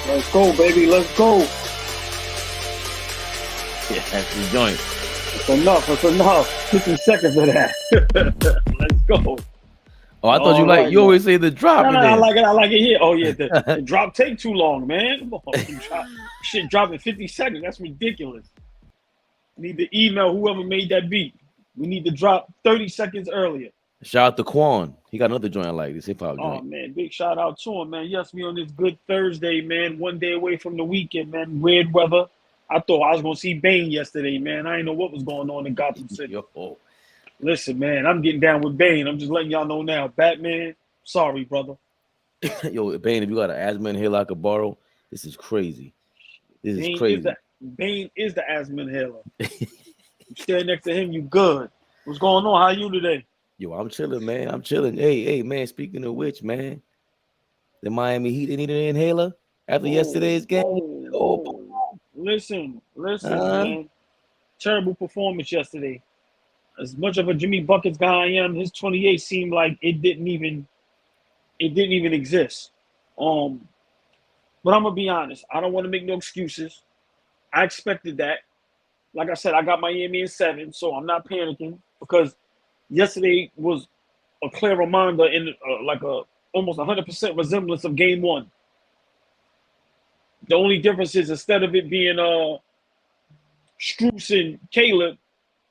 Let's go, baby. Let's go. Yeah, that's the joint. That's enough. That's enough. 50 seconds of that. Let's go. Oh, I thought you like. You always say the drop. No, I like it. I like it here. Oh yeah, the drop take too long, man. Come on, shit drop in 50 seconds. That's ridiculous. Need to email whoever made that beat. We need to drop 30 seconds earlier. Shout out to Quan. He got another joint I like. This hip hop joint. Oh man, big shout out to him, man. Yes, we on this good Thursday, man. 1 day away from the weekend, man. Weird weather. I thought I was gonna see Bane yesterday, man. I didn't know what was going on in Gotham City. Yo. Listen, man, I'm getting down with Bane. I'm just letting y'all know now. Batman, sorry, brother. Yo, Bane, if you got an asthma inhaler I could borrow, this is crazy. This is crazy. Bane is the asthma inhaler. You stand next to him, you good. What's going on? How you today? Yo, I'm chilling, man. I'm chilling. Hey, man, speaking of which, man, the Miami Heat, they needed an inhaler after yesterday's game. Listen, man. Terrible performance yesterday. As much of a Jimmy Buckets guy I am, his 28 seemed like it didn't even exist. But I'm gonna be honest. I don't want to make no excuses. I expected that. Like I said, I got Miami in 7, so I'm not panicking because yesterday was a clear reminder in like a almost 100% resemblance of Game 1. The only difference is instead of it being Strus and Caleb,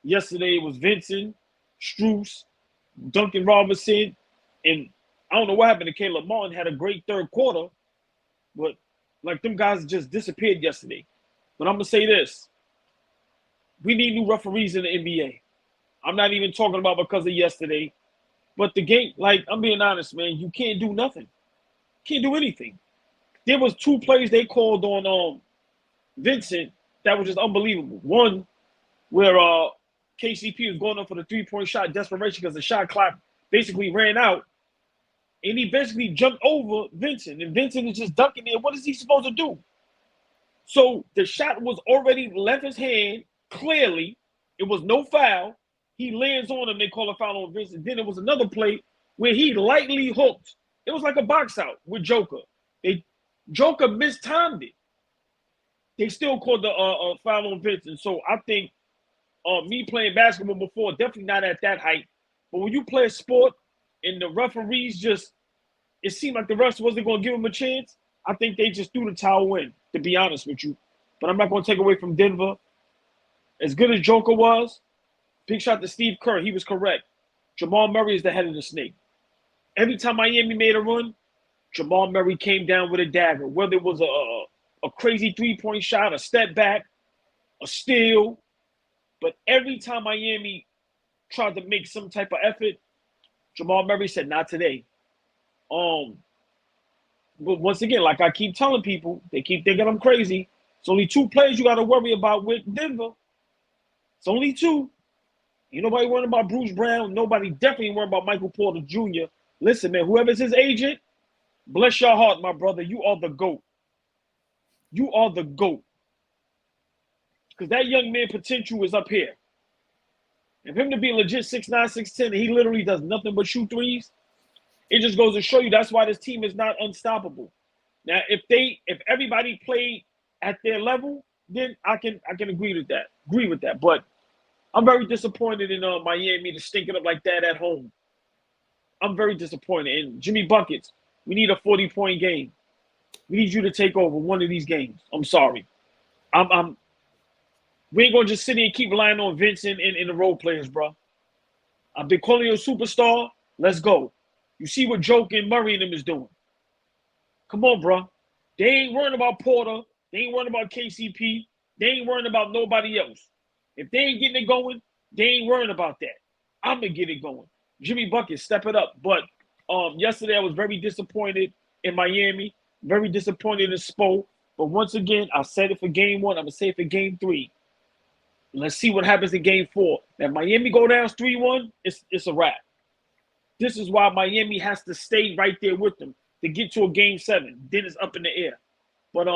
yesterday it was Vincent, Strus, Duncan Robinson, and I don't know what happened to Caleb Martin. Had a great third quarter, but like them guys just disappeared yesterday. But I'm gonna say this: we need new referees in the NBA. I'm not even talking about because of yesterday, but the game. Like I'm being honest, man, you can't do nothing. Can't do anything. There was 2 plays they called on Vincent that was just unbelievable. One where KCP was going up for the 3-point shot, desperation because the shot clock basically ran out, and he basically jumped over Vincent, and Vincent is just dunking there. What is he supposed to do? So the shot was already left his hand. Clearly, it was no foul. He lands on him. They call a foul on Vincent. Then there was another play where he lightly hooked. It was like a box out with Joker. Joker mistimed it. They still called the foul on Vincent. So I think me playing basketball before, definitely not at that height. But when you play a sport and the referees just, it seemed like the refs wasn't going to give him a chance. I think they just threw the towel in, to be honest with you. But I'm not going to take away from Denver. As good as Joker was, big shot to Steve Kerr. He was correct. Jamal Murray is the head of the snake. Every time Miami made a run, Jamal Murray came down with a dagger. Whether it was a crazy 3-point shot, a step back, a steal. But every time Miami tried to make some type of effort, Jamal Murray said, not today. But once again, like I keep telling people, they keep thinking I'm crazy. It's only 2 players you got to worry about with Denver. It's only 2. Ain't nobody worrying about Bruce Brown. Nobody definitely worrying about Michael Porter Jr. Listen, man, whoever's his agent, bless your heart, my brother. You are the GOAT. You are the GOAT. Because that young man potential is up here. And for him to be legit 6'9", 6'10", and he literally does nothing but shoot threes, it just goes to show you that's why this team is not unstoppable. Now, if everybody played at their level, then I can agree with that. But I'm very disappointed in Miami to stink it up like that at home. I'm very disappointed. And Jimmy Buckets, we need a 40-point game. We need you to take over one of these games. I'm sorry. We ain't gonna just sit here and keep relying on Vincent and the role players, bro. I've been calling you a superstar. Let's go. You see what Joke and Murray and them is doing. Come on, bro. They ain't worrying about Porter. They ain't worrying about KCP. They ain't worrying about nobody else. If they ain't getting it going, they ain't worrying about that. I'm gonna get it going. Jimmy Buckets, step it up. But yesterday I was very disappointed in Miami, very disappointed in Spo. But once again, I said it for Game 1. I'm gonna say it for Game 3. Let's see what happens in Game 4. Now, Miami go down 3-1, it's a wrap. This is why Miami has to stay right there with them to get to a Game 7. Then it's up in the air. But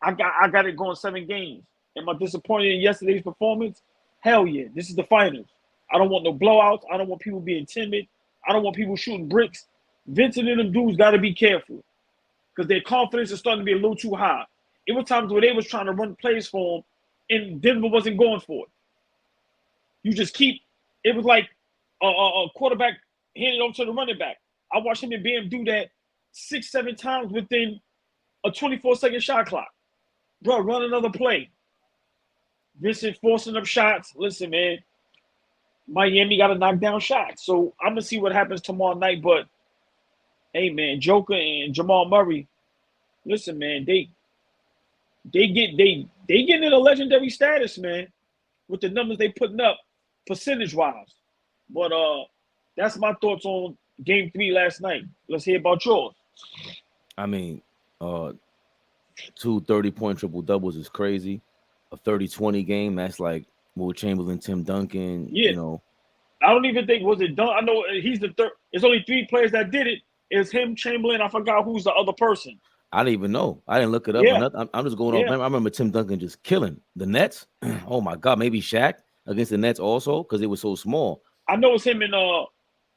I got it going 7 games. Am I disappointed in yesterday's performance? Hell yeah. This is the finals. I don't want no blowouts. I don't want people being timid. I don't want people shooting bricks. Vincent and them dudes got to be careful. because their confidence is starting to be a little too high. It was times where they was trying to run plays for him, and Denver wasn't going for it. You just keep. It was like a quarterback handing off to the running back. I watched him and Bam do that 6-7 times within a 24-second shot clock. Bro, run another play. Vincent forcing up shots. Listen, man, Miami got to knock down shots. So I'm gonna see what happens tomorrow night. But hey, man, Joker and Jamal Murray. Listen, man, they getting in a legendary status, man, with the numbers they putting up percentage wise. But that's my thoughts on Game 3 last night. Let's hear about yours. I mean, 2 30-point triple doubles is crazy. A 30-20 game, that's like Will Chamberlain, Tim Duncan. Yeah. You know, I don't even think was it done. I know he's the third. It's only 3 players that did it. It's him, Chamberlain. I forgot who's the other person. I didn't even know. I didn't look it up. Yeah. I'm just going off. I remember Tim Duncan just killing the Nets. Oh my God, maybe Shaq against the Nets also because it was so small. I know it's him and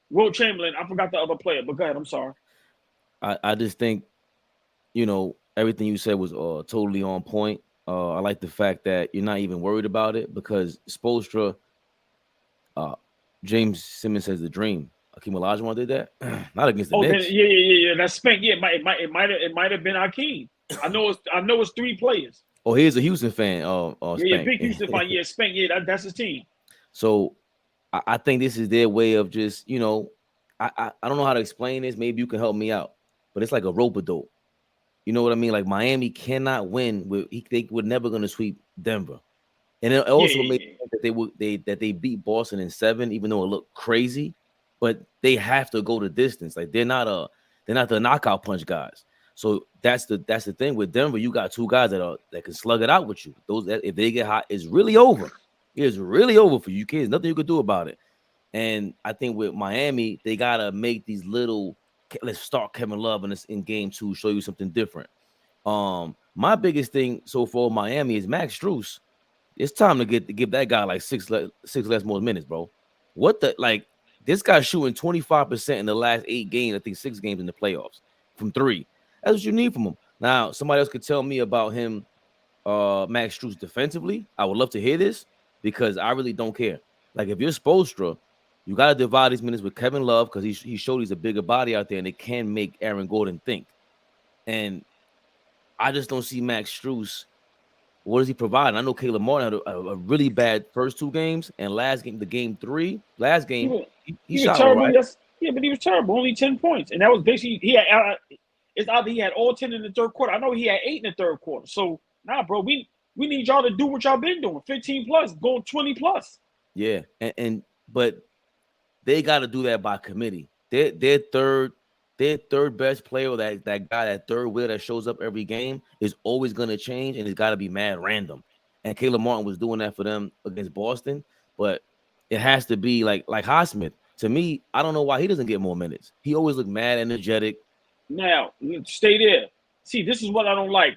Will Chamberlain. I forgot the other player, but go ahead. I'm sorry. I just think, you know, everything you said was totally on point. I like the fact that you're not even worried about it because Spoelstra, James Simmons says the dream. Akeem Olajuwon did that, not against the Knicks. Yeah. That's Spank. Yeah, it might have been Akeem. I know it's 3 players. Oh, he's a Houston fan. Yeah, big Houston fan. Yeah, Spank. Yeah, that's his team. So I think this is their way of just, you know, I don't know how to explain this. Maybe you can help me out, but it's like a rope-a-dope. You know what I mean? Like Miami cannot win. They were never going to sweep Denver, and it also made that they beat Boston in 7, even though it looked crazy. But they have to go the distance. Like they're not the knockout punch guys. So that's the thing with Denver. You got 2 guys that can slug it out with you. Those that if they get hot, it's really over. It's really over for you kids. Nothing you can do about it. And I think with Miami, they gotta make these little. Let's start Kevin Love in game 2, show you something different. My biggest thing so far Miami is Max Strus. It's time to give that guy like 6 less more minutes, bro. What the like? This guy's shooting 25% in the last 8 games. I think 6 games in the playoffs from 3. That's what you need from him. Now, somebody else could tell me about him, Max Strus defensively. I would love to hear this because I really don't care. Like if you're Spoelstra, you got to divide these minutes with Kevin Love because he showed he's a bigger body out there and it can make Aaron Gordon think. And I just don't see Max Strus. What does he provide? I know Caleb Martin had a really bad first 2 games, and last game, the game 3, last game, he shot terrible. right. Yes, yeah, but he was terrible. Only 10 points, and that was basically he had. It's either he had all 10 in the 3rd quarter. I know he had 8 in the 3rd quarter. So nah, bro, we need y'all to do what y'all been doing. 15 plus, going 20 plus. Yeah, but they got to do that by committee. Their third best player, that guy, that third wheel that shows up every game is always going to change, and it's got to be mad random. And Caleb Martin was doing that for them against Boston, but it has to be like Highsmith. To me, I don't know why he doesn't get more minutes. He always looked mad energetic. Now, stay there. See, this is what I don't like.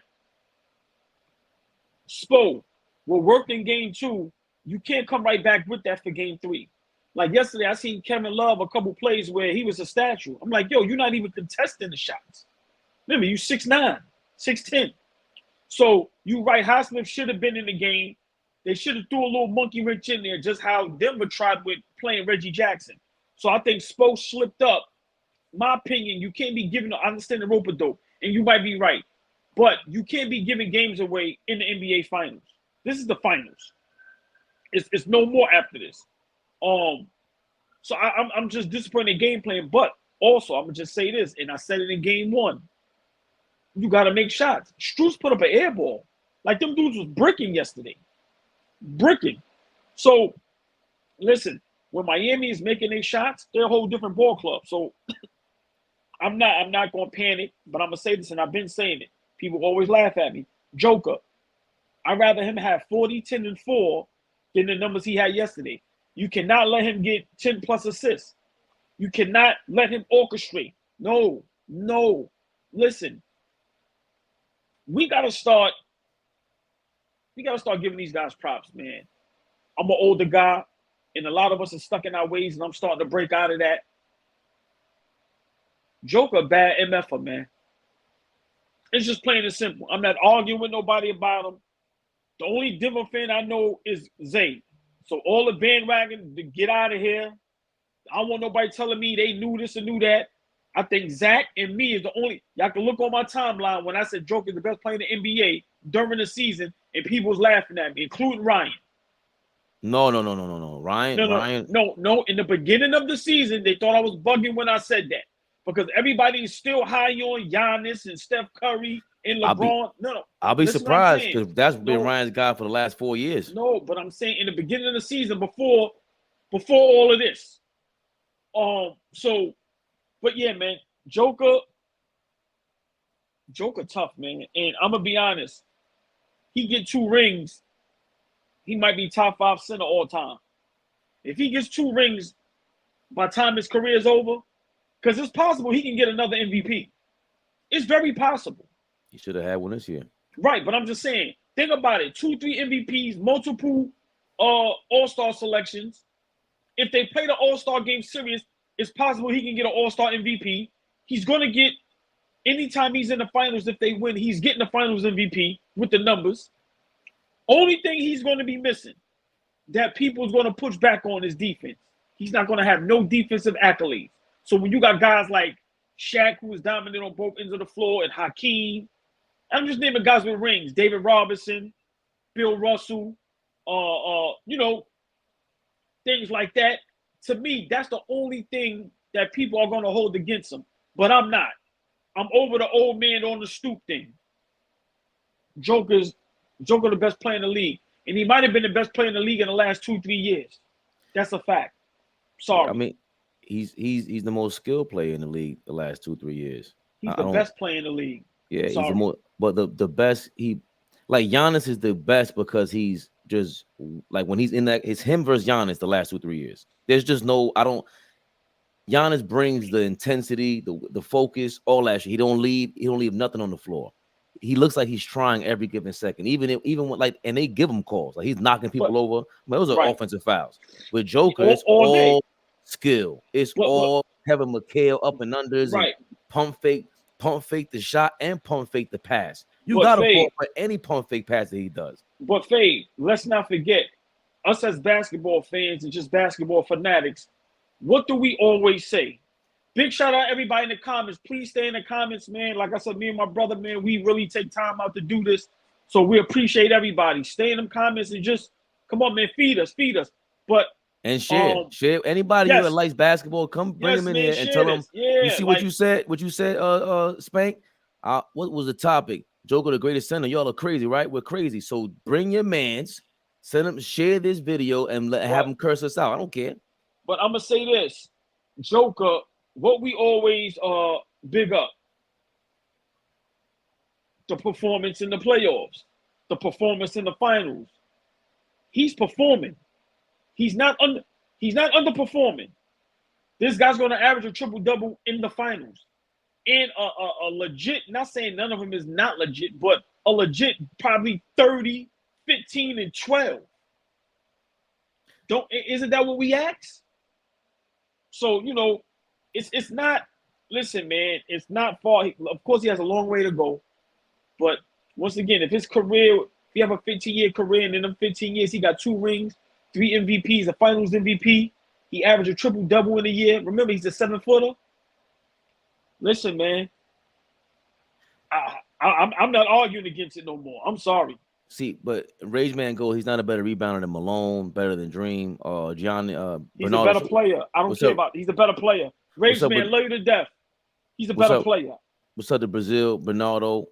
Spo, what worked in game 2, you can't come right back with that for game 3. Like yesterday, I seen Kevin Love a couple plays where he was a statue. I'm like, yo, you're not even contesting the shots. Remember, you 6'9", 6'10". So you right, Highsmith should have been in the game. They should have threw a little monkey wrench in there, just how Denver tried with playing Reggie Jackson. So I think Spo slipped up. My opinion, you can't be giving. I understand the rope-a-dope, and you might be right, but you can't be giving games away in the NBA Finals. This is the finals. It's no more after this. So I'm just disappointed in game plan, but also I'm gonna just say this, and I said it in game 1. You got to make shots. Strus put up an air ball. Like them dudes was bricking yesterday. Bricking. So listen, when Miami is making their shots, they're a whole different ball club. So I'm not gonna panic, but I'm gonna say this, and I've been saying it. People always laugh at me. Joker. I'd rather him have 40, 10, and 4 than the numbers he had yesterday. You cannot let him get 10 plus assists. You cannot let him orchestrate. No. Listen, we gotta start giving these guys props, man. I'm an older guy, and a lot of us are stuck in our ways, and I'm starting to break out of that. Joker, bad MFer, man. It's just plain and simple. I'm not arguing with nobody about him. The only Denver fan I know is Zay. So all the bandwagon to get out of here. I don't want nobody telling me they knew this and knew that. I think Zach and me is the only. Y'all can look on my timeline when I said Joker is the best player in the NBA during the season, and people was laughing at me, including Ryan. No. Ryan. No. In the beginning of the season, they thought I was bugging when I said that because everybody is still high on Giannis and Steph Curry and LeBron. I'll be surprised because that's been Ryan's guy for the last 4 years. No, but I'm saying in the beginning of the season, before all of this. But yeah, man, Joker tough, man. And I'm gonna be honest, he get 2 rings, he might be top 5 center all time. If he gets 2 rings by the time his career is over, because it's possible he can get another MVP. It's very possible. He should have had one this year. Right, but I'm just saying, think about it. 2, 3 MVPs, multiple all-star selections. If they play the all-star game serious, it's possible he can get an all-star MVP. He's going to get, anytime he's in the finals, if they win, he's getting the finals MVP with the numbers. Only thing he's going to be missing that people's going to push back on is defense. He's not going to have no defensive accolades. So when you got guys like Shaq, who is dominant on both ends of the floor, and Hakeem, I'm just naming guys with rings, David Robinson, Bill Russell, things like that. To me, that's the only thing that people are going to hold against him. But I'm not. I'm over the old man on the stoop thing. Joker the best player in the league. And he might have been the best player in the league in the last 2-3 years. That's a fact. Sorry. I mean, he's the most skilled player in the league the last 2-3 years. He's the best player in the league. Yeah, he's the more, but the best, like Giannis is the best because he's just like when he's in that, it's him versus Giannis the last 2-3 years. There's just no, Giannis brings the intensity, the focus, all that shit. He don't leave nothing on the floor. He looks like he's trying every given second, even when and they give him calls, like he's knocking people over. Those are offensive fouls. With Joker, it's all skill. It's all Kevin McHale up and unders, and pump fake the shot and pump fake the pass. You got to fall for any pump fake pass that he does. But Fade, let's not forget, us as basketball fans and just basketball fanatics, what do we always say? Big shout out everybody in the comments. Please stay in the comments, man. Like I said, me and my brother, man, we really take time out to do this. So we appreciate everybody. Stay in them comments and just, come on, man, feed us. And share. Anybody who likes basketball, come bring them in here and tell them. You see what you said? What you said, Spank? What was the topic? Joker, the greatest center. Y'all are crazy, right? We're crazy. So bring your mans, send them, share this video, and have them curse us out. I don't care. But I'm gonna say this, Joker. What we always big up: the performance in the playoffs, the performance in the finals. He's performing. He's not underperforming. This guy's going to average a triple-double in the finals. And a legit, not saying none of them is not legit, but a legit probably 30, 15, and 12. Isn't that what we ask? So, it's not, listen, man, it's not far. Of course, he has a long way to go. But once again, if his career, if you have a 15-year career, and in them 15 years, he got 2 rings, 3 MVPs, a finals MVP. He averaged a triple-double in a year. Remember, he's a 7-footer. Listen, man, I'm not arguing against it no more. I'm sorry. See, but Rage Man Gold, he's not a better rebounder than Malone, better than Dream, Gianni. He's Bernardo. a better player. I don't care about. He's a better player. Rage Man, love you to death. He's a better player. What's up to Brazil, Bernardo,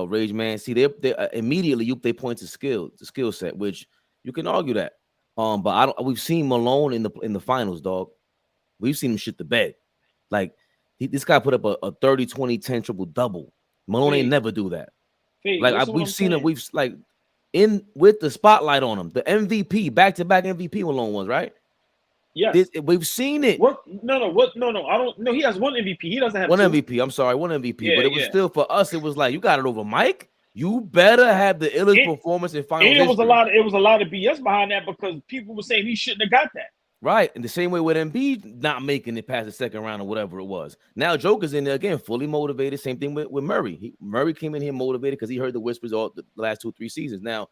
Rage Man? See, they immediately they point to the skill set, which you can argue that. But we've seen Malone in the finals, dog. We've seen him shit the bed. Like this guy put up a 30, 20, 10 triple-double. Malone ain't never do that. Like we've seen him. We've with the spotlight on him. The MVP, back-to-back MVP Malone was, right? Yes. We've seen it. No. I don't know. He has 1 MVP. He doesn't have one 2. MVP. I'm sorry, 1 MVP. Yeah, but it was still for us. It was like you got it over Mike. You better have the illest performance in finals. And it was a lot of BS behind that because people were saying he shouldn't have got that. Right. In the same way with Embiid not making it past the second round or whatever it was. Now Joker's in there again, fully motivated. Same thing with Murray. Murray came in here motivated because he heard the whispers all the last 2-3 seasons. Now,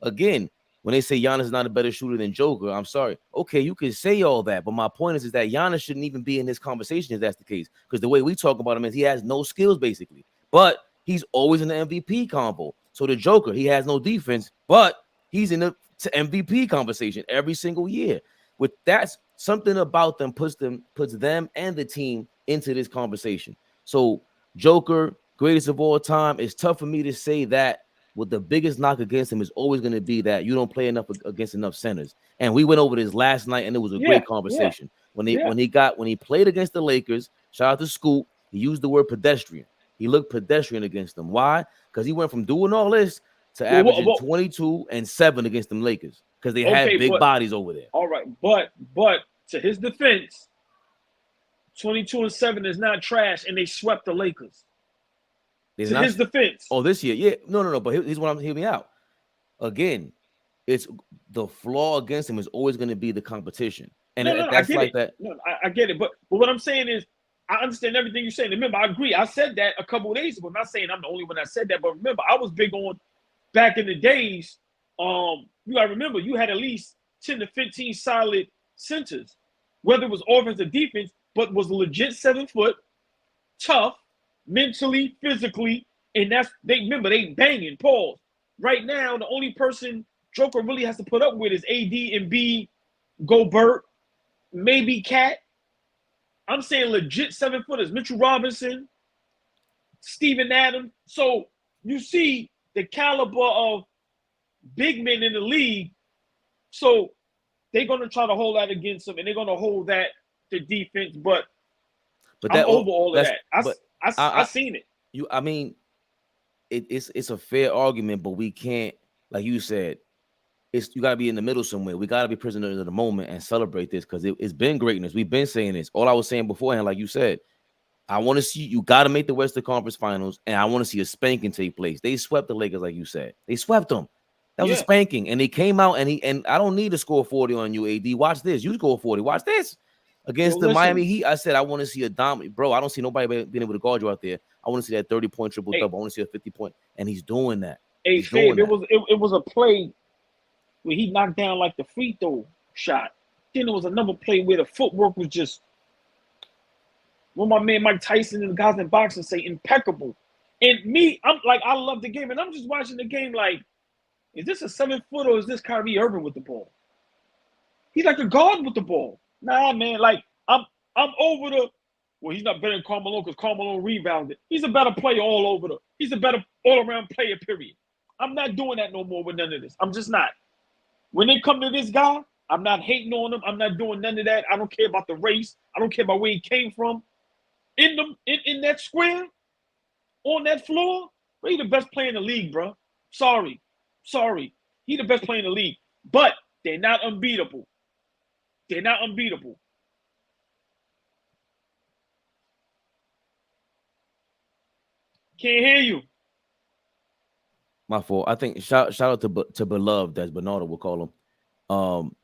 again, when they say Giannis is not a better shooter than Joker, I'm sorry. Okay, you can say all that, but my point is that Giannis shouldn't even be in this conversation if that's the case. Because the way we talk about him is he has no skills, basically. But he's always in the MVP combo. So the Joker, he has no defense, but he's in the MVP conversation every single year. With that, something about them puts them and the team into this conversation. So Joker, greatest of all time, it's tough for me to say that. With the biggest knock against him is always going to be that you don't play enough against enough centers. And we went over this last night, and it was a great conversation. When he played against the Lakers, shout out to Scoop, he used the word pedestrian. He looked pedestrian against them. Why? Because he went from doing all this to averaging 22 and 7 against them Lakers because they had big bodies over there. All right, but to his defense, 22 and 7 is not trash, and they swept the Lakers. To his defense. Oh, this year, yeah, no. But here's what I'm hearing me out. Again, it's the flaw against him is always going to be the competition, and that's like that. No, I get it, but what I'm saying is, I understand everything you're saying. Remember, I agree. I said that a couple of days ago. I'm not saying I'm the only one that said that, but remember, I was big on back in the days. You gotta remember, you had at least 10 to 15 solid centers, whether it was offense or defense, but was legit 7 foot, tough. Mentally, physically, and they banging. Pause. Right now, the only person Joker really has to put up with is AD and B, Gobert, maybe Cat. I'm saying legit 7 footers. Mitchell Robinson, Steven Adams. So you see the caliber of big men in the league. So they're gonna try to hold that against them, and they're gonna hold that to defense. But I'm over all of that. I seen it. It's a fair argument, but we can't, like you said, you got to be in the middle somewhere. We got to be prisoners of the moment and celebrate this because it's been greatness. We've been saying this. All I was saying beforehand, like you said, I want to see you got to make the Western Conference Finals, and I want to see a spanking take place. They swept the Lakers, like you said. They swept them. That was a spanking, and they came out and I don't need to score 40 on you, AD. Watch this. You score 40. Watch this. Against the Miami Heat, I said I want to see a dominant. Bro, I don't see nobody being able to guard you out there. I want to see that 30-point triple-double. I want to see a 50-point, and he's doing that. Hey, Fab, it was a play where he knocked down like the free throw shot. Then there was another play where the footwork was just, what my man Mike Tyson and the guys in boxing say, impeccable. And me, I'm like, I love the game, and I'm just watching the game like, is this a 7-foot or is this Kyrie Irving with the ball? He's like a guard with the ball. Nah, man, like I'm over the. Well, he's not better than Carmelo because Carmelo rebounded. He's a better player all over the. He's a better all-around player, period. I'm not doing that no more with none of this. I'm just not. When they come to this guy, I'm not hating on him. I'm not doing none of that. I don't care about the race. I don't care about where he came from. In that square, on that floor, he's the best player in the league, bro. Sorry. He's the best player in the league. But they're not unbeatable. They're not unbeatable. Can't hear you. My fault. I think shout out to Beloved, as Bernardo will call him.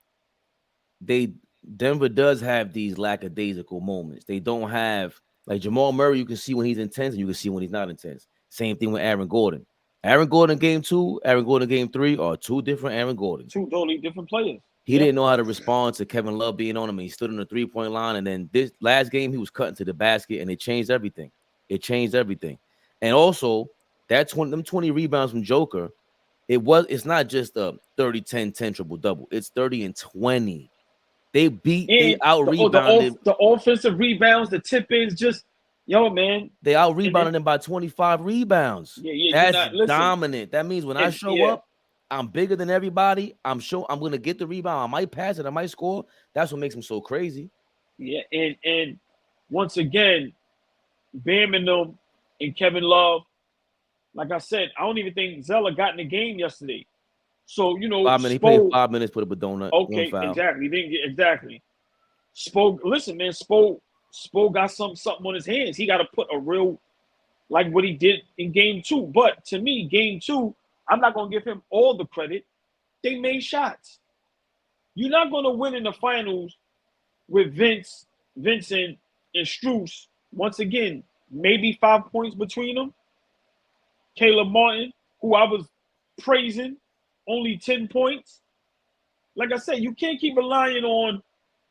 Denver does have these lackadaisical moments. They don't have, like Jamal Murray, you can see when he's intense and you can see when he's not intense. Same thing with Aaron Gordon. Aaron Gordon game 2, Aaron Gordon game 3 are two different Aaron Gordons. Two totally different players. He didn't know how to respond to Kevin Love being on him. He stood on the 3-point line, and then this last game he was cutting to the basket, and it changed everything. And also them 20 rebounds from Joker, it's not just a 30-10-10 triple-double. It's 30 and 20. They out-rebounded. The offensive rebounds, the tip-ins, just, yo, man. They out-rebounded them by 25 rebounds. That's dominant. That means when I show up, I'm bigger than everybody. I'm going to get the rebound. I might pass it. I might score. That's what makes him so crazy. Yeah, and once again, Bam and them and Kevin Love, like I said, I don't even think Zeller got in the game yesterday. So, you know, he played 5 minutes, put up a donut. Okay, exactly. He didn't get exactly. Listen, man, Spo got something on his hands. He got to put a real, like what he did in game 2. But to me, game 2, I'm not going to give him all the credit. They made shots. You're not going to win in the finals with Vincent, and Strus. Once again, maybe 5 points between them. Caleb Martin, who I was praising, only 10 points. Like I said, you can't keep relying on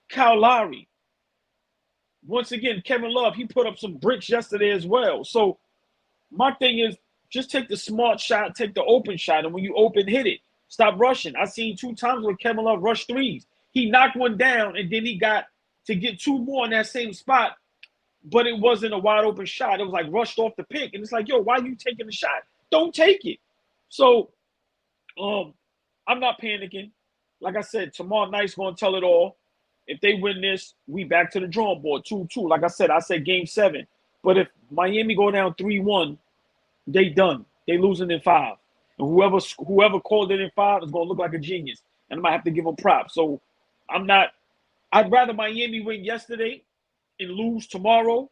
Kyle Lowry. Once again, Kevin Love, he put up some bricks yesterday as well. So my thing is, just take the smart shot, take the open shot, and when you open, hit it. Stop rushing. I seen 2 times where Kevin Love rushed threes. He knocked one down, and then he got to get 2 more in that same spot, but it wasn't a wide open shot. It was like rushed off the pick, and it's like, yo, why are you taking the shot? Don't take it. So, I'm not panicking. Like I said, tomorrow night's gonna tell it all. If they win this, we back to the drawing board, 2-2. Like I said game 7. But if Miami go down 3-1, they done. They losing in 5. And whoever called it in 5 is gonna look like a genius. And I might have to give them props. So I'd rather Miami win yesterday and lose tomorrow,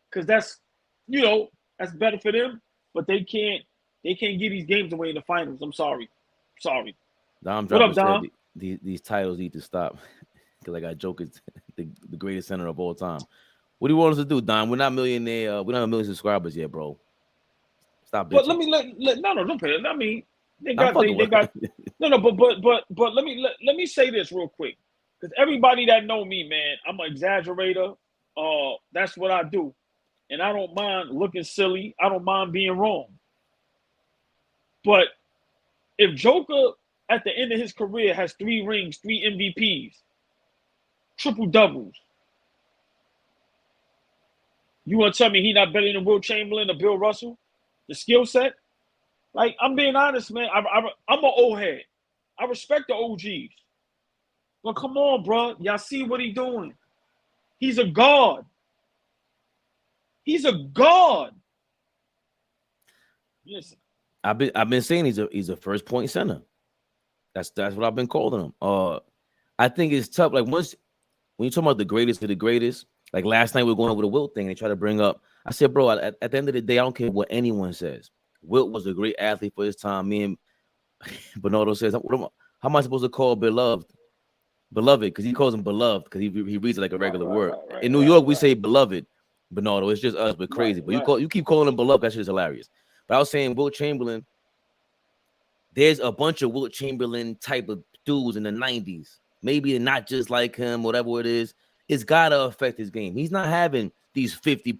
because that's better for them. But they can't give these games away in the finals. I'm sorry. Dom What up, Dom? These titles need to stop. Because I got Jokic, the greatest center of all time. What do you want us to do, Don? We're not millionaire. We don't have 1 million subscribers yet, bro. Stop bitching. But let me don't pay it. I mean, they got no. But let me say this real quick, because everybody that know me, man, I'm an exaggerator. That's what I do, and I don't mind looking silly. I don't mind being wrong. But if Joker at the end of his career has 3 rings, 3 MVPs, triple doubles, you want to tell me he not better than Will Chamberlain or Bill Russell? The skill set? Like, I'm being honest, man. I'm an old head. I respect the OGs. But come on, bro. Y'all see what he doing? He's a god. He's a god. Listen. I've been saying he's a first point center. That's what I've been calling him. I think it's tough. Like, when you talk about the greatest of the greatest, like last night we were going over the Wilt thing, and they try to bring up. I said, bro, at the end of the day, I don't care what anyone says. Wilt was a great athlete for his time. Me and Bernardo says, how am I supposed to call beloved? Beloved, because he calls him beloved because he reads it like a regular word. In New York, we say beloved, Bernardo. It's just us, but crazy. But you keep calling him beloved. That shit is hilarious. But I was saying Wilt Chamberlain. There's a bunch of Wilt Chamberlain type of dudes in the 90s. Maybe not just like him, whatever it is. It's got to affect his game. He's not having these 50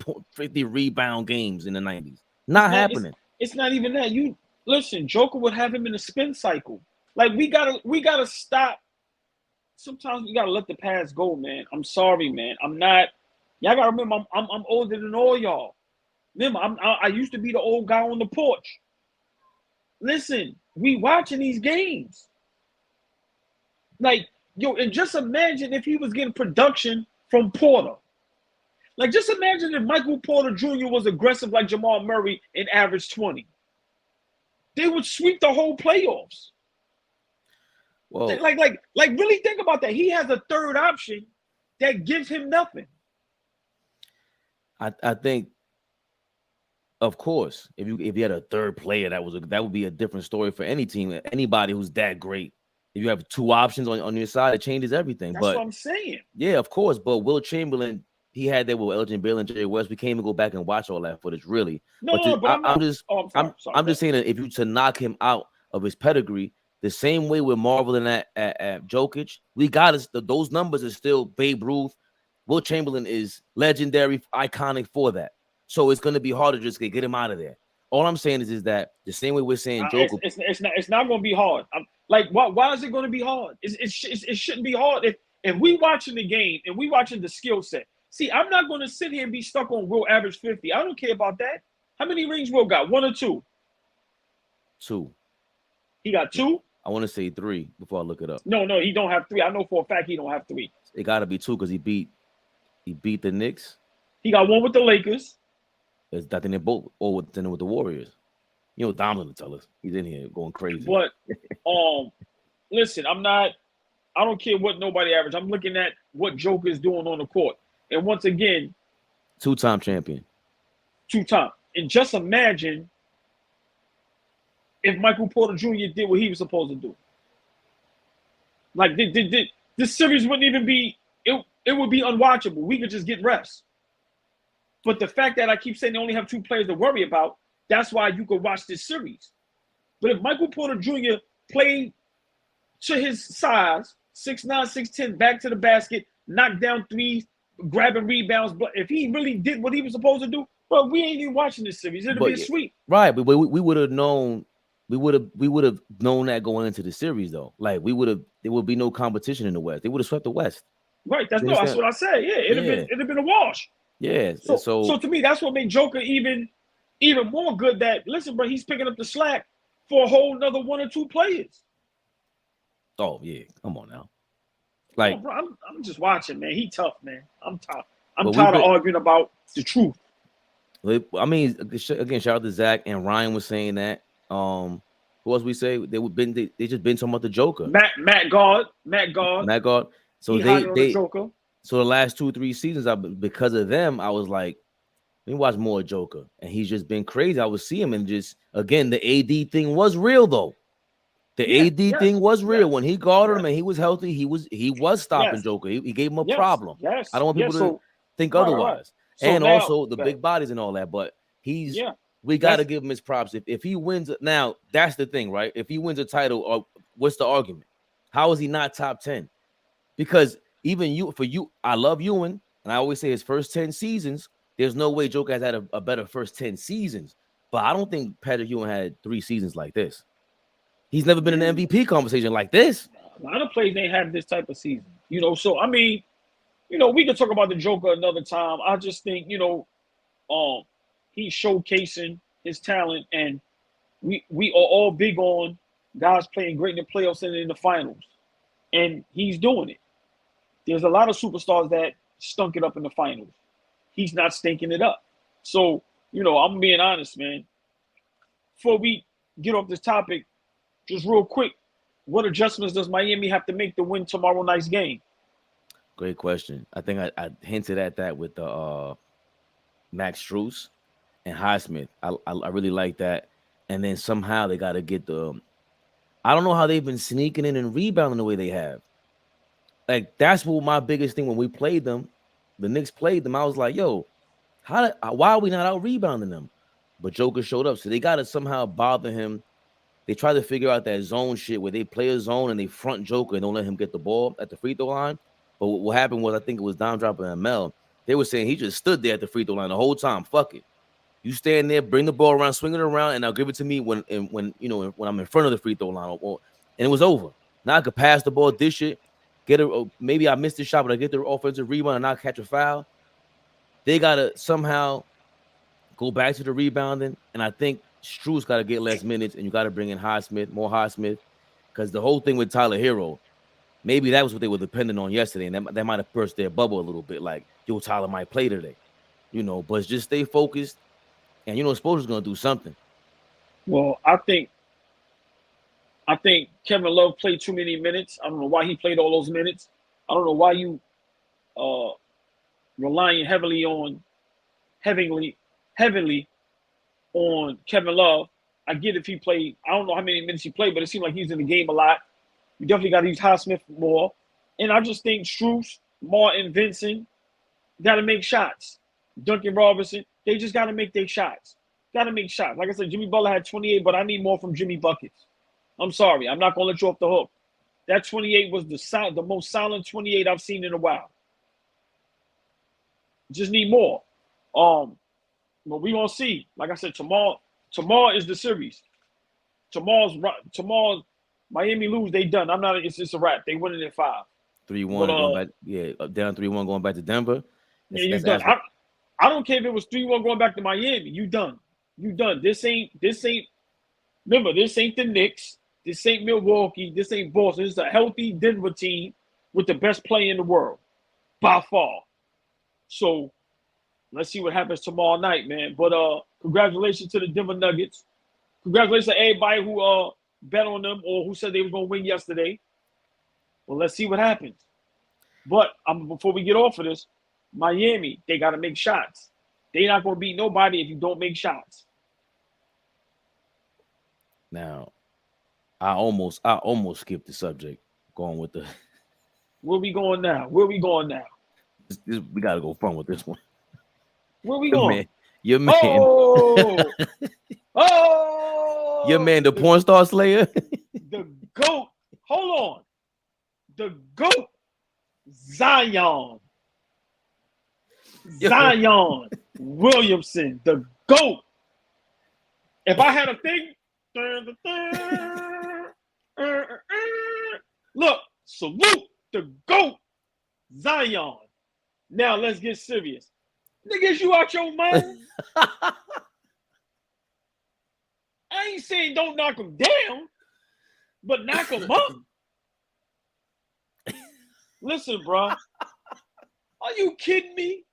rebound games in the 90s. Not happening. It's not even that. You listen, Joker would have him in a spin cycle. Like, we gotta stop. Sometimes we gotta let the past go, man. I'm sorry, man. I'm not. Y'all gotta remember, I'm older than all y'all. Remember, I used to be the old guy on the porch. Listen, we watching these games. Like, yo, and just imagine if he was getting production from Porter. Like, just imagine if Michael Porter Jr. was aggressive like Jamal Murray and averaged 20. They would sweep the whole playoffs. Whoa. Like, really think about that. He has a third option that gives him nothing. I think, of course, if you had a third player, that would be a different story for any team, anybody who's that great. If you have 2 options on your side, it changes everything. That's what I'm saying. Yeah, of course. But Will Chamberlain, he had that with Elgin Baylor and Jerry West. We can't even go back and watch all that footage, really. I'm just saying that if you to knock him out of his pedigree, the same way we're marveling at Jokic, we got those numbers are still Babe Ruth. Will Chamberlain is legendary, iconic for that. So it's going to be hard to just get him out of there. All I'm saying is that the same way we're saying Joker, it's not going to be hard. Why is it going to be hard? It shouldn't be hard if we watching the game and we watching the skill set. See, I'm not going to sit here and be stuck on Will average 50. I don't care about that. How many rings Will got? 1 or 2? 2. He got 2? I want to say 3 before I look it up. No, he don't have 3. I know for a fact he don't have 3. It got to be 2 because he beat the Knicks. He got 1 with the Lakers. I think they're both with the Warriors. You know, Dom's gonna tell us. He's in here going crazy. But listen, I don't care what nobody average. I'm looking at what Joker is doing on the court. And once again, 2-time champion. 2-time. And just imagine if Michael Porter Jr. did what he was supposed to do. Like, this series wouldn't even be it would be unwatchable. We could just get rest. But the fact that I keep saying they only have 2 players to worry about, that's why you could watch this series. But if Michael Porter Jr. played to his size, 6'9", 6'10", back to the basket, knock down threes, grabbing rebounds, but if he really did what he was supposed to do, bro, we ain't even watching this series. It'll be a sweep. Right, but we would have known. We would have known that going into the series, though. Like there would be no competition in the West. They would have swept the West. Right, that's what I said. Yeah, it'd have been a wash. Yeah. So to me, that's what made Joker even more good. That listen, bro, he's picking up the slack for a whole nother 1 or 2 players. Oh yeah, come on now. Like, bro, I'm just watching, man. He tough, man. I'm tired. I'm tired of arguing about the truth. I mean, again, shout out to Zach and Ryan was saying that. Who else we say they just been talking about the Joker. Matt Guard. So Joker. So the last 2-3 seasons, because of them, I was like, let me watch more Joker, and he's just been crazy. I would see him, and just again, the AD thing was real though. The AD thing was real when he guarded him and he was healthy. He was stopping Joker. He gave him a problem. I don't want people to think otherwise. So and now, also the big bodies and all that, but we got to give him his props. If he wins now, that's the thing, right? If he wins a title, what's the argument? How is he not top 10? Because even I love Ewing, and I always say his first 10 seasons, there's no way Joker has had a better first 10 seasons. But I don't think Patrick Ewing had 3 seasons like this. He's never been in an MVP conversation like this. A lot of players ain't have this type of season, So I mean, we can talk about the Joker another time. I just think, he's showcasing his talent, and we are all big on guys playing great in the playoffs and in the finals, and he's doing it. There's a lot of superstars that stunk it up in the finals. He's not stinking it up. So, I'm being honest, man. Before we get off this topic, just real quick, what adjustments does Miami have to make to win tomorrow night's game? Great question. I think I hinted at that with the Max Strus and Highsmith. I really like that. And then somehow they got to get I don't know how they've been sneaking in and rebounding the way they have. Like, that's what my biggest thing when we played them, the Knicks played them. I was like, yo, why are we not out rebounding them? But Joker showed up. So they got to somehow bother him. They try to figure out that zone shit where they play a zone and they front Joker and don't let him get the ball at the free throw line. But what happened was, I think it was Dom Dropper and Mel. They were saying he just stood there at the free throw line the whole time. Fuck it. You stand there, bring the ball around, swing it around, and I'll give it to me when I'm in front of the free throw line. And it was over. Now I could pass the ball, dish it, maybe I missed the shot, but I get the offensive rebound and not catch a foul. They gotta somehow go back to the rebounding, and I think Strus got to get less minutes, and you got to bring in more Highsmith, because the whole thing with Tyler Hero, maybe that was what they were dependent on yesterday, and that might have burst their bubble a little bit, like, yo, Tyler might play today, but just stay focused, and Spoelstra's going to do something. Well, I think Kevin Love played too many minutes. I don't know why he played all those minutes. I don't know why you relying heavily on Kevin Love. I get if he played, I don't know how many minutes he played, but it seemed like he's in the game a lot. You definitely got to use Highsmith more. And I just think Strus, Martin, Vincent got to make shots. Duncan Robinson, they just got to make their shots. Got to make shots. Like I said, Jimmy Butler had 28, but I need more from Jimmy buckets. I'm sorry. I'm not going to let you off the hook. That 28 was the most silent 28 I've seen in a while. Just need more. But we gonna see. Like I said, tomorrow is the series. Tomorrow's Miami lose, they done. It's just a wrap. They winning at 5. 3-1 going back. Yeah, down 3-1 going back to Denver. You done. I don't care if it was 3-1 going back to Miami. You done. This ain't. Remember, this ain't the Knicks. This ain't Milwaukee. This ain't Boston. This is a healthy Denver team with the best player in the world, by far. So let's see what happens tomorrow night, man. But congratulations to the Denver Nuggets. Congratulations to everybody who bet on them or who said they were going to win yesterday. Well, let's see what happens. But before we get off of this, Miami, they got to make shots. They're not going to beat nobody if you don't make shots. Now, I almost skipped the subject going with the. Where we going now? We gotta go fun with this one. Where we going? Your man. Oh, oh, your man, the porn star slayer. The GOAT. Hold on. The GOAT. Zion. Zion Williamson. The GOAT. If I had a thing, look, salute the GOAT. Zion. Now let's get serious. Niggas, you out your mind? I ain't saying don't knock him down, but knock him up. Listen, bro. Are you kidding me?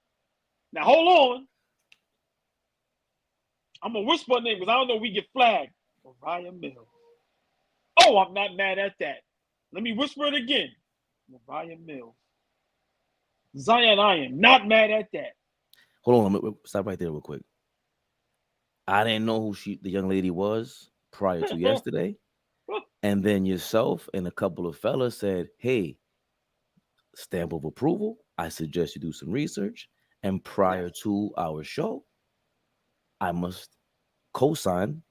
Now, hold on. I'm going to whisper a name because I don't know if we get flagged. Mariah Mills. Oh, I'm not mad at that. Let me whisper it again. Mariah Mills. Zion, I am not mad at that. Hold on. Stop right there real quick. I didn't know who the young lady was prior to yesterday. And then yourself and a couple of fellas said, hey, stamp of approval. I suggest you do some research. And prior to our show, I must co-sign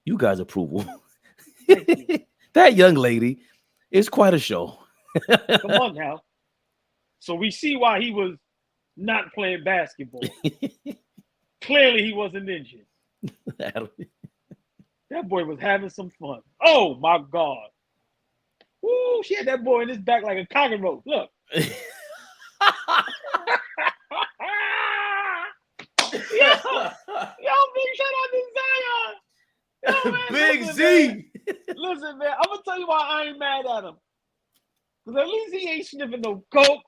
you guys' approval. That young lady is quite a show. Come on now. So we see why he was not playing basketball. Clearly he wasn't injured. That boy was having some fun. Oh my God. Woo, she had that boy in his back like a cockroach. Look. Yo, big shout out to Zion. Yo, man, Big listen, Z. Man. Listen, man, I'm gonna tell you why I ain't mad at him. Because at least he ain't sniffing no coke.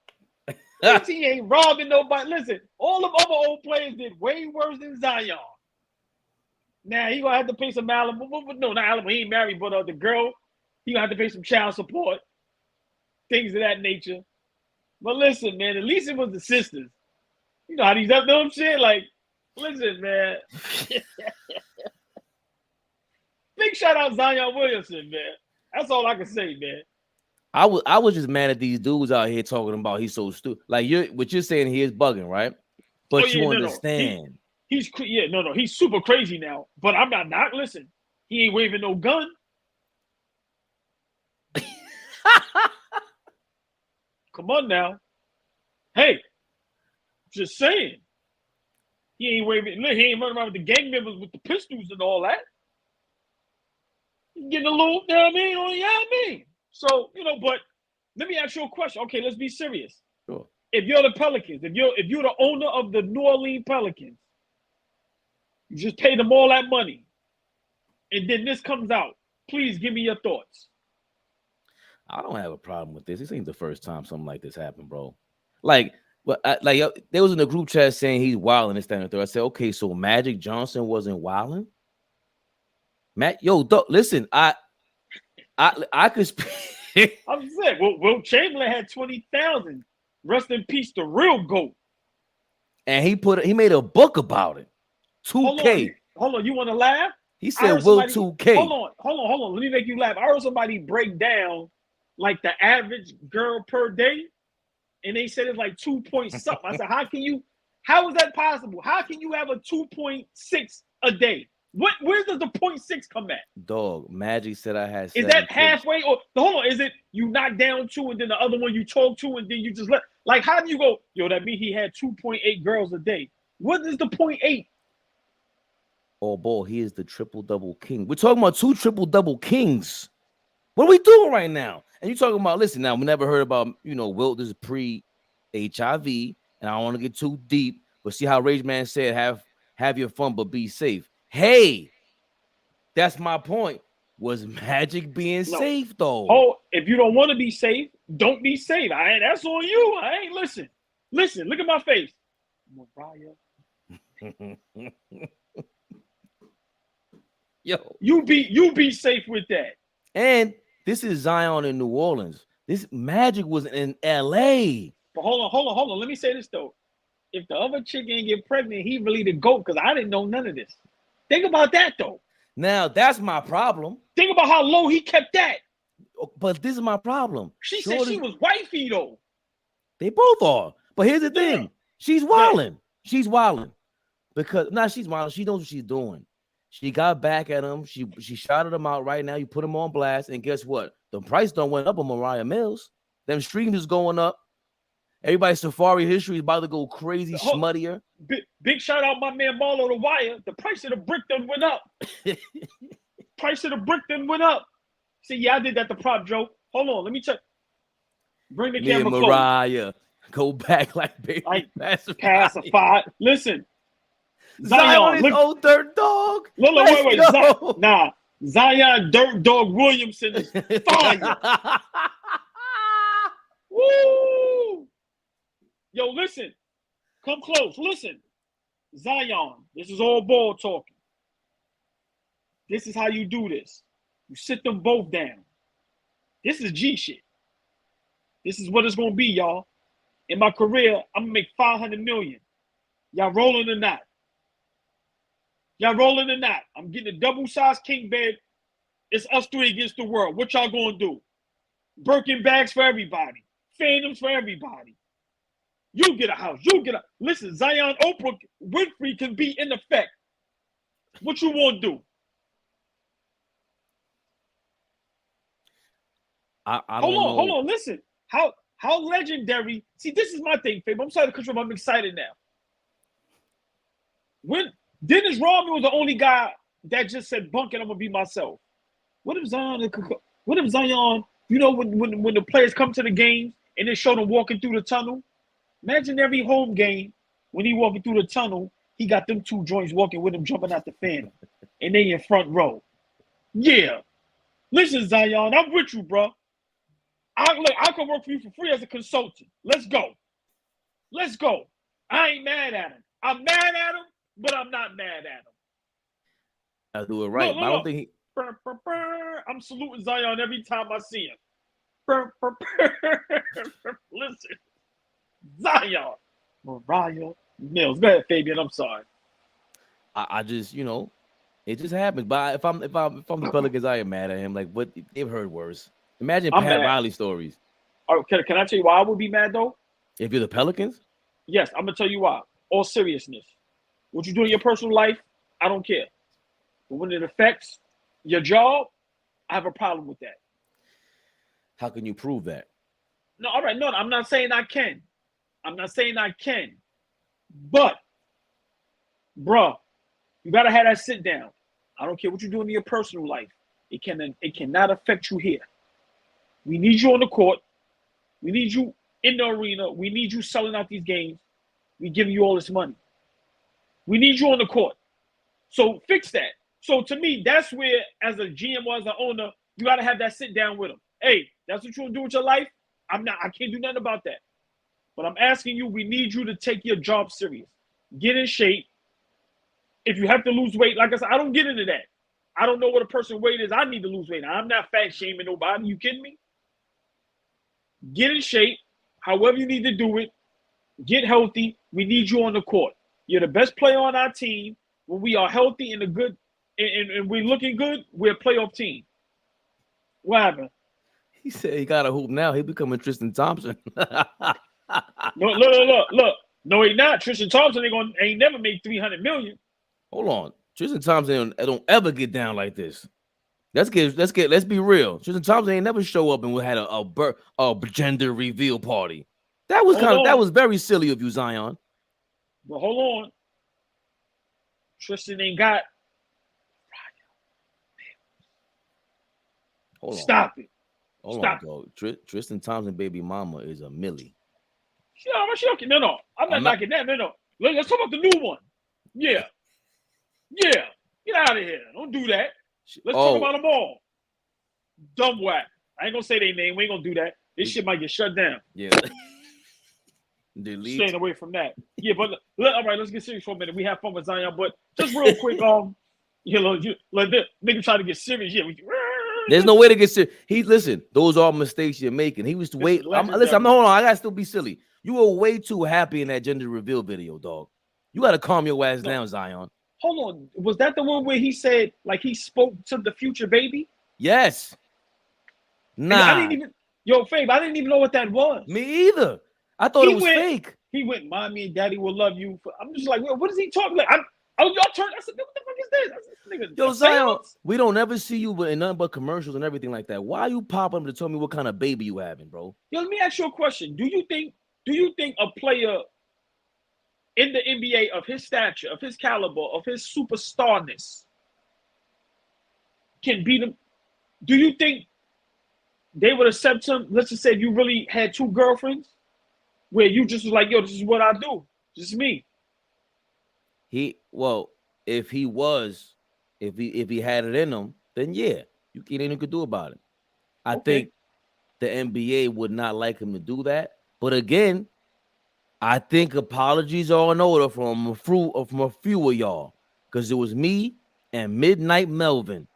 At least he ain't robbing nobody. Listen, all them other old players did way worse than Zion. Now he gonna have to pay some alimony. No, not alimony. He ain't married, but the girl, he gonna have to pay some child support, things of that nature. But listen, man, at least it was the sisters. You know how these up them shit. Like, listen, man. Big shout out Zion Williamson, man. That's all I can say, man. I was just mad at these dudes out here talking about he's so stupid. Like what you're saying, he is bugging, right? But you understand. He's super crazy now. But I'm not listen. He ain't waving no gun. Come on now. Hey, just saying. He ain't waving. Look, he ain't running around with the gang members with the pistols and all that. He's getting a little, you know what I mean? You know what I mean? So, but let me ask you a question. Okay, let's be serious. Sure. If you're the Pelicans, if you're the owner of the New Orleans Pelicans, you just pay them all that money, and then this comes out. Please give me your thoughts. I don't have a problem with this. This ain't the first time something like this happened, bro. Like they was in the group chat saying he's wilding this, that, and the third. I said, okay, so Magic Johnson wasn't wilding? Listen, I could speak. I'm saying, Will Chamberlain had 20,000. Rest in peace, the real GOAT. And he made a book about it. 2K. Hold on. You want to laugh? He said, Will 2K. Hold on. Let me make you laugh. I heard somebody break down like the average girl per day, and they said it's like 2 point something. I said, how is that possible? How can you have a 2.6 a day? Where does the 0.6 come at? Dog, Magic said I had. Is that halfway? Or hold on, is it you knock down 2 and then the other one you talk to and then you just let? Like, how do you go? Yo, that means he had 2.8 girls a day. What is the 0.8? Oh, boy, he is the triple-double king. We're talking about 2 triple-double kings. What are we doing right now? And you're talking about, listen, now, we never heard about, Wilt, this is pre-HIV, and I don't want to get too deep, but see how Rage Man said, have your fun, but be safe. Hey, that's my point. Was Magic being safe, though? Oh, if you don't want to be safe, don't be safe. That's on you. I ain't listen. Listen, look at my face. Mariah. Yo, you be safe with that. And this is Zion in New Orleans. This Magic was in LA. But hold on. Let me say this though. If the other chick ain't get pregnant, he really the GOAT because I didn't know none of this. Think about that though. Now that's my problem. Think about how low he kept that. But this is my problem. She said she was wifey though. They both are. But here's the thing. She's wilding. She's wilding. Because she's wilding. She knows what she's doing. She got back at him. She shouted him out right now. You put him on blast. And guess what? The price don't went up on Mariah Mills. Them streams is going up. Everybody's Safari history is about to go crazy, smuttier. Big shout out my man Marlo the Wire. The price of the brick done went up. Price of the brick done went up. See, yeah, I did that to prop Joe. Hold on, let me check. Bring the camera close. Mariah, go back like baby. Like, pacified. Listen. Zion is old dirt dog. Look, wait. Zion Dirt Dog Williamson is fire. Woo! Yo, listen. Come close. Listen. Zion, this is all ball talking. This is how you do this. You sit them both down. This is G shit. This is what it's going to be, y'all. In my career, I'm going to make $500 million. Y'all rolling or not? Y'all rolling or not? I'm getting a double-sized king bed. It's us three against the world. What y'all going to do? Birkin bags for everybody. Phantoms for everybody. You get a house. You get a... Listen, Zion Oprah Winfrey can be in effect. What you want to do? Hold on. Listen. How legendary. See, this is my thing, Fab. I'm sorry to cut you off. I'm excited now. When Dennis Rodman was the only guy that just said, "Bunk it, I'm gonna be myself." What if Zion? You know, when the players come to the games and they show them walking through the tunnel. Imagine every home game when he walking through the tunnel, he got them two joints walking with him, jumping out the fan, and they in front row. Yeah, listen, Zion, I'm with you, bro. I can work for you for free as a consultant. Let's go. I ain't mad at him. I'm mad at him, but I'm not mad at him. I do it right. Look. I don't think he... I'm saluting Zion every time I see him. Listen, Zion, Mariah Mills. Go ahead, Fabian. I'm sorry. I just, you know, it just happens. But if I'm the Pelicans, I am mad at him. Like, what? They've heard worse. Imagine Pat Riley stories. Oh, can I tell you why I would be mad though? If you're the Pelicans? Yes, I'm gonna tell you why. All seriousness, what you do in your personal life, I don't care. But when it affects your job, I have a problem with that. How can you prove that? No, all right. No, I'm not saying I can. But, bruh, you gotta have that sit down. I don't care what you do in your personal life. It cannot affect you here. We need you on the court. We need you in the arena. We need you selling out these games. We giving you all this money. We need you on the court. So fix that. So to me, that's where, as a GM or as an owner, you got to have that sit down with them. Hey, that's what you want to do with your life? I can't do nothing about that. But I'm asking you, we need you to take your job serious. Get in shape. If you have to lose weight, like I said, I don't get into that. I don't know what a person's weight is. I need to lose weight. I'm not fat shaming nobody. You kidding me? Get in shape. However you need to do it. Get healthy. We need you on the court. You're the best player on our team. When we are healthy and we're looking good, we're a playoff team. What happened? He said he got a hoop now. He becoming Tristan Thompson. No, look. No, he not. Tristan Thompson ain't never made $300 million. Hold on. Tristan Thompson don't ever get down like this. Let's be real. Tristan Thompson ain't never show up and we had a gender reveal party. That was very silly of you, Zion. But hold on. Tristan ain't got. Hold on. Stop it. Hold on, dog. Tristan Thompson baby mama is a Millie. No. I'm not knocking that. No. Let's talk about the new one. Yeah. Get out of here. Don't do that. Let's talk about them all. Dumb whack. I ain't gonna say their name. We ain't gonna do that. This shit might get shut down. Yeah. Delete. Staying away from that. Yeah, but all right, let's get serious for a minute. We have fun with Zion, but just real quick, nigga trying to get serious. Yeah, there's no way to get serious. Listen, those are mistakes you're making. He was hold on, I gotta still be silly. You were way too happy in that gender reveal video, dog. You gotta calm your ass down, Zion. Hold on. Was that the one where he said, like, he spoke to the future baby? Yes. Nah. Fabe, I didn't even know what that was. Me either. I thought it was fake. He went, "Mommy and Daddy will love you." I'm just like, what is he talking like? Y'all turned. I said, "What the fuck is this?" I said, "Nigga, Yo, Zion, we don't ever see you in nothing but commercials and everything like that. Why you pop up to tell me what kind of baby you having, bro? Yo, let me ask you a question. Do you think a player in the NBA of his stature, of his caliber, of his superstarness can beat him? Do you think they would accept him? Let's just say if you really had 2 girlfriends, where you just was like, "Yo, this is what I do. This is me." If he had it in him, then yeah, you ain't anything you could do about it. I think the NBA would not like him to do that. But again, I think apologies are in order from a few of y'all, because it was me and Midnight Melvin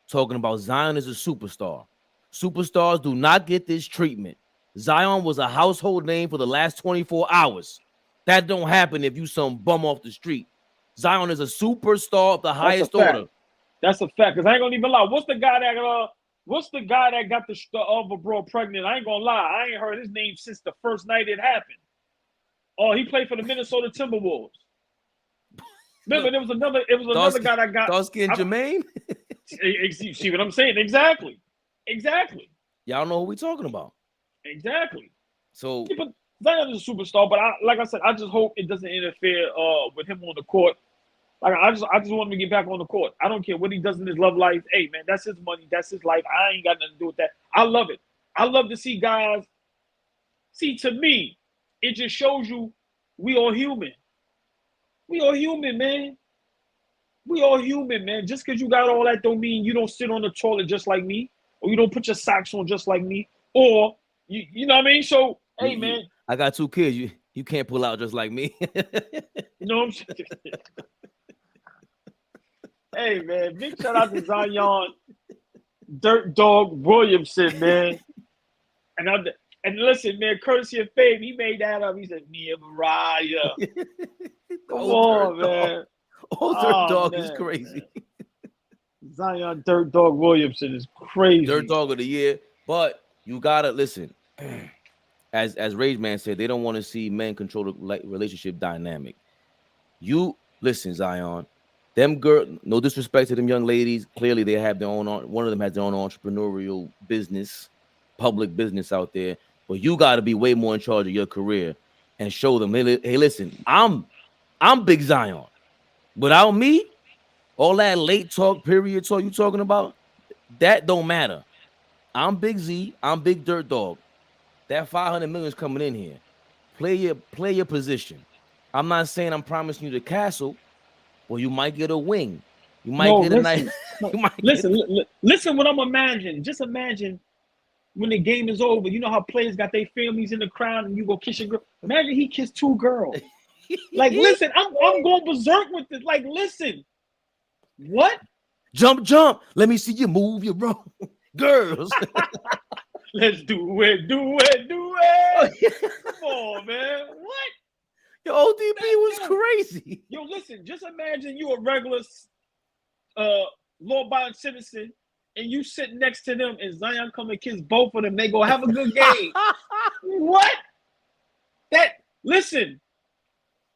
talking about Zion as a superstar. Superstars do not get this treatment. Zion was a household name for the last 24 hours. That don't happen if you some bum off the street. Zion is a superstar of the highest order. That's a fact. Because I ain't gonna even lie. What's the guy that got the other bro pregnant? I ain't gonna lie. I ain't heard his name since the first night it happened. Oh, he played for the Minnesota Timberwolves. Remember, there was another guy that got Dawsky and Jermaine. See what I'm saying? Exactly. Y'all know who we talking about. Exactly. So yeah, but Zion is a superstar, but like I said, I just hope it doesn't interfere with him on the court. Like I just want him to get back on the court. I don't care what he does in his love life. Hey man, that's his money, that's his life. I ain't got nothing to do with that. I love it. I love to see guys. See, to me, it just shows you we all human. We all human, man. We all human, man. Just because you got all that don't mean you don't sit on the toilet just like me, or you don't put your socks on just like me, or you know what I mean? So, hey, man. I got 2 kids. You can't pull out just like me. You know what I'm saying? Hey, man. Big shout out to Zion Dirt Dog Williamson, man. And listen, man, courtesy of Fabe, he made that up. He said, "Me and Mariah." Come on, man. Old Dirt Dog is crazy. Man. Zion Dirt Dog Williamson is crazy. Dirt Dog of the year. But you gotta listen. As Rage Man said, they don't want to see men control the relationship dynamic. You listen, Zion. Them girl, no disrespect to them young ladies. Clearly, they have their own. One of them has their own entrepreneurial business, public business out there. But you got to be way more in charge of your career and show them, hey, listen, I'm Big Zion. Without me, all that late talk, period talk you talking about, that don't matter. I'm Big Z. I'm Big Dirt Dog. That 500 million is coming in here. Play your position. I'm not saying I'm promising you the castle. Well, you might get a wing. You might get a nice. Listen. What I'm imagining. Just imagine when the game is over. You know how players got their families in the crowd, and you go kiss your girl. Imagine he kissed 2 girls. Like, listen, I'm going berserk with this. Like, listen, what? Jump. Let me see you move your bro, girls. Let's do it. Come on, man. What? Your ODB was crazy. Yo, listen, just imagine you a regular law-abiding citizen, and you sit next to them, and Zion come and kiss both of them. They go have a good game. What? Listen,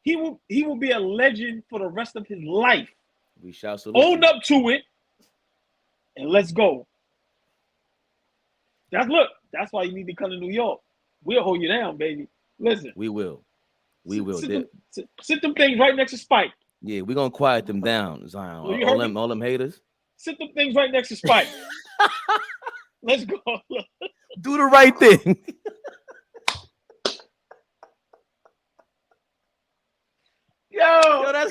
he will be a legend for the rest of his life. We shall salute. Own up to it, and let's go. That's why you need to come to New York. We'll hold you down, baby. Listen. We will. Sit them things right next to Spike. Yeah, we're gonna quiet them down, Zion. All them haters. Sit them things right next to Spike. Let's go. Do the right thing. Yo, man.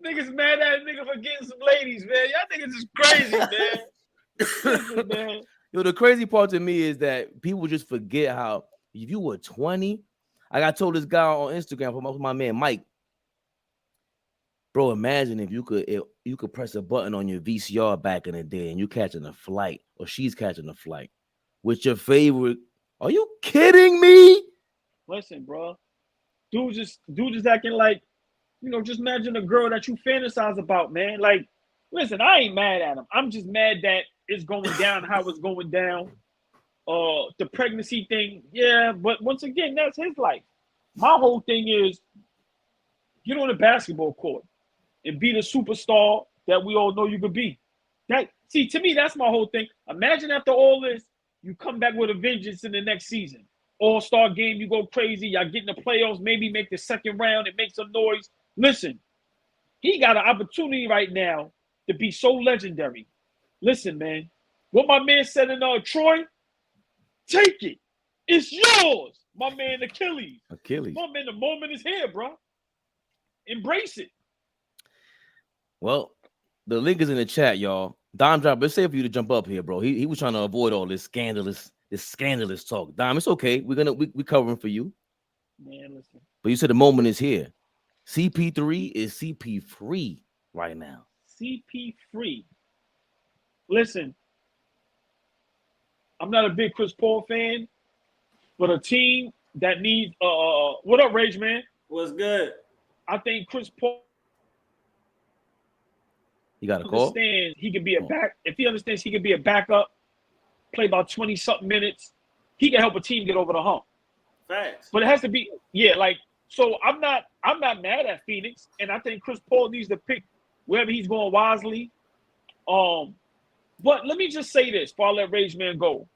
Niggas mad at a nigga for getting some ladies, man. Y'all niggas is crazy, man. Listen, man. Yo, the crazy part to me is that people just forget how if you were 20, like I told this guy on Instagram from my man Mike, bro, imagine if you could press a button on your VCR back in the day and you catching a flight or she's catching a flight with your favorite. Are you kidding me? Listen, bro. Dude just acting like, just imagine a girl that you fantasize about, man. Like, listen, I ain't mad at him. I'm just mad that it's going down how it's going down. the pregnancy thing, yeah, but once again, that's his life. My whole thing is get on the basketball court and be the superstar that we all know you could be. To me, that's my whole thing. Imagine after all this, you come back with a vengeance in the next season. All-star game, you go crazy. Y'all get in the playoffs, maybe make the second round and make some noise. Listen, he got an opportunity right now to be so legendary. Listen, man, what my man said in Troy, take it. It's yours, my man Achilles. My man, the moment is here, bro. Embrace it. Well, the link is in the chat, y'all. Dime Drop, let's say for you to jump up here, bro. He was trying to avoid all this scandalous talk. Dime, it's okay. We covering for you. Man, listen. But you said the moment is here. CP3 is CP free right now. CP free. Listen, I'm not a big Chris Paul fan, but a team that needs what up, Rage Man? What's good? I think Chris Paul. You got a call? Understands he could be a back. If he understands he could be a backup, play about 20-something minutes, he can help a team get over the hump. Facts. But it has to be, so I'm not mad at Phoenix, and I think Chris Paul needs to pick wherever he's going wisely. But let me just say this before I let Rage Man go.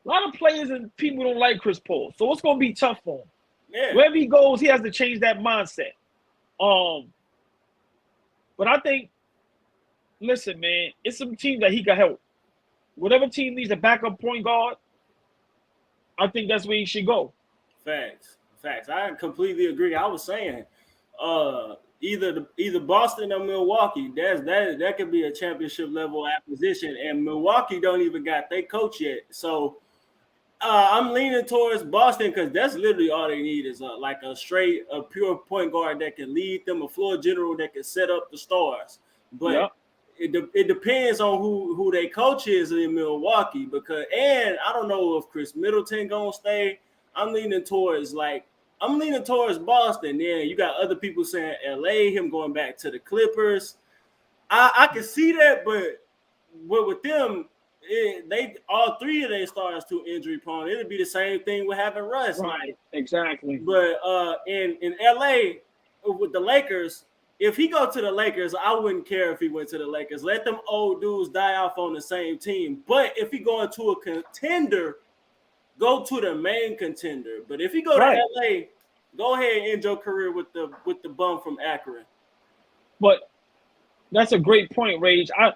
A lot of players and people don't like Chris Paul, so it's gonna be tough for him. Yeah. Wherever he goes, he has to change that mindset. But I think, listen, man, it's some teams that he can help. Whatever team needs a backup point guard, I think that's where he should go. Facts. I completely agree. I was saying, either Boston or Milwaukee. That could be a championship level acquisition, and Milwaukee don't even got their coach yet. So I'm leaning towards Boston because that's literally all they need is a pure point guard that can lead them, a floor general that can set up the stars. But it depends on who their coach is in Milwaukee and I don't know if Chris Middleton gonna stay. I'm leaning towards Boston. Then you got other people saying LA, him going back to the Clippers. I can see that, but with them, they all three of their stars too injury prone. It'll be the same thing with having Russ. Right, exactly. But in LA with the Lakers, if he go to the Lakers, I wouldn't care if he went to the Lakers. Let them old dudes die off on the same team. But if he go into a contender, go to the main contender. But if he go to LA, go ahead and end your career with the bum from Akron. But that's a great point, Rage. I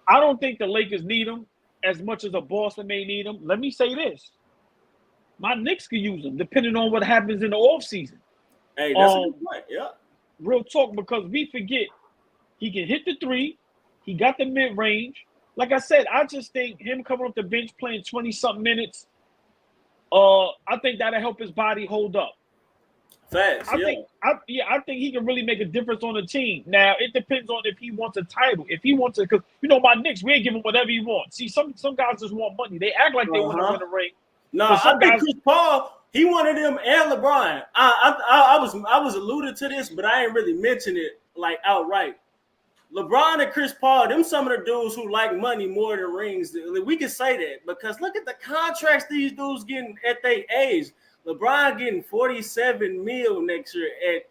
don't think the Lakers need him as much as a Boston may need him. Let me say this. My Knicks could use him depending on what happens in the offseason. Hey, that's a good point. Yeah. Real talk, because we forget he can hit the three. He got the mid-range. Like I said, I just think him coming off the bench playing 20-something minutes, I think that'll help his body hold up. Facts, I think he can really make a difference on the team. Now, it depends on if he wants a title. If he wants to, because, my Knicks, we ain't giving him whatever he wants. See, some guys just want money. They act like they want to win a ring. No, I think Chris Paul, he wanted him and LeBron. I was alluded to this, but I ain't really mentioned it like outright. LeBron and Chris Paul, them some of the dudes who like money more than rings. We can say that because look at the contracts these dudes getting at their age. LeBron getting $47 million next year at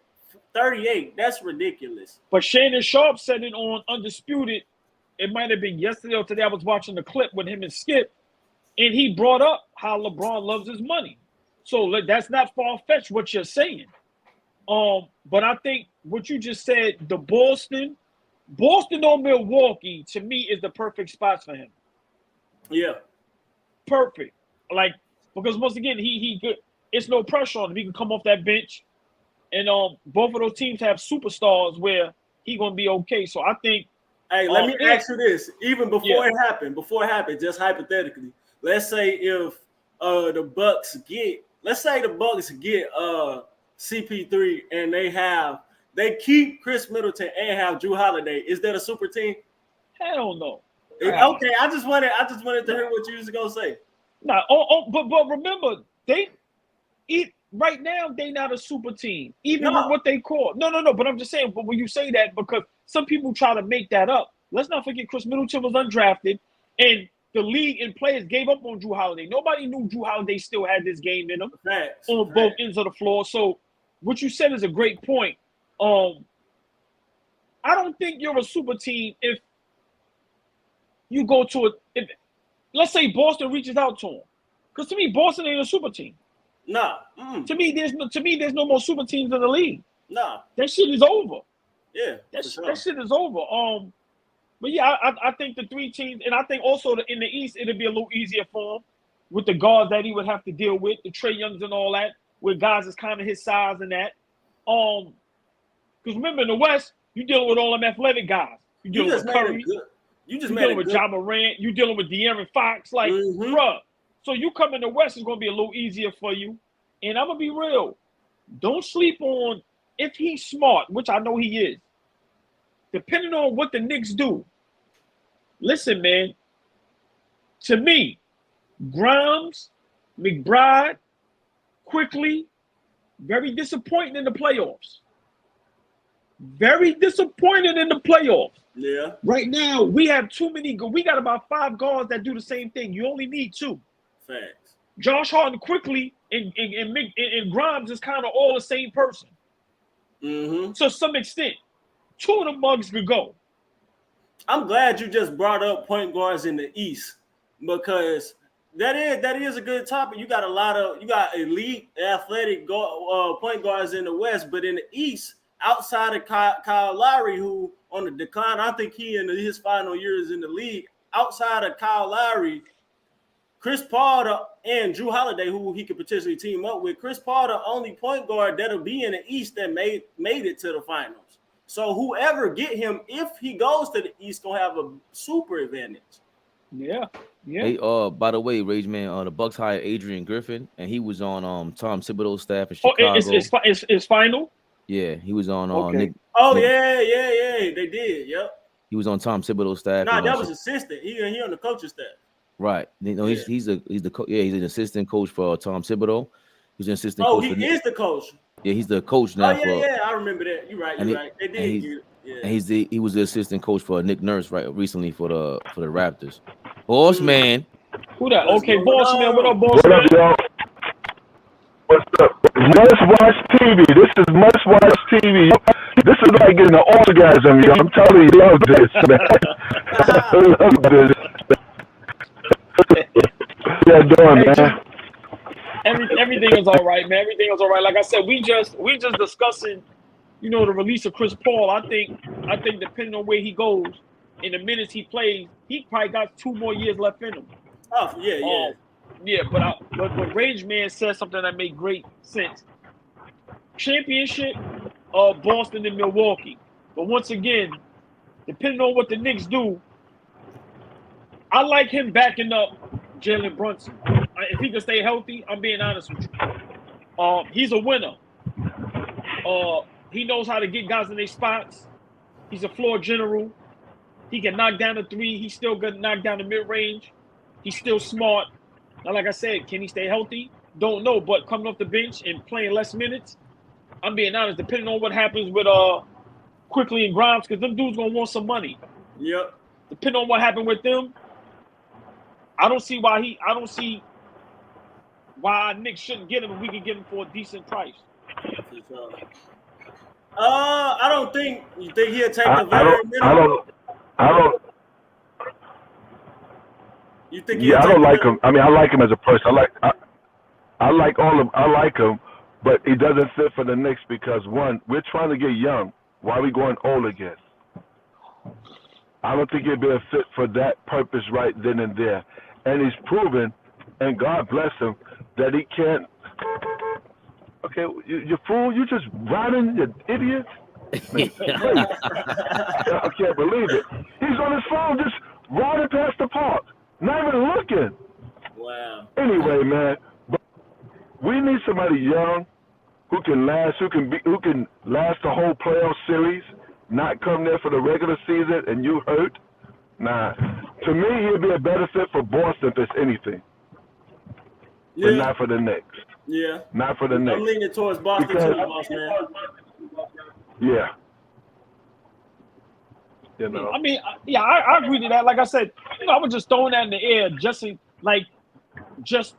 38. That's ridiculous. But Shannon Sharp said it on Undisputed. It might have been yesterday or today. I was watching the clip with him and Skip, and he brought up how LeBron loves his money. So that's not far-fetched what you're saying. But I think what you just said, the Boston or Milwaukee, to me, is the perfect spot for him. Yeah. Perfect. Because once again, he could. It's no pressure on him. He can come off that bench, and both of those teams have superstars where he's gonna be okay. So I think. Hey, let me ask you this: even before it happened, just hypothetically, let's say if the Bucks get CP3 and they keep Chris Middleton and have Drew Holiday, is that a super team? Hell no. Okay, I just wanted to hear what you was gonna say. Nah, but remember, right now they not a super team, even with what they call. No. But I'm just saying. But when you say that, because some people try to make that up, let's not forget Chris Middleton was undrafted, and the league and players gave up on Drew Holiday. Nobody knew Drew Holiday still had this game in him on both ends of the floor. So what you said is a great point. I don't think you're a super team if you go to let's say Boston reaches out to him. Because to me, Boston ain't a super team. Nah. To me, there's no more super teams in the league. Nah. That shit is over. Yeah. That shit is over. But yeah, I think the 3 teams, and I think also in the East, it'll be a little easier for him with the guards that he would have to deal with, the Trae Youngs and all that, with guys that's kind of his size and that. Because remember, in the West, you're dealing with all them athletic guys. You're dealing with Curry. You're dealing with Ja Morant. You're dealing with De'Aaron Fox. Like, bruh. So you come in the West, it's going to be a little easier for you. And I'm going to be real. Don't sleep on, if he's smart, which I know he is, depending on what the Knicks do. Listen, man. To me, Grimes, McBride, Quickly, very disappointing in the playoffs. Very disappointed in the playoffs. Yeah. Right now, we have too many. We got about 5 guards that do the same thing. You only need 2. Facts. Josh Hart Quickly and Grimes is kind of all the same person. To some extent. 2 of the mugs could go. I'm glad you just brought up point guards in the East because that is a good topic. You got elite athletic point guards in the West, but in the East, outside of Kyle Lowry, who on the decline, I think he in his final years in the league. Outside of Kyle Lowry, Chris Paul and Drew Holiday, who he could potentially team up with. Chris Paul, the only point guard that'll be in the East that made it to the finals. So whoever get him, if he goes to the East, gonna have a super advantage. Yeah. Hey, by the way, Rage Man, the Bucks hired Adrian Griffin, and he was on Tom Thibodeau's staff in Chicago. It's final. Yeah, he was on. Okay. Yeah, they did. Yep. He was on Tom Thibodeau's staff. Nah, that was assistant. He on the coaching staff. Right. No, he's an assistant coach for Tom Thibodeau. He's an assistant coach. He is the coach. Yeah, he's the coach now. I remember that. You're right. They did. And he was the assistant coach for Nick Nurse recently for the Raptors. Boss man. Who that? Okay, boss man. What up, boss what man? Up, y'all? What's up? Must watch TV. This is must watch TV. This is like getting an orgasm. Yo. I'm telling you, love this, man. I love this. Yeah, doing, man. Everything is all right, man. Everything is all right. Like I said, we just discussing, the release of Chris Paul. I think depending on where he goes, in the minutes he plays, he probably got 2 more years left in him. Oh yeah. Yeah, but Rage Man said something that made great sense. Championship of Boston and Milwaukee. But once again, depending on what the Knicks do, I like him backing up Jalen Brunson. If he can stay healthy, I'm being honest with you. He's a winner. He knows how to get guys in their spots. He's a floor general. He can knock down the 3. He's still going to knock down the mid-range. He's still smart. Now, like I said, can he stay healthy? Don't know. But coming off the bench and playing less minutes, I'm being honest, depending on what happens with Quickly and Grimes, because them dudes going to want some money. Yep. Depending on what happened with them, I don't see why Knicks shouldn't get him and we can get him for a decent price. I don't think you think he'll take the very minimum. I don't. You think? Yeah, I don't like him. I mean, I like him as a person. I like him, but he doesn't fit for the Knicks because one, we're trying to get young. Why are we going old again? I don't think he'd be a fit for that purpose right then and there. And he's proven, and God bless him, that he can't. Okay, you fool! You just riding, you idiot. I can't believe it. He's on his phone, just riding past the park, not even looking. Wow. Anyway, man, but we need somebody young who can last, who can last the whole playoff series, not come there for the regular season and you hurt. Nah, to me, he'd be a better fit for Boston if it's anything, but not for the Knicks. Yeah. Not for the Knicks. I'm leaning towards Boston too, boss man. Yeah. I mean, yeah, I agree to that. Like I said, I was just throwing that in the air just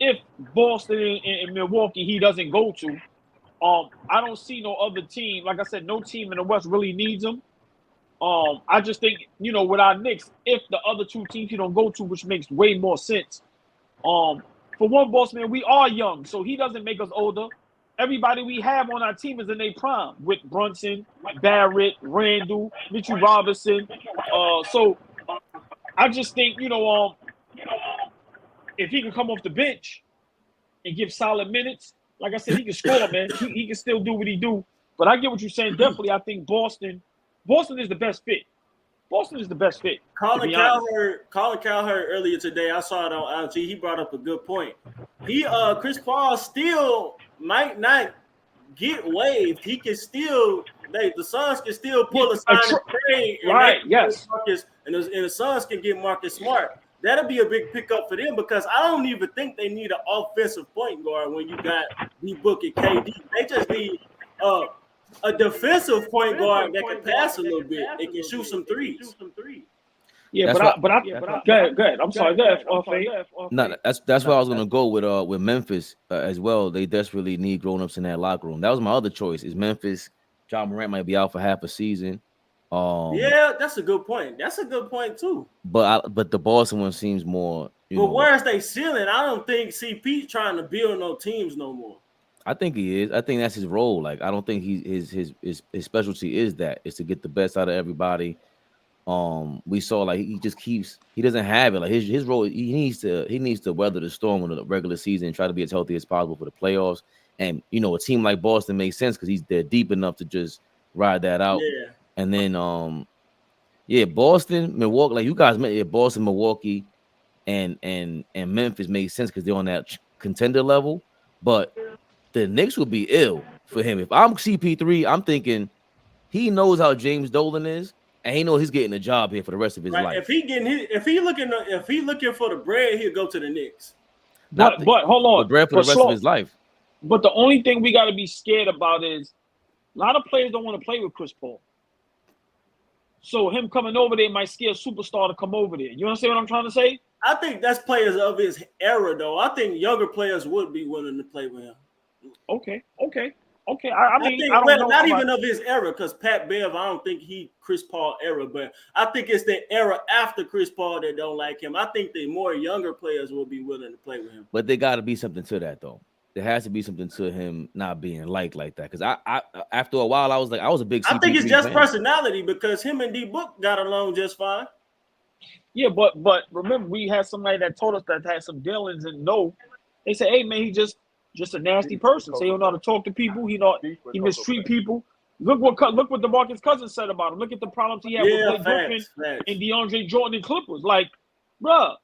if Boston and Milwaukee he doesn't go to. I don't see no other team. Like I said, no team in the West really needs him. I just think, with our Knicks, if the other two teams he don't go to, which makes way more sense. For one, boss man, we are young, so he doesn't make us older. Everybody we have on our team is in their prime with Brunson, Barrett, Randall, Mitchell Robinson. So I just think, if he can come off the bench and give solid minutes, like I said, he can score, man. He can still do what he do. But I get what you're saying. Definitely, I think Boston is the best fit. Boston is the best fit. Colin Cowherd earlier today, I saw it on IG. He brought up a good point. Chris Paul still might not get waived. He can still, the Suns can still pull a sign of trade, right? Yes, and the Suns can get Marcus Smart. That'll be a big pickup for them because I don't even think they need an offensive point guard when you got D-Book and KD. They just need a defensive point guard that can pass a little bit and can shoot some threes. Yeah, go ahead. I'm sorry. Go ahead. No, that's why I was gonna go with Memphis as well. They desperately need grown-ups in that locker room. That was my other choice. Is Memphis? John Morant might be out for half a season. Yeah, that's a good point. That's a good point too. But the Boston one seems more. But where's they ceiling? I don't think CP trying to build no teams no more. I think he is. I think that's his role. Like I don't think his specialty is to get the best out of everybody. We saw like he doesn't have it. Like his role, he needs to weather the storm in the regular season and try to be as healthy as possible for the playoffs. And a team like Boston makes sense because they're deep enough to just ride that out. Yeah. And then Boston, Milwaukee, like you guys met Boston, Milwaukee, and Memphis made sense because they're on that contender level. But the Knicks would be ill for him. If I'm CP3, I'm thinking he knows how James Dolan is, and he knows he's getting a job here for the rest of his life. If he looking for the bread, he'll go to the Knicks. But hold on, the bread for the rest of his life. But the only thing we got to be scared about is a lot of players don't want to play with Chris Paul. So him coming over there might scare a superstar to come over there. You understand what I'm trying to say? I think that's players of his era, though. I think younger players would be willing to play with him. Okay. I mean, I don't know not even of his era, because Pat Bev, I don't think he Chris Paul era, but I think it's the era after Chris Paul that don't like him. I think the more younger players will be willing to play with him. But there got to be something to that, though. There has to be something to him not being liked like that. Because I after a while, I was a big CP3 I think it's just fan. personality because him and D-Book got along just fine. Yeah, but remember, we had somebody that told us that had some dealings and they said, hey, man, he just a nasty person. So he don't know how to talk to people. He mistreat people. Look what DeMarcus Cousins said about him. Look at the problems he had with Blake Griffin and DeAndre Jordan and Clippers. Like, bruh,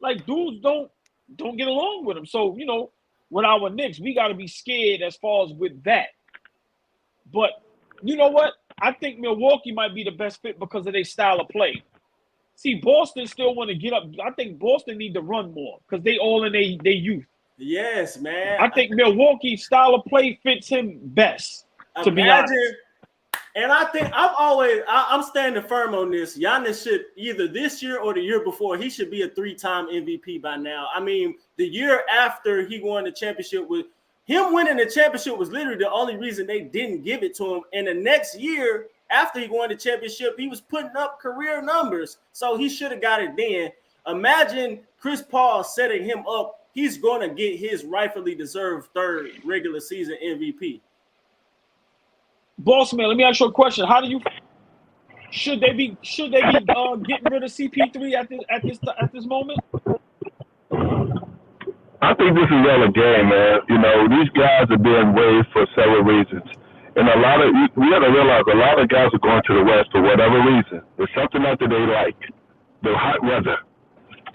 like dudes don't get along with him. So, with our Knicks, we got to be scared as far as with that. But you know what? I think Milwaukee might be the best fit because of their style of play. See, Boston still want to get up. I think Boston need to run more because they all in their youth. Yes, man. I think Milwaukee's style of play fits him best, to be honest. And I think I'm standing firm on this. Giannis should either this year or the year before, he should be a 3-time MVP by now. I mean, the year after he won the championship, with him winning the championship was literally the only reason they didn't give it to him. And the next year after he won the championship, he was putting up career numbers. So he should have got it then. Imagine Chris Paul setting him up. He's going to get his rightfully deserved third regular season MVP. Boss man, let me ask you a question. Should they be getting rid of CP3 at this moment? I think this is all a game, man. These guys are being waived for several reasons. And we got to realize a lot of guys are going to the West for whatever reason. There's something out there they like. The hot weather.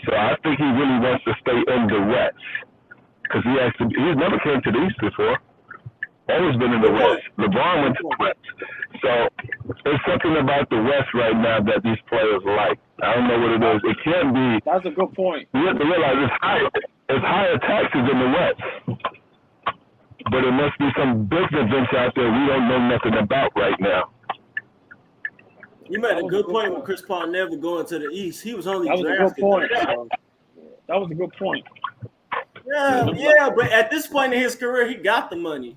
So I think he really wants to stay in the West because he's never came to the East before. Always been in the West. LeBron went to the West. So there's something about the West right now that these players like. I don't know what it is. It can be. That's a good point. You have to realize it's higher taxes in the West. But it must be some business events out there we don't know nothing about right now. You made a good point with Chris Paul never going to the East. He was only That was a good drafted. point. That was a good point. Yeah, but at this point in his career, he got the money.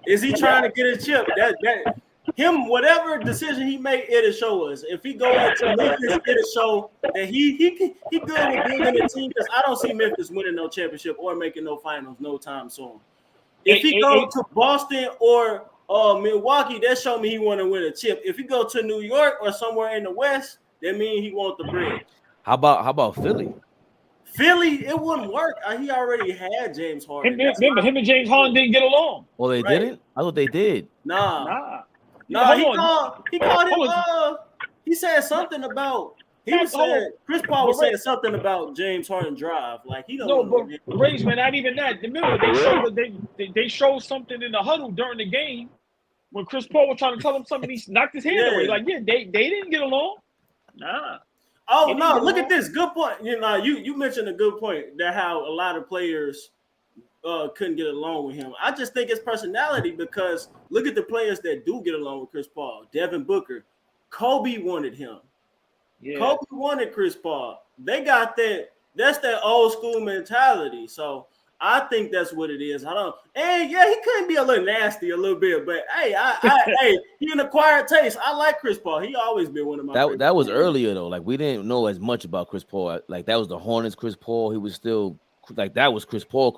Is he trying to get a chip? That him, whatever decision he made, it'll show us. If he go into Memphis, it'll show that he good with building a team, because I don't see Memphis winning no championship or making no finals no time soon. If he go to Boston or Milwaukee, that show me he want to win a chip. If he go to New York or somewhere in the West, that means he want the bread. How about Philly? Philly, it wouldn't work. He already had James Harden. Remember, him and James Harden didn't get along. Well, they didn't? I thought they did. Nah. He called him. He said something about. Chris Paul was saying something about James Harden drive. Like he don't. No, but Raymond, not even that. Remember, they showed something in the huddle during the game when Chris Paul was trying to tell him something. He knocked his hand away. Like, yeah, they didn't get along. Nah. Oh no! Look at this. Good point. You mentioned a good point that how a lot of players couldn't get along with him. I just think it's personality, because look at the players that do get along with Chris Paul. Devin Booker, Kobe wanted him. Yeah. Kobe wanted Chris Paul. They got that. That's that old school mentality. So I think that's what it is. He couldn't be a little nasty a little bit, but hey, he an acquired taste. I like Chris Paul. He always been one of my. That was earlier though. Like we didn't know as much about Chris Paul. Like that was the Hornets. Chris Paul. He was still like that was Chris Paul.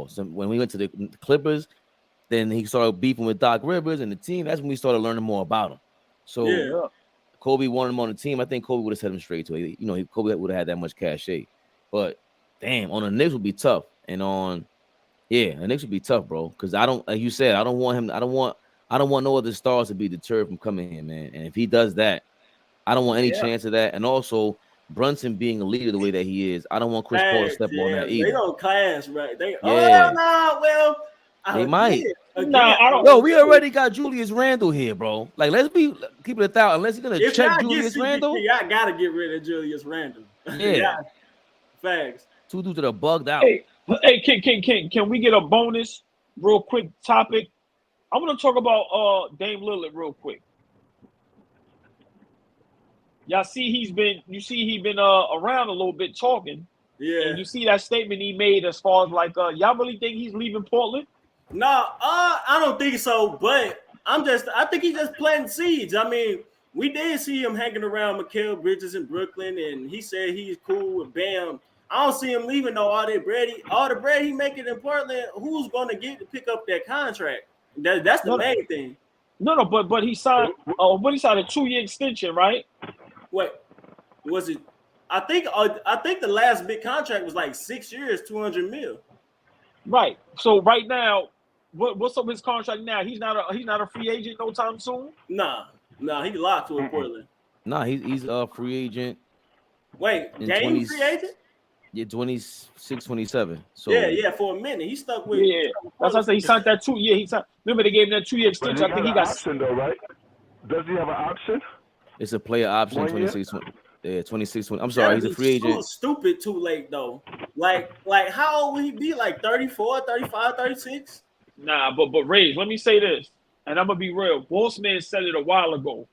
So when we went to the Clippers, then he started beefing with Doc Rivers and the team. That's when we started learning more about him. So Kobe wanted him on the team. I think Kobe would have set him straight to it. Kobe would have had that much cachet. But damn, on the Knicks would be tough. And the Knicks would be tough, bro. Because I don't, like you said, I don't want no other stars to be deterred from coming here, man. And if he does that, I don't want any chance of that. And also, Brunson being a leader the way that he is, I don't want Chris Paul to step on that either. They don't clash, right? They might. I don't. Yo, we already got Julius Randle here, bro. Like, let's keep it 1,000. Unless he's gonna check Julius Randle, I gotta get rid of Julius Randle. Yeah, facts. Two dudes that are bugged out. Hey, can we get a bonus real quick topic? I want to talk about Dame Lillard real quick. Y'all see he's been around a little bit talking. Yeah. And you see that statement he made as far as like y'all really think he's leaving Portland? No, I don't think so, but I think he's just planting seeds. I mean, we did see him hanging around Mikal Bridges in Brooklyn, and he said he's cool with Bam. I don't see him leaving though. All the bread he making in Portland, who's gonna get to pick up that contract? That's the main thing. No, but he signed a 2-year extension, right? Wait, was it? I think the last big contract was like 6 years, $200 million. Right. So right now, what's up with his contract now? He's not a free agent no time soon. Nah, he locked with Portland. Nah, he's a free agent. Wait, Dame free agent? Yeah, 26, 27. So yeah, for a minute he stuck with. Yeah, that's what I say. He signed that 2 year. Remember they gave him that 2-year extension. I think he got option though, right? Does he have an option? It's a player option. 26. Yeah, 26. 20. I'm sorry, he's a free agent. Stupid too late though. Like how old will he be? Like 34, 35, 36? Nah, but Ray, let me say this, and I'm gonna be real. Bossman said it a while ago,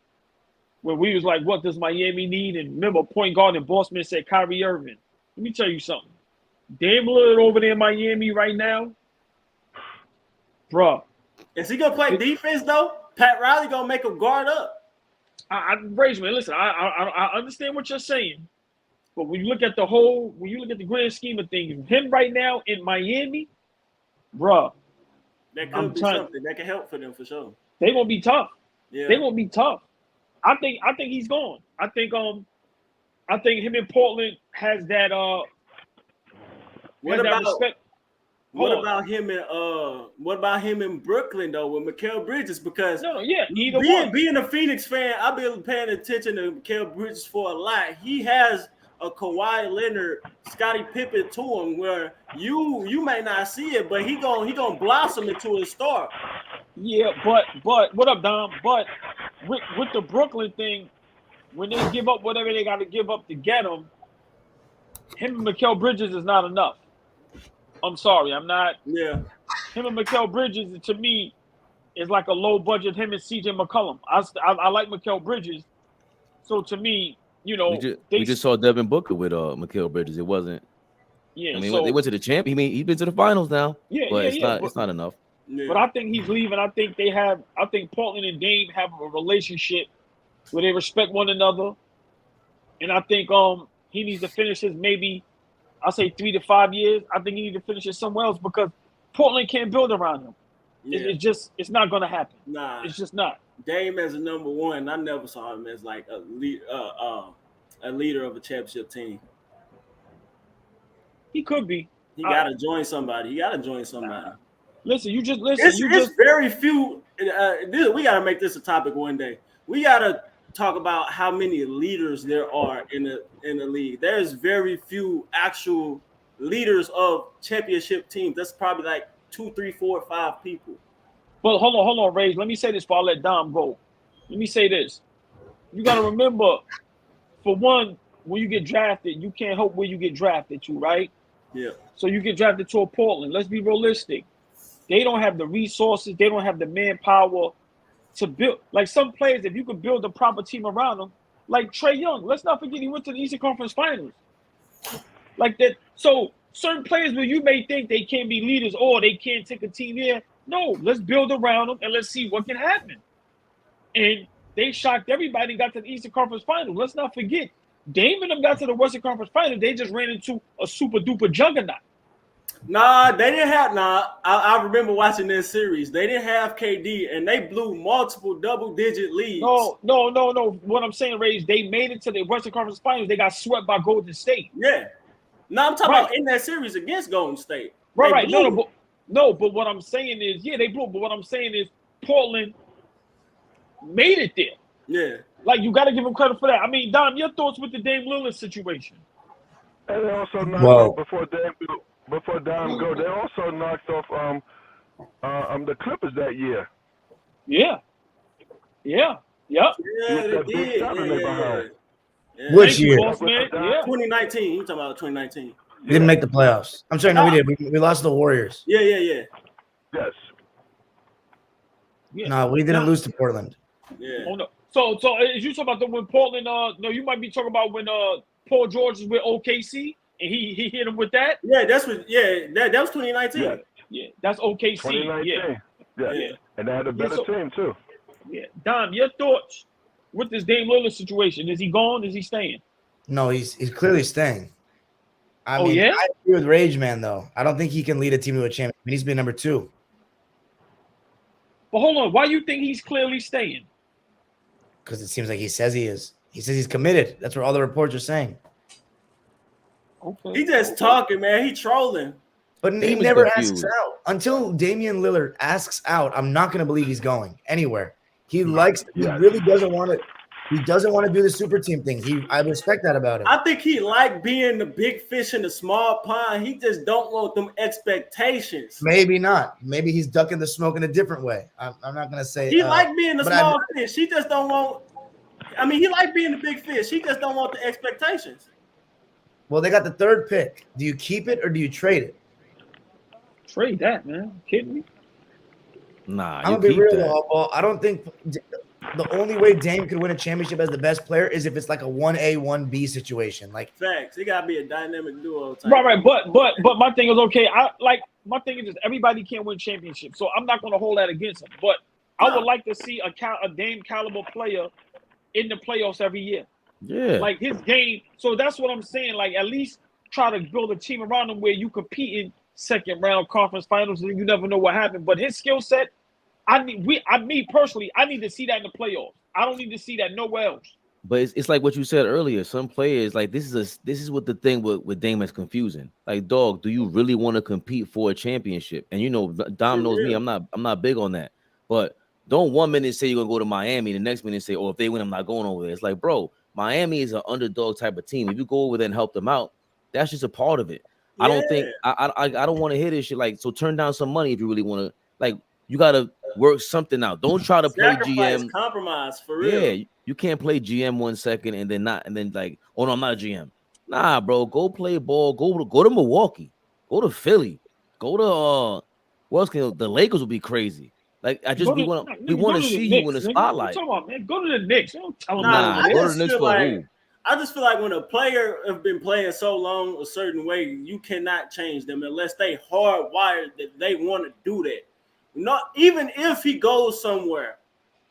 when we was like, "What does Miami need?" And remember, point guard and Bossman said Kyrie Irving. Let me tell you something. Dame Lillard over there in Miami right now, bruh. Is he gonna play defense though? Pat Riley gonna make him guard up. Raymond, listen, I understand what you're saying, but when you look at the grand scheme of things, him right now in Miami, bruh, that could be something that can help for them for sure. They gonna be tough. Yeah, they gonna be tough. I think he's gone. I think him in Portland has that What about him in Brooklyn though with Mikal Bridges? Because being a Phoenix fan, I've been paying attention to Mikal Bridges for a lot. He has a Kawhi Leonard, Scottie Pippen to him, where you may not see it, but he gonna blossom into a star. Yeah, but what up, Dom? But with the Brooklyn thing, when they give up whatever they got to give up to get him and Mikal Bridges is not enough. I'm sorry, I'm not. Yeah. Him and Mikal Bridges, to me, is like a low budget him and CJ McCollum. I like Mikal Bridges. So to me, you know, we just saw Devin Booker with Mikal Bridges. It wasn't. Yeah, I mean, they went to the champ. He's been to the finals now. Yeah, but it's not enough. Yeah. But I think he's leaving. I think Portland and Dame have a relationship where they respect one another, and I think he needs to finish his maybe, I'll say 3 to 5 years. I think he needs to finish it somewhere else because Portland can't build around him. Yeah. It's not going to happen. Nah, it's just not. Dame as a number one, I never saw him as like a leader of a championship team. He could be. He got to join somebody. Listen, listen. It's very few. We got to make this a topic one day. We got to talk about how many leaders there are in the league. There's very few actual leaders of championship teams. That's probably like 2, 3, 4, 5 people. Well, hold on, Ray. Let me say this before I let Dom go. Let me say this. You got to remember, for one, when you get drafted, you can't help where you get drafted to, right? Yeah. So you get drafted to a Portland. Let's be realistic. They don't have the resources. They don't have the manpower to build. Like some players, if you could build a proper team around them, like Trae Young. Let's not forget he went to the Eastern Conference Finals. Like that. So certain players where you may think they can't be leaders or they can't take a team here. No, let's build around them and let's see what can happen. And they shocked everybody and got to the Eastern Conference Finals. Let's not forget, Dame and them got to the Western Conference Finals. They just ran into a super duper juggernaut. Nah, they didn't have. I remember watching this series. They didn't have KD, and they blew multiple double-digit leads. No. What I'm saying, Ray, is they made it to the Western Conference Finals. They got swept by Golden State. Yeah. No, I'm talking about in that series against Golden State. Right. No, but what I'm saying is, yeah, they blew. But what I'm saying is, Portland made it there. Yeah. Like, you got to give them credit for that. I mean, Dom, your thoughts with the Dame Lillard situation? And they also knocked before Dame go, they also knocked off the Clippers that year. Yeah. Yeah, they did. Yeah. Which year? Boss, man. Yeah. 2019. You talking about 2019? We didn't make the playoffs. I'm sorry, no, we did. We lost to the Warriors. Yeah. Yes. Yeah. No, we didn't lose to Portland. Yeah. Oh no. So is you talking about when Portland? No, you might be talking about when Paul George was with OKC and he hit him with that. Yeah, that was 2019. Yeah, that's OKC. 2019. Yeah. And they had a better team too. Yeah, Dom, your thoughts with this Dame Lillard situation? Is he gone? Is he staying? No, he's clearly staying. I mean, yeah? I agree with Rage Man though. I don't think he can lead a team to a championship. He needs to be number 2. But hold on, why you think he's clearly staying? Because it seems like he says he is. He says he's committed. That's what all the reports are saying. Okay. He just talking, man. He trolling. But he never asks out. Until Damian Lillard asks out, I'm not going to believe he's going anywhere. He really doesn't want to. He doesn't want to do the super team thing. I respect that about him. I think he like being the big fish in the small pond. He just don't want them expectations. Maybe not. Maybe he's ducking the smoke in a different way. I'm not going to say. He like being the small fish. He just don't want. I mean, he like being the big fish. He just don't want the expectations. Well, they got the 3rd pick. Do you keep it or do you trade it? Trade that, man. You kidding me? Nah, I'm gonna be real though. I don't think the only way Dame could win a championship as the best player is if it's like a 1A, 1B situation. Like facts, it gotta be a dynamic duo type. Right. But my thing is okay. My thing is just everybody can't win championships, so I'm not gonna hold that against him. But I would like to see a Dame caliber player in the playoffs every year. Yeah, like his game. So that's what I'm saying. Like at least try to build a team around him where you compete in 2nd round conference finals, and you never know what happened. But his skill set. Me personally, I need to see that in the playoffs. I don't need to see that nowhere else. But it's like what you said earlier. Some players like this is what the thing with Dame is confusing. Like, dog, do you really want to compete for a championship? And you know, Dom knows me. I'm not big on that. But don't 1 minute say you're gonna go to Miami, the next minute say, oh, if they win, I'm not going over there. It's like, bro, Miami is an underdog type of team. If you go over there and help them out, that's just a part of it. Yeah. I don't think I don't want to hear this shit. Like, so turn down some money if you really want to. Like, you gotta work something out. Don't try to play GM. Compromise for real. Yeah, you can't play GM 1 second and then like, oh no, I'm not a GM. Nah, bro, go play ball. Go to Milwaukee. Go to Philly. Go to the Lakers will be crazy. Like we want to see you in the spotlight. Talking about, man, go to the Knicks. Don't tell them I go to the Knicks for who? I just feel like when a player have been playing so long a certain way, you cannot change them unless they hardwired that they want to do that. Not even if he goes somewhere,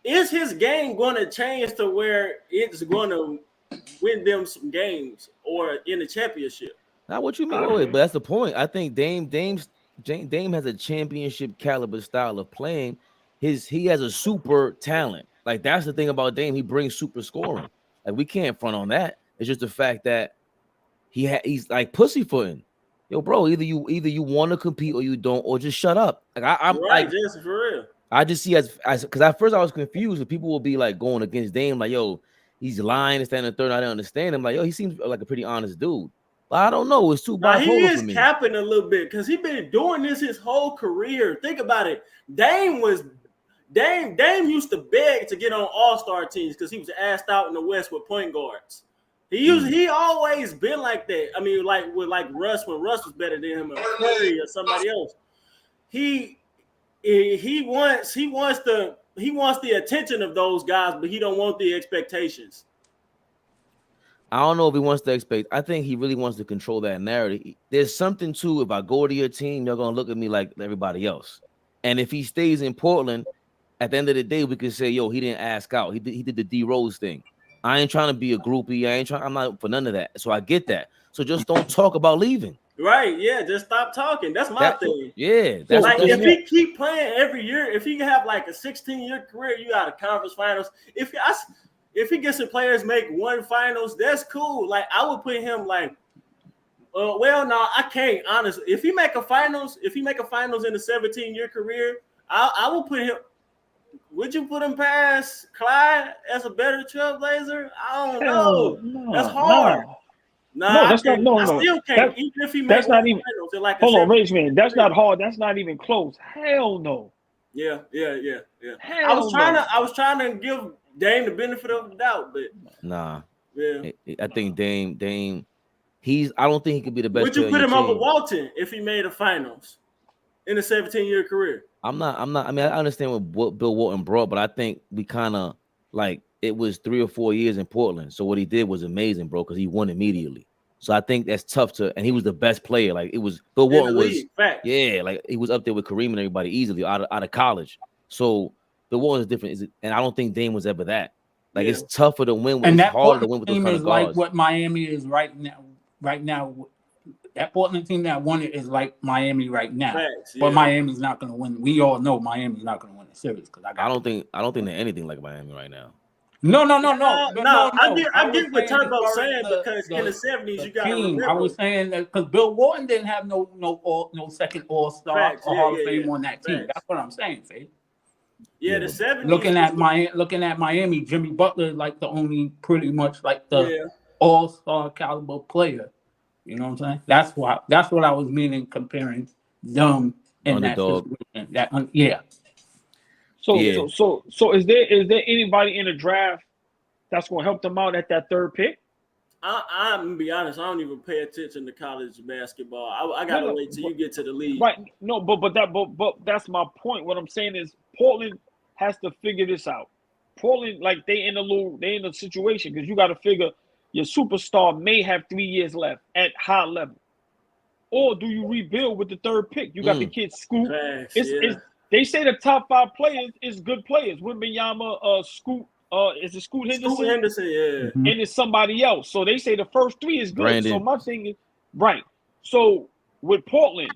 is his game going to change to where it's going to win them some games or in the championship? Not what you mean, but that's the point. I think Dame has a championship caliber style of playing. He has a super talent. Like that's the thing about Dame. He brings super scoring. Like we can't front on that. It's just the fact that he's like pussyfooting. Yo, bro, either you want to compete or you don't, or just shut up. Like I'm right, like, just for real. I just see as because at first I was confused. But people will be like going against Dame, like yo, he's lying and standing third. I don't understand him. Like yo, he seems like a pretty honest dude. But I don't know. It's too bipolar he is for me. Capping a little bit because he's been doing this his whole career. Think about it. Dame used to beg to get on all-star teams because he was asked out in the West with point guards. He always been like that. I mean, like with Russ when Russ was better than him or Curry or somebody else. He wants the attention of those guys, but he don't want the expectations. I don't know if he wants to expect. I think he really wants to control that narrative. There's something to if I go to your team, they're gonna look at me like everybody else. And if he stays in Portland, at the end of the day, we can say, yo, he didn't ask out. He did the D Rose thing. I ain't trying to be a groupie. I'm not for none of that. So I get that. So just don't talk about leaving. Right? Yeah. Just stop talking. That's my thing. Yeah. That's like if he keep playing every year, if he can have like a 16-year career, you got a conference finals. If he gets the players make one finals, that's cool. Like I would put him like, well, no, I can't honestly. If he make a finals in a 17-year career, I will put him. Would you put him past Clyde as a better trailblazer? I don't know. No, that's hard. No, that's not. No, I still can't. Even if he makes not even. Finals in like hold on, Rage Man. That's not hard. That's not even close. Hell no. Yeah. Hell I was trying to give Dame the benefit of the doubt, but nah. Yeah. I think Dame. I don't think he could be the best. Would you put him over Walton if he made a finals in a 17-year career? I'm not. I mean, I understand what Bill Walton brought, but I think we kind of like it was 3 or 4 years in Portland. So what he did was amazing, bro, because he won immediately. So I think that's tough and he was the best player. Like it was Bill Walton was, yeah, like he was up there with Kareem and everybody easily out of college. So Bill Walton is different, and I don't think Dame was ever that. Like it's tougher to win. And it's that harder to win with those kind of guards. Like what Miami is right now. Right now, that Portland team that won it is like Miami right now. Facts, but Miami's not going to win. We all know Miami's not going to win the series because I don't think they're anything like Miami right now. No. I get what Turbo's saying because in the 70s you got to remember. I was saying that because Bill Walton didn't have no second All-Star or Hall of Fame on that team. That's what I'm saying, Faye. Yeah, the 70s. Looking at Miami, Jimmy Butler like the only pretty much like the All-Star caliber player. You know what I'm saying? That's what I was meaning comparing them in Underdog. that situation. So is there anybody in the draft that's going to help them out at that third pick? I'm gonna be honest. I don't even pay attention to college basketball. I gotta wait till you get to the league. Right? No, but that's my point. What I'm saying is Portland has to figure this out. Portland, like they in a situation because you got to figure your superstar may have 3 years left at high level, or do you rebuild with the third pick? You got the kid Scoot. They say the top 5 players is good players. Wembanyama, Scoot. Is it Scoot Henderson? Scoot Henderson, yeah. And it's somebody else. So they say the first 3 is good. Brandon. So my thing is right. So with Portland,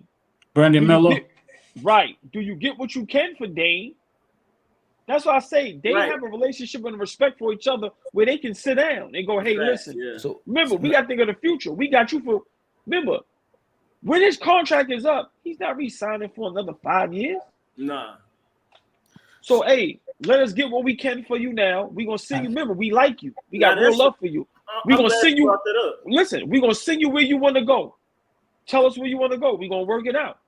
Brandon Miller, right? Do you get what you can for Dame? That's why I say they have a relationship and respect for each other where they can sit down and go, hey, listen. Yeah. So remember, we got to think of the future. We got you for. Remember, when his contract is up, he's not re-signing for another 5 years. Nah. So hey, let us get what we can for you now. We're gonna send you. Remember, we like you. We got real love for you. We're gonna send you. Listen, we're gonna send you where you want to go. Tell us where you want to go. We're gonna work it out.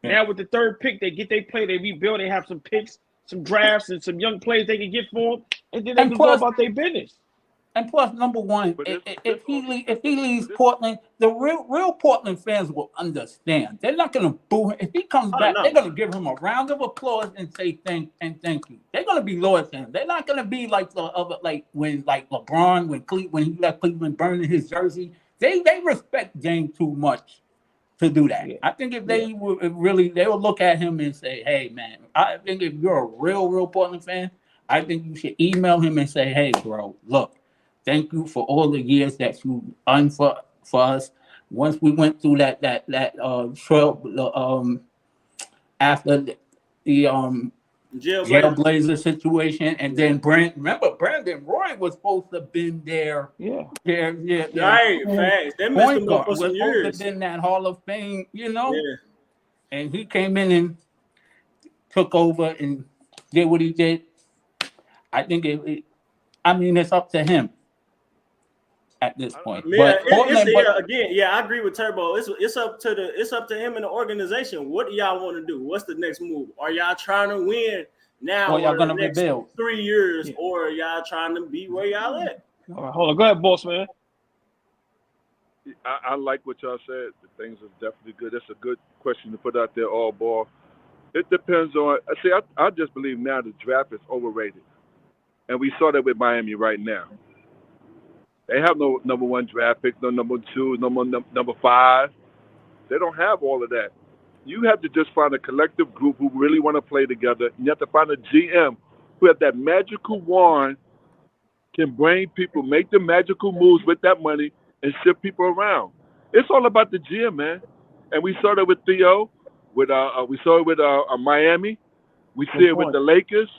Yeah. Now with the third pick, they get their play, they rebuild, they have some picks, some drafts, and some young players they can get for them, and then they can go about their business. And plus, number one, if he leaves Portland, the real Portland fans will understand. They're not gonna boo him. If he comes back, they're gonna give him a round of applause and say thank you. They're gonna be loyal to him. They're not gonna be like the other, like LeBron when he left Cleveland burning his jersey. They respect Dame too much to do that. I think if they would really, they would look at him and say, "Hey, man, I think if you're a real Portland fan, I think you should email him and say, hey, bro, look, thank you for all the years that you done for us. Once we went through that trail, after the Jailblazer situation, and then Brandon Roy was supposed to have been there. Right, facts. They messed him up for some years. Was supposed to have been that Hall of Fame, and he came in and took over and did what he did. I think it's up to him at this point. I agree with Turbo. It's up to him and the organization. What do y'all want to do? What's the next move? Are y'all trying to win now? Or y'all gonna next rebuild 3 years, or are y'all trying to be where y'all at? All right, hold on, go ahead, boss man. I like what y'all said. The things are definitely good. That's a good question to put out there, all ball. It depends on. I just believe now the draft is overrated. And we saw that with Miami right now. They have no number 1 draft pick, no number 2, no number 5. They don't have all of that. You have to just find a collective group who really want to play together. You have to find a GM who has that magical wand, can bring people, make the magical moves with that money, and shift people around. It's all about the GM, man. And we saw that with Theo. We saw it with Miami. We see it with the Lakers.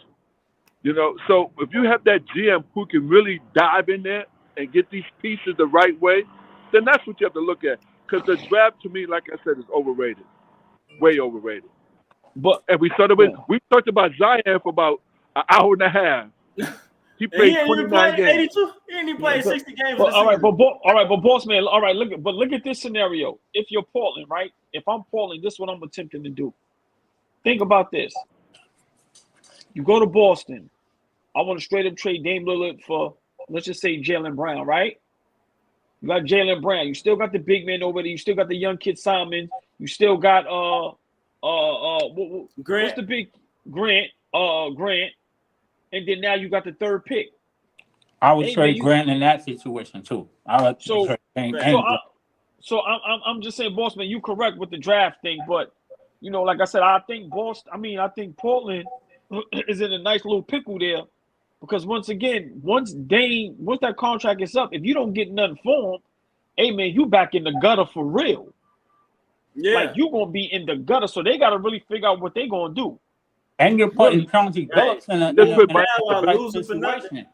So if you have that GM who can really dive in there and get these pieces the right way, then that's what you have to look at. Because the draft, to me, like I said, is overrated, way overrated. And we started with we talked about Zion for about an hour and a half. He played 29 games. 82. He ain't even played 60 games. But boss man, look at this scenario. If you're Portland, right? If I'm Portland, this is what I'm attempting to do. Think about this. You go to Boston. I want to straight up trade Dame Lillard for, let's just say, Jaylen Brown, right? You got Jaylen Brown. You still got the big man over there. You still got the young kid Simon. You still got Grant. What's the big Grant? And then now you got the 3rd pick. I would trade Grant in that situation too. I'm just saying, boss man, you correct with the draft thing, but like I said, I think Portland is in a nice little pickle there. Because once again, once that contract is up, if you don't get nothing for him, hey man, you back in the gutter for real. Yeah, like you gonna be in the gutter, so they gotta really figure out what they gonna do. And you're putting Chauncey Billups in a situation.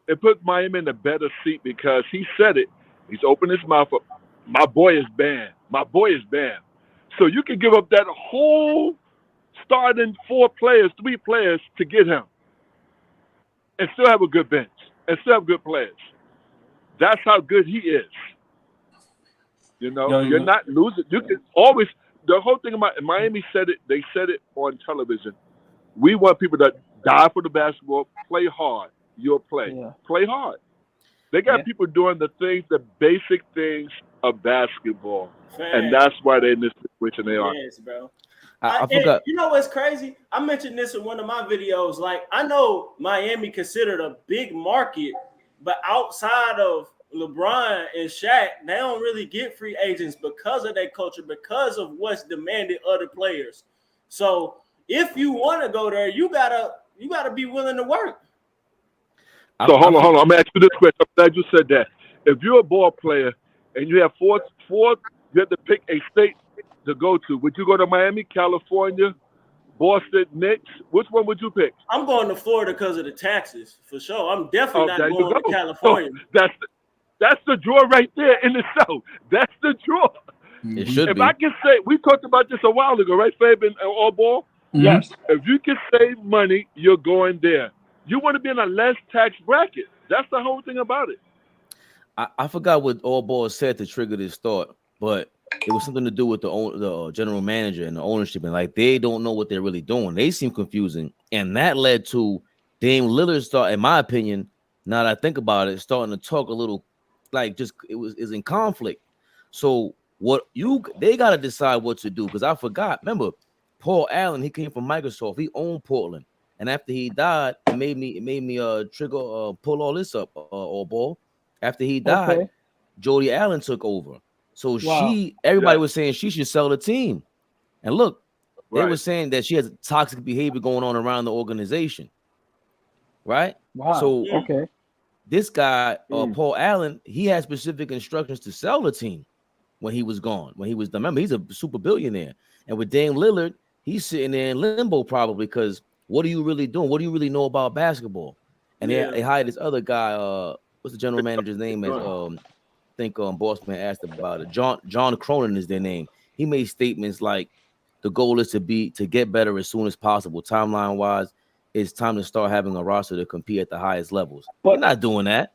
It put Miami in a better seat because he said it. He's opened his mouth up. My boy is banned. My boy is banned. So you can give up that whole starting 3 players to get him. And still have a good bench, and still have good players. That's how good he is. You're not losing. You can always. The whole thing about Miami said it. They said it on television. We want people that die for the basketball, play hard. You'll play. Yeah. Play hard. They got people doing the basic things of basketball, and that's why they're in this situation they are. Yes, bro. I forgot. You know what's crazy? I mentioned this in one of my videos. Like, I know Miami considered a big market, but outside of LeBron and Shaq, they don't really get free agents because of their culture, because of what's demanded of the players. So if you want to go there, you gotta be willing to work. So hold on. I'm gonna ask you this question. I'm glad you said that. If you're a ball player and you have four, you have to pick a state to go to. Would you go to Miami, California, Boston, Knicks? Which one would you pick? I'm going to Florida because of the taxes, for sure. I'm definitely not going to California. So that's the draw right there in the South. That's the draw. It should be. I can say, we talked about this a while ago, right, Fabian and AllBall? Yes. If you can save money, you're going there. You want to be in a less tax bracket. That's the whole thing about it. I forgot what AllBall said to trigger this thought, but it was something to do with the general manager and the ownership, and like they don't know what they're really doing. They seem confusing, and that led to Dame Lillard in my opinion, Now that I think about it, starting to talk a little like just is in conflict. So they gotta decide what to do, because I forgot. Remember, Paul Allen, he came from Microsoft, he owned Portland, and after he died, it made me trigger pull all this up all ball. After he died, Okay. Jody Allen took over. So Wow. everybody was saying she should sell the team. And look, they Right. were saying that she has toxic behavior going on around the organization. Right? Wow. So Okay. this guy, Paul Allen, he had specific instructions to sell the team when he was gone. Remember, he's a super billionaire. And with Dame Lillard, he's sitting there in limbo probably, because what are you really doing? What do you really know about basketball? And they hired this other guy, what's the general manager's name? I think Bossman asked about it. John Cronin is their name. He made statements like the goal is to get better as soon as possible. Timeline wise, it's time to start having a roster to compete at the highest levels. They're not doing that.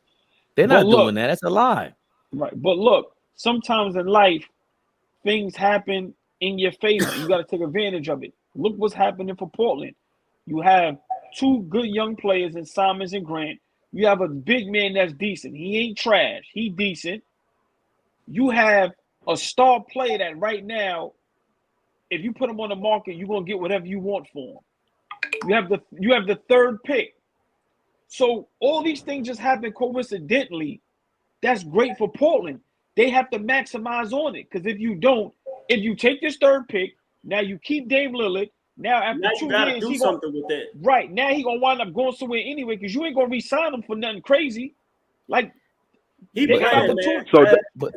They're not doing that. That's a lie. Right. But look, sometimes in life, things happen in your favor. You got to take advantage of it. Look what's happening for Portland. You have two good young players in Simons and Grant. You have a big man that's decent. He ain't trash. He decent. You have a star player that right now, if you put him on the market, you're going to get whatever you want for him. You have the third pick. So all these things just happen coincidentally. That's great for Portland. They have to maximize on it, because if you don't, if you take this third pick, now you keep Dame Lillard. Now after 2 you gotta years, do something with that. Right now he gonna wind up going somewhere anyway, because you ain't gonna re-sign him for nothing crazy. Like he they got got man. So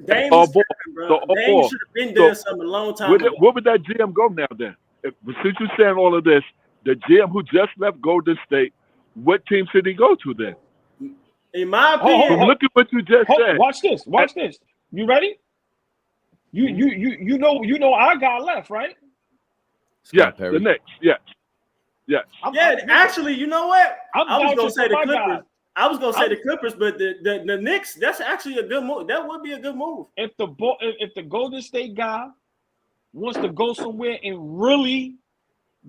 Dame should have been there something a long time ago. Where would that GM go now then? Since you're saying all of this, the GM who just left Golden State, what team should he go to then? In my opinion, look at what you just said. Watch this. You ready? You know our guy left, right? Scott Perry. The Knicks. Yes. Actually, you know what? I was gonna say the Clippers. Guy. I was gonna say the Clippers, but the Knicks, that's actually a good move. That would be a good move. If the Golden State guy wants to go somewhere and really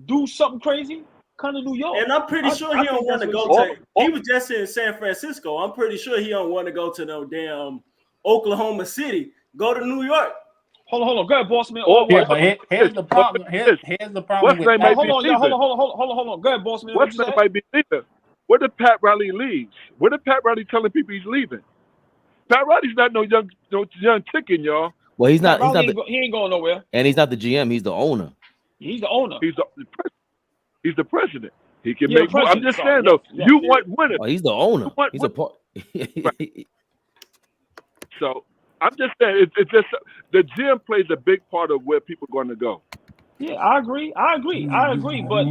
do something crazy, come to New York. And I'm pretty sure he don't want to go to. He was just in San Francisco. I'm pretty sure he don't want to go to no damn Oklahoma City. Go to New York. Hold on. Go ahead, boss man. Here's the problem. Here's the problem with that. Hold on. Go ahead, boss man. What's might be leaving? Where did Pat Riley leave? Where did Pat Riley telling people he's leaving? Pat Riley's not no young chicken, y'all. Well, he's not. He ain't going nowhere. And he's not the GM. He's the owner. He's the owner. He's the president. He can make. I'm just saying though. You want winners. Oh, he's the owner. He's a part. So I'm just saying, it's just the GM plays a big part of where people are going to go. Yeah, I agree. But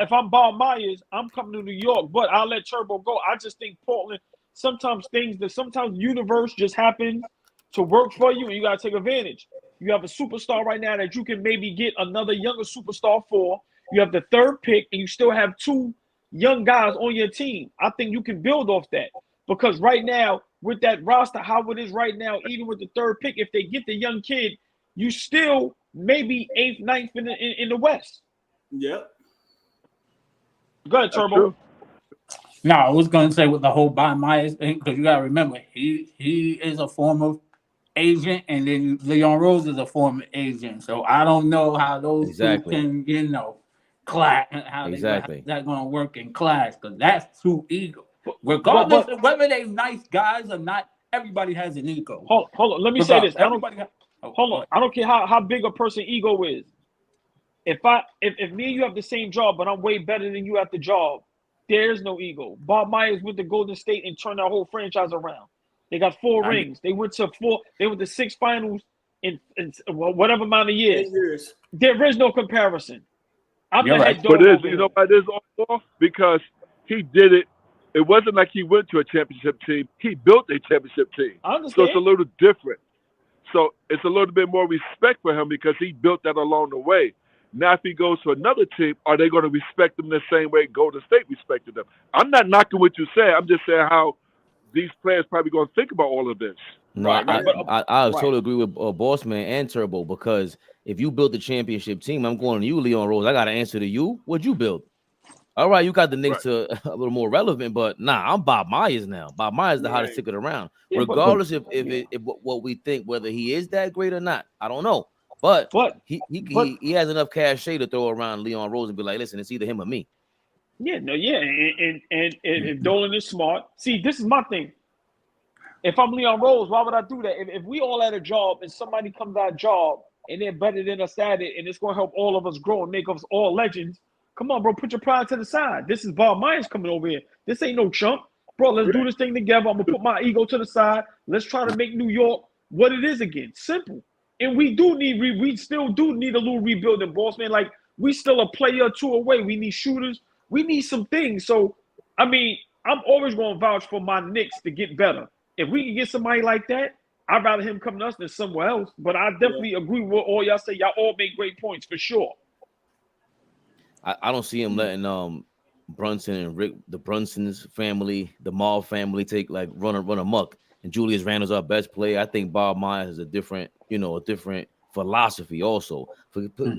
if I'm Bob Myers, I'm coming to New York. But I'll let Turbo go. I just think Portland. Sometimes the universe just happens to work for you, and you got to take advantage. You have a superstar right now that you can maybe get another younger superstar for. You have the third pick, and you still have two young guys on your team. I think you can build off that, because right now, with that roster, how it is right now, even with the third pick, if they get the young kid, you still maybe 8th, 9th in the West. Yep. Go ahead, Turbo. No, I was going to say with the whole Bob Myers thing, because you got to remember, he is a former agent, and then Leon Rose is a former agent. So I don't know how those two can, clash, and how that's going to work in clash, because that's too ego. Regardless of whether they're nice guys or not, everybody has an ego. Hold on. Let me say this. Hold on. I don't care how big a person ego is. If me and you have the same job, but I'm way better than you at the job, there's no ego. Bob Myers went to Golden State and turned our whole franchise around. They got 4 rings. They went to 6 finals in whatever amount of years. There is no comparison. But you know why it is off? Because he did it. It wasn't like he went to a championship team. He built a championship team. I understand. So it's a little different. So it's a little bit more respect for him because he built that along the way. Now, if he goes to another team, are they going to respect him the same way Golden State respected them? I'm not knocking what you say. I'm just saying how these players probably going to think about all of this. No, I totally agree with Bossman and Turbo, because if you built the championship team, I'm going to you, Leon Rose. I got to answer to you. What'd you build? All right, you got the Knicks to a little more relevant, but nah, I'm Bob Myers now. Bob Myers the hottest ticket around, regardless if what we think, whether he is that great or not. I don't know, but he has enough cachet to throw around Leon Rose and be like, listen, it's either him or me. Yeah, no, yeah, and Dolan is smart. See, this is my thing. If I'm Leon Rose, why would I do that? If we all at a job and somebody comes out of job and they're better than us at it, and it's going to help all of us grow and make us all legends, come on, bro, put your pride to the side. This is Bob Myers coming over here. This ain't no chump. Bro, let's do this thing together. I'm going to put my ego to the side. Let's try to make New York what it is again. Simple. And we still do need a little rebuilding, boss, man. Like, we still a player or two away. We need shooters. We need some things. So, I mean, I'm always going to vouch for my Knicks to get better. If we can get somebody like that, I'd rather him come to us than somewhere else. But I definitely agree with all y'all say. Y'all all make great points for sure. I don't see him letting Brunson and Rick, the Brunson's family, the Mall family, run amok. And Julius Randle's our best player. I think Bob Myers has a different philosophy also.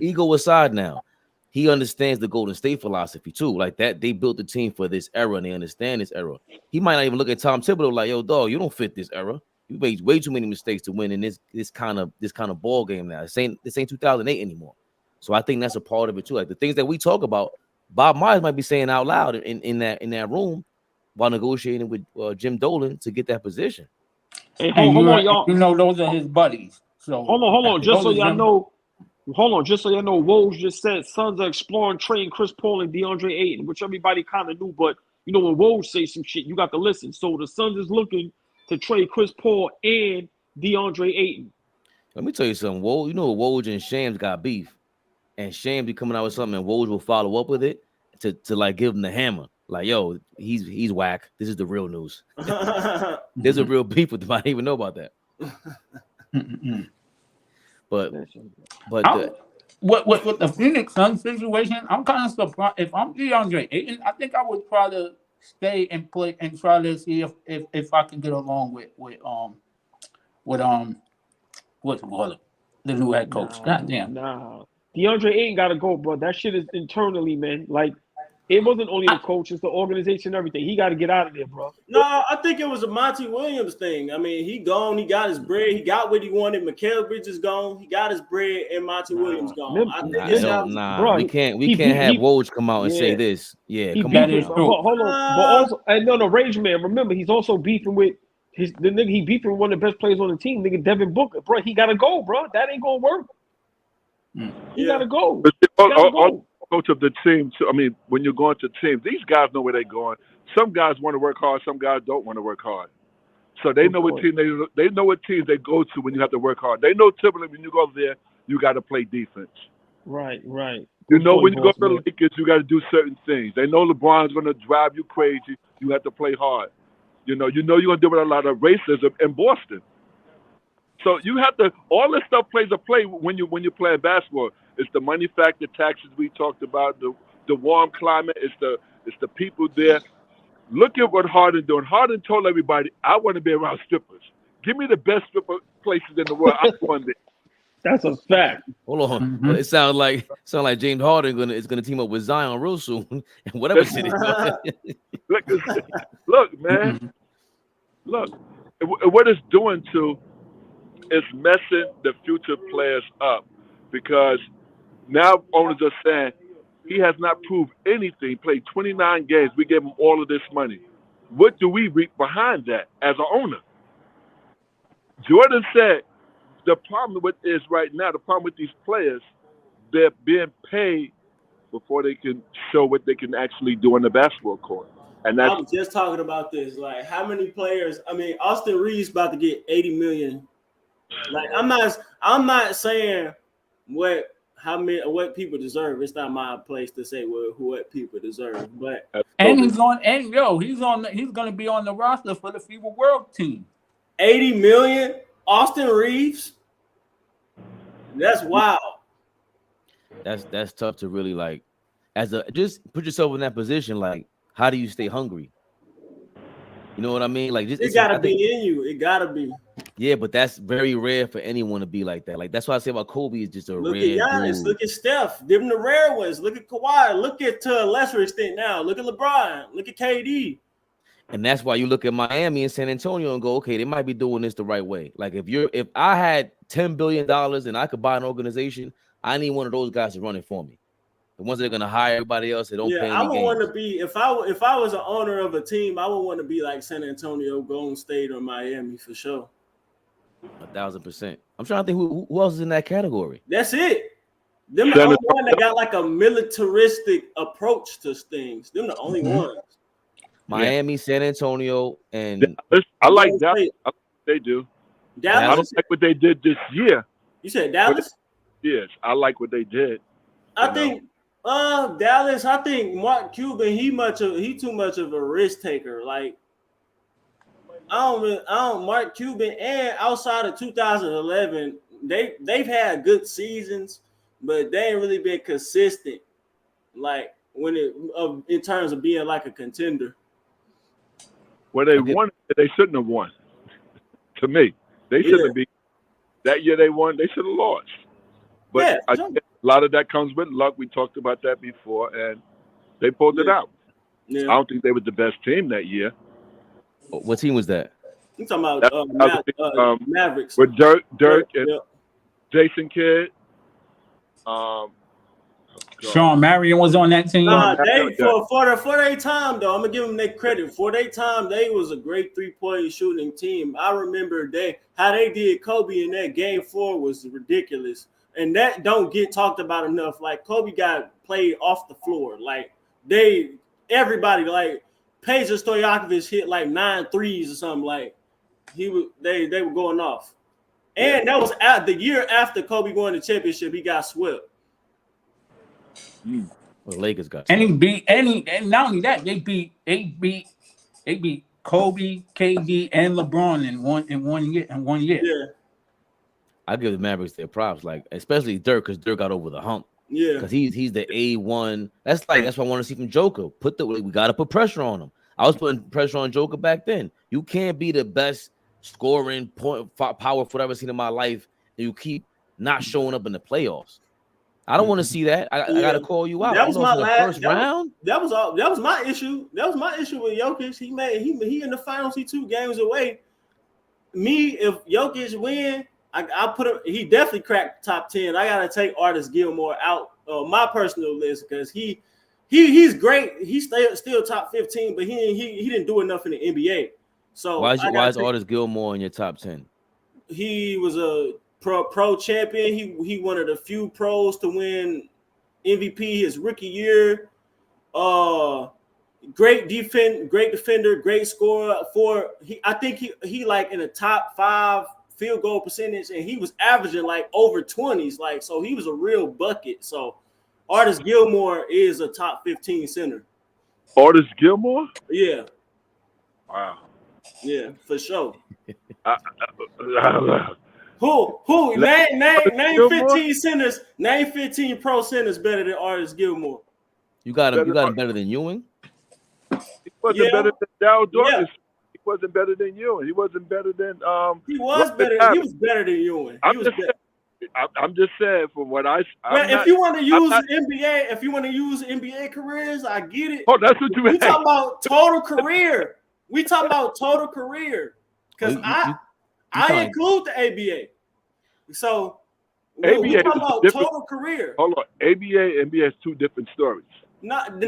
Ego aside now, he understands the Golden State philosophy too. Like that, they built the team for this era and they understand this era. He might not even look at Tom Thibodeau like, yo, dog, you don't fit this era. You made way too many mistakes to win in this kind of ball game now. This ain't 2008 anymore. So I think that's a part of it too. Like the things that we talk about, Bob Myers might be saying out loud in that room while negotiating with Jim Dolan to get that position. Hey, hold on, y'all. You know those are his buddies. So hold on. Just so y'all know, Woj just said Suns are exploring trading Chris Paul and DeAndre Ayton, which everybody kind of knew. But you know when Woj say some shit, you got to listen. So the Suns is looking to trade Chris Paul and DeAndre Ayton. Let me tell you something. Woj, you know Woj and Shams got beef. And Shams be coming out with something, and Woj will follow up with it to like give him the hammer. Like, yo, he's whack. This is the real news. There's a real beef with him. I didn't even know about that. but with the Phoenix Suns situation, I'm kind of surprised. If I'm DeAndre Ayton, I think I would try to stay and play and try to see if I can get along with what's the new head coach. Goddamn. Nah. DeAndre Ayton got to go, bro. That shit is internally, man. Like, it wasn't only the coach, it's the organization and everything. He got to get out of there, bro. No, I think it was a Monty Williams thing. I mean, he gone. He got his bread. He got what he wanted. Mikal Bridges gone. He got his bread, and Monty Williams gone. I think bro, we can't have Woj come out and say this. Yeah, come on. Hold on. But also, and no, Rage Man. Remember, he's also beefing with the nigga. He beefing with one of the best players on the team, nigga Devin Booker. Bro, he got to go, bro. That ain't gonna work. He got to go. Coach of the team. I mean, when you're going to teams, these guys know where they're going. Some guys want to work hard. Some guys don't want to work hard. So they know what team they know what teams they go to when you have to work hard. They know typically when you go there, you got to play defense. Right. You know when you go to the Lakers, you got to do certain things. They know LeBron's going to drive you crazy. You have to play hard. You know you're going to deal with a lot of racism in Boston. So you have to. All this stuff plays a play when you're playing basketball. It's the money factor, taxes we talked about, the warm climate. It's the people there. Look at what Harden doing. Harden told everybody, "I want to be around strippers. Give me the best stripper places in the world. I'm going there." That's a fact. Hold on. Mm-hmm. It sounds like James Harden is gonna team up with Zion real soon. And whatever city. Look, man. Look, what it's doing to. It's messing the future players up because now owners are saying he has not proved anything. He played 29 games. We gave him all of this money. What do we reap behind that as an owner? Jordan said the problem with is right now, the problem with these players, they're being paid before they can show what they can actually do on the basketball court. And that's, I was just talking about this. Like, how many players? I mean, Austin Reeves about to get $80 million. Like, I'm not saying what people deserve. It's not my place to say what people deserve. But he's gonna be on the roster for the FIBA World Team. $80 million, Austin Reeves. That's wild. That's tough to really like. Just put yourself in that position. Like, how do you stay hungry? You know what I mean? Like, it gotta be in you. It gotta be. Yeah, but that's very rare for anyone to be like that. Like that's why I say about Kobe is just a Look rare at Giannis. dude. Look at Steph. Them the rare ones. Look at Kawhi. Look at to a lesser extent now. Look at LeBron. Look at KD. And that's why you look at Miami and San Antonio and go, okay, they might be doing this the right way. Like if I had $10 billion and I could buy an organization, I need one of those guys to run it for me. The ones that are gonna hire everybody else that don't pay any I would games. want to be if I was an owner of a team, I would want to be like San Antonio, Golden State, or Miami for sure. 1,000%. I'm trying to think who else is in that category. That's it. Them the only one that got like a militaristic approach to things. Them the only ones. Miami, San Antonio, and I like that. I like what they do. Dallas. I don't like what they did this year. You said Dallas? Yes, I like what they did. I think Dallas. I think Mark Cuban. He too much of a risk taker. Like I don't Mark Cuban, and outside of 2011, they've had good seasons, but they ain't really been consistent. Like in terms of being like a contender. Well, they won. They shouldn't have won. To me, they shouldn't be. That year they won. They should have lost. But a lot of that comes with luck. We talked about that before, and they pulled it out. Yeah. I don't think they were the best team that year. What team was that? I'm talking about Mavericks. With Dirk and Jason Kidd. Sean Marion was on that team. Nah, for their time though, I'm gonna give them their credit. For their time, they was a great 3-point shooting team. I remember how they did Kobe in that game 4 was ridiculous, and that don't get talked about enough. Like Kobe got played off the floor. Like everybody like Peja Stojakovic hit like 9 threes or something. Like they were going off, and that was the year after Kobe won the championship. He got swept. Well, Lakers got and and not only that, they beat Kobe, KD, and LeBron in one year. Yeah, I give the Mavericks their props, like especially Dirk, because Dirk got over the hump. Yeah, because he's the A1. That's what I want to see from Joker. We got to put pressure on him. I was putting pressure on Joker back then. You can't be the best scoring point power forward I've ever seen in my life, and you keep not showing up in the playoffs. I don't want to see that. I got to call you out. That was my first round. That was my issue. That was my issue with Jokic. He in the finals. He 2 games away. Me, if Jokic win, I put him. He definitely cracked top 10. I gotta take Artis Gilmore out my personal list because he's great. He's still top 15, but he didn't do enough in the NBA. So why is Artis Gilmore in your top 10? He was a pro champion. He one of the few pros to win MVP his rookie year. Great defender, great scorer. I think he like in the top 5 field goal percentage, and he was averaging like over 20s. Like so, he was a real bucket. So, Artis Gilmore is a top 15 center. Artis Gilmore? Yeah. Wow. Yeah, for sure. Who? Name 15 centers. Name 15 pro centers better than Artis Gilmore. You got him better than Ewing? He wasn't better than Dow Dorcas. He wasn't better than Ewing. He wasn't better than He was better. He was better than Ewing. I'm just saying from what if you want to use NBA careers, I get it. Oh, that's what you mean. We talking about total career. Because I include the ABA. So we talking about total career. Hold on. ABA and NBA is 2 different stories. Not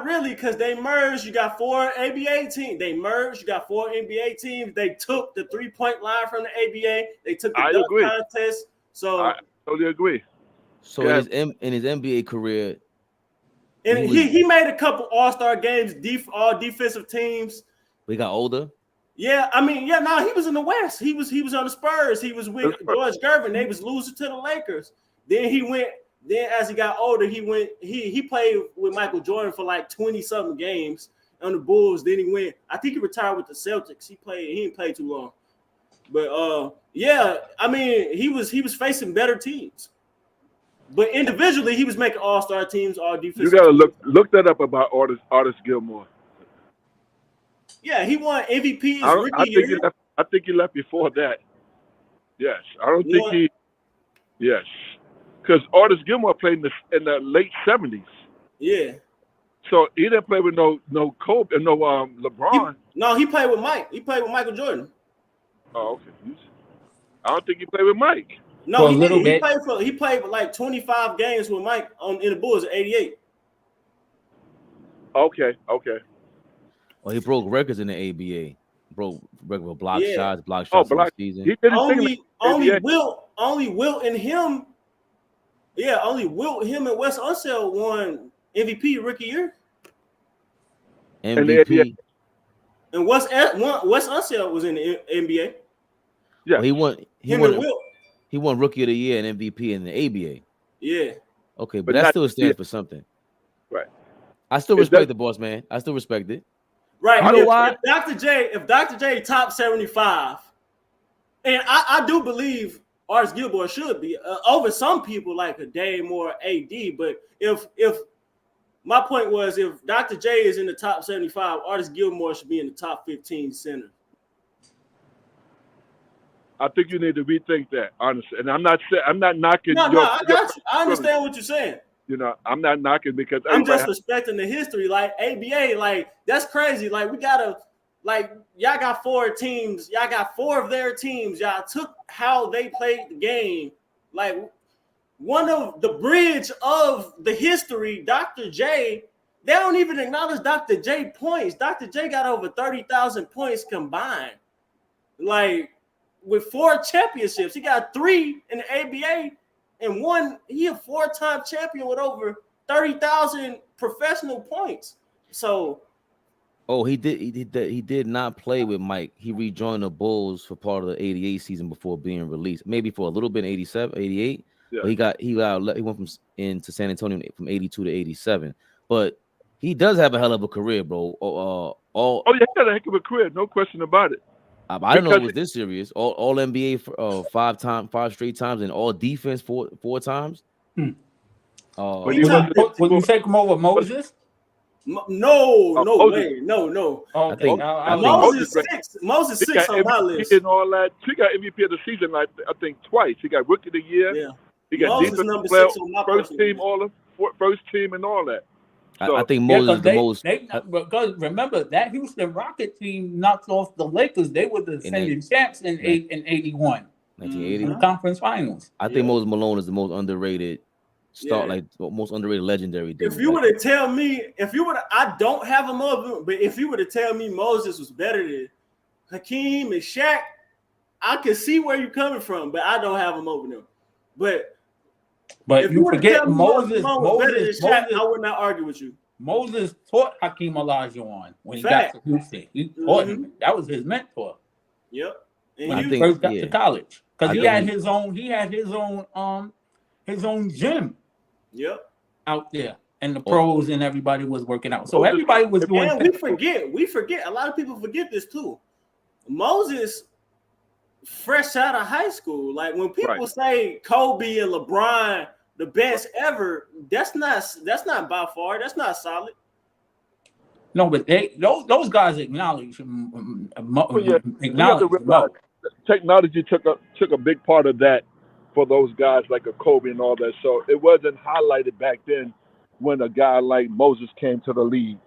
really, because they merged. You got 4 ABA teams. They merged. You got 4 NBA teams. They took the 3-point line from the ABA. They took the dunk contest. So I totally agree. So in his NBA career, and he made a couple All-Star games, all defensive teams. We got older. Yeah, he was in the West. He was on the Spurs. He was with George Gervin. They was losing to the Lakers. Then as he got older, he played with Michael Jordan for like 20-something games on the Bulls. Then I think he retired with the Celtics. He didn't play too long. But he was facing better teams. But individually, he was making all-star teams, all defensive. You gotta look that up about Artis Gilmore. Yeah, he won MVP his rookie year. I think he left before that. Yes, I don't think he. Yes, because Artis Gilmore played in the late 70s. Yeah. So he didn't play with no Kobe, no LeBron. He played with Mike. He played with Michael Jordan. Oh, okay. I don't think he played with Mike. No, he did. He played like 25 games with Mike in the Bulls in '88. Okay. Well, he broke records in the ABA. Broke record for block shots in the season. He did only Wilt and him. Yeah, only Wilt, him, and Wes Unseld won MVP rookie year. MVP. And Wes Unseld was in the NBA. Yeah, well, he won rookie of the year and MVP in the ABA. Yeah. Okay, but that still stands for something. Right. I still respect the boss, man. I still respect it. Right. You know why? If Dr. J top 75, and I do believe Artis Gilmore should be over some people like a Dame or AD, but if my point was if Dr. J is in the top 75, Artis Gilmore should be in the top 15 center. I think you need to rethink that, honestly. And I'm not knocking. No, I got you. I understand what you're saying. You know, I'm not knocking because I'm just respecting the history. Like ABA, like that's crazy. Like we gotta, like y'all got 4 teams. Y'all got 4 of their teams. Y'all took how they played the game. Like one of the bridge of the history, Dr. J. They don't even acknowledge Dr. J points. Dr. J got over 30,000 points combined. Like with 4 championships, he got 3 in the ABA. And 1, he a 4-time champion with over 30,000 professional points. So, he did not play with Mike. He rejoined the Bulls for part of the '88 season before being released. Maybe for a little bit in '87, '88. Yeah. But he went into San Antonio from '82 to '87. But he does have a hell of a career, bro. He had a heck of a career, no question about it. I didn't know it was this serious. All NBA for 5 straight times, and all defense 4 times. Would you take him over Moses? No way. No. Moses 6. Moses 6 on my list. And all that. He got MVP of the season, I think twice. He got Rookie of the Year. Yeah. He got Moses number 6 on my first team, first team, and all that. So, I think Moses is the most. Because remember that Houston Rocket team knocked off the Lakers. They were the defending champs in 81. 1980 in the conference finals. I think Moses Malone is the most underrated most underrated legendary dude. If you were to tell me, I don't have him over, but if you were to tell me Moses was better than Hakeem and Shaq, I could see where you're coming from, but I don't have him over them. But if you forget Moses better than Shaq, I would not argue with you. Moses taught Hakeem Olajuwon when he got to Houston. He taught him. That was his mentor. Yep. And when he first got to college, because he had his own gym. Yep. Out there, and the pros and everybody was working out. So everybody was doing. And we forget. A lot of people forget this too. Moses, fresh out of high school, like when people say Kobe and LeBron the best ever, that's not by far. That's not solid. No, but those guys acknowledge. Technology took a big part of that for those guys like a Kobe and all that. So it wasn't highlighted back then when a guy like Moses came to the league